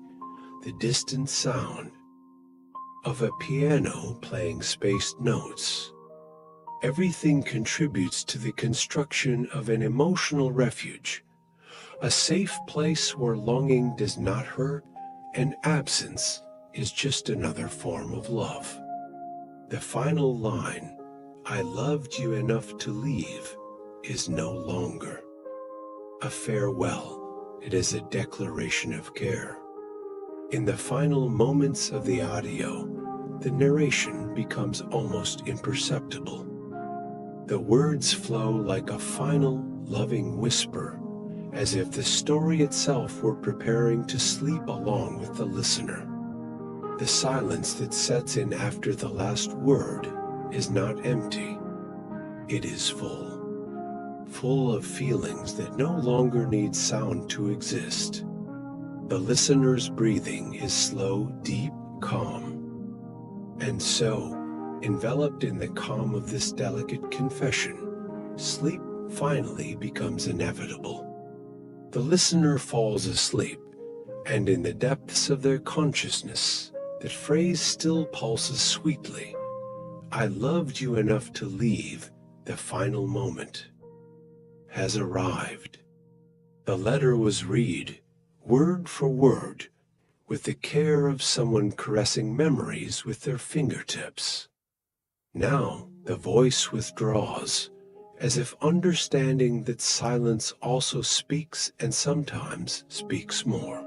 the distant sound of a piano playing spaced notes. Everything contributes to the construction of an emotional refuge, a safe place where longing does not hurt and absence is just another form of love. The final line, I loved you enough to leave, is no longer a farewell. It is a declaration of care. In the final moments of the audio, the narration becomes almost imperceptible. The words flow like a final, loving whisper, as if the story itself were preparing to sleep along with the listener. The silence that sets in after the last word is not empty. It is full of feelings that no longer need sound to exist. The listener's breathing is slow, deep, calm. And so, enveloped in the calm of this delicate confession, sleep finally becomes inevitable. The listener falls asleep, and in the depths of their consciousness, that phrase still pulses sweetly. I loved you enough to leave. The final moment has arrived. The letter was read, word for word, with the care of someone caressing memories with their fingertips. Now the voice withdraws, as if understanding that silence also speaks and sometimes speaks more.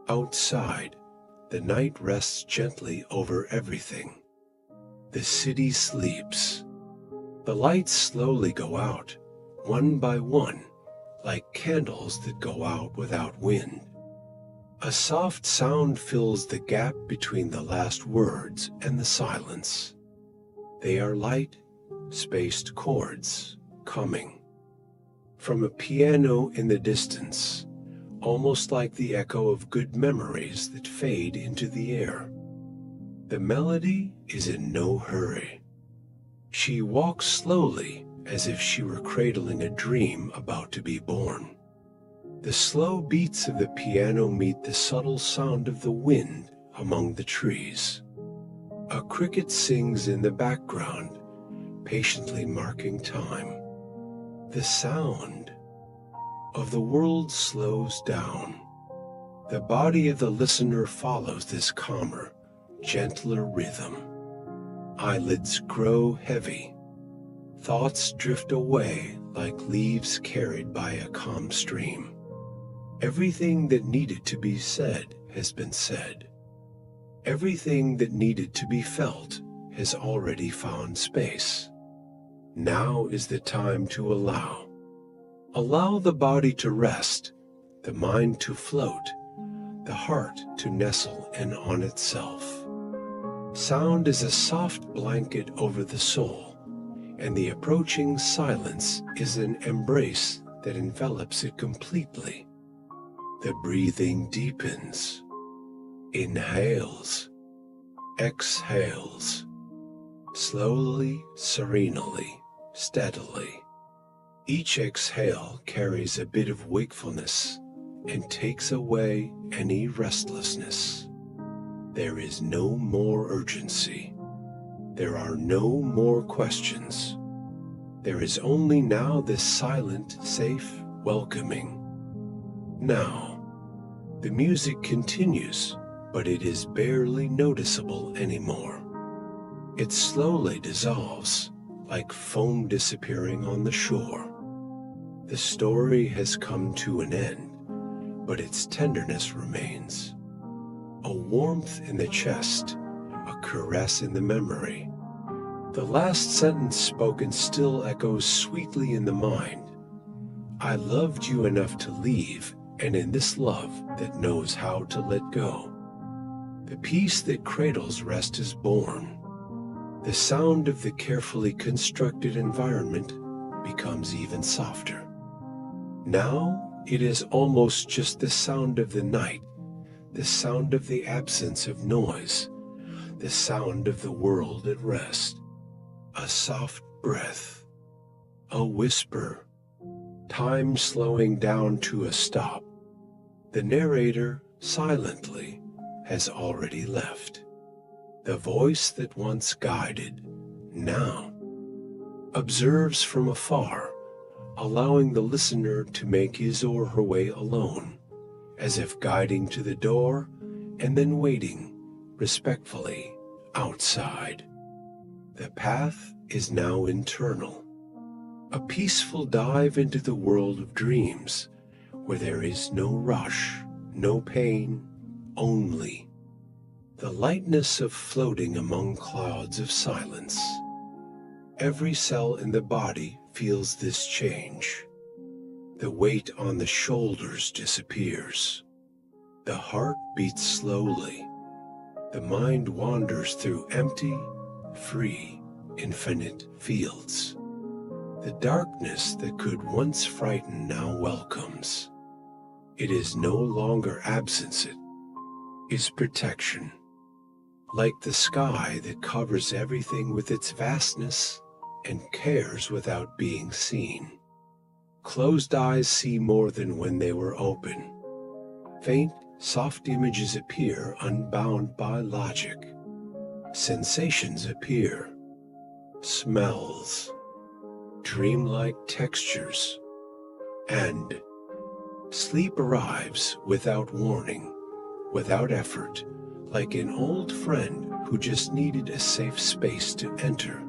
Outside, the night rests gently over everything. The city sleeps. The lights slowly go out, one by one, like candles that go out without wind. A soft sound fills the gap between the last words and the silence. They are light, spaced chords coming from a piano in the distance, almost like the echo of good memories that fade into the air. The melody is in no hurry. She walks slowly, as if she were cradling a dream about to be born. The slow beats of the piano meet the subtle sound of the wind among the trees. A cricket sings in the background, patiently marking time. The sound of the world slows down. The body of the listener follows this calmer, gentler rhythm. Eyelids grow heavy. Thoughts drift away like leaves carried by a calm stream. Everything that needed to be said has been said. Everything that needed to be felt has already found space. Now is the time to allow the body to rest, the mind to float, the heart to nestle in on itself. Sound is a soft blanket over the soul, and the approaching silence is an embrace that envelops it completely. The breathing deepens, inhales, exhales, slowly, serenely, steadily. Each exhale carries a bit of wakefulness and takes away any restlessness. There is no more urgency. There are no more questions. There is only now this silent, safe welcoming. Now, the music continues, but it is barely noticeable anymore. It slowly dissolves, like foam disappearing on the shore. The story has come to an end, but its tenderness remains. A warmth in the chest, a caress in the memory. The last sentence spoken still echoes sweetly in the mind. I loved you enough to leave, and in this love that knows how to let go. The peace that cradles rest is born. The sound of the carefully constructed environment becomes even softer. Now it is almost just the sound of the night, the sound of the absence of noise, the sound of the world at rest. A soft breath, a whisper, time slowing down to a stop. The narrator, silently, has already left. The voice that once guided, now observes from afar, allowing the listener to make his or her way alone, as if guiding to the door and then waiting, respectfully, outside. The path is now internal, a peaceful dive into the world of dreams, where there is no rush, no pain, only the lightness of floating among clouds of silence. Every cell in the body feels this change. The weight on the shoulders disappears. The heart beats slowly. The mind wanders through empty, free, infinite fields. The darkness that could once frighten now welcomes. It is no longer absence, it is protection. Like the sky that covers everything with its vastness and cares without being seen. Closed eyes see more than when they were open. Faint, soft images appear unbound by logic. Sensations appear. Smells. Dreamlike textures. And sleep arrives without warning, without effort, like an old friend who just needed a safe space to enter.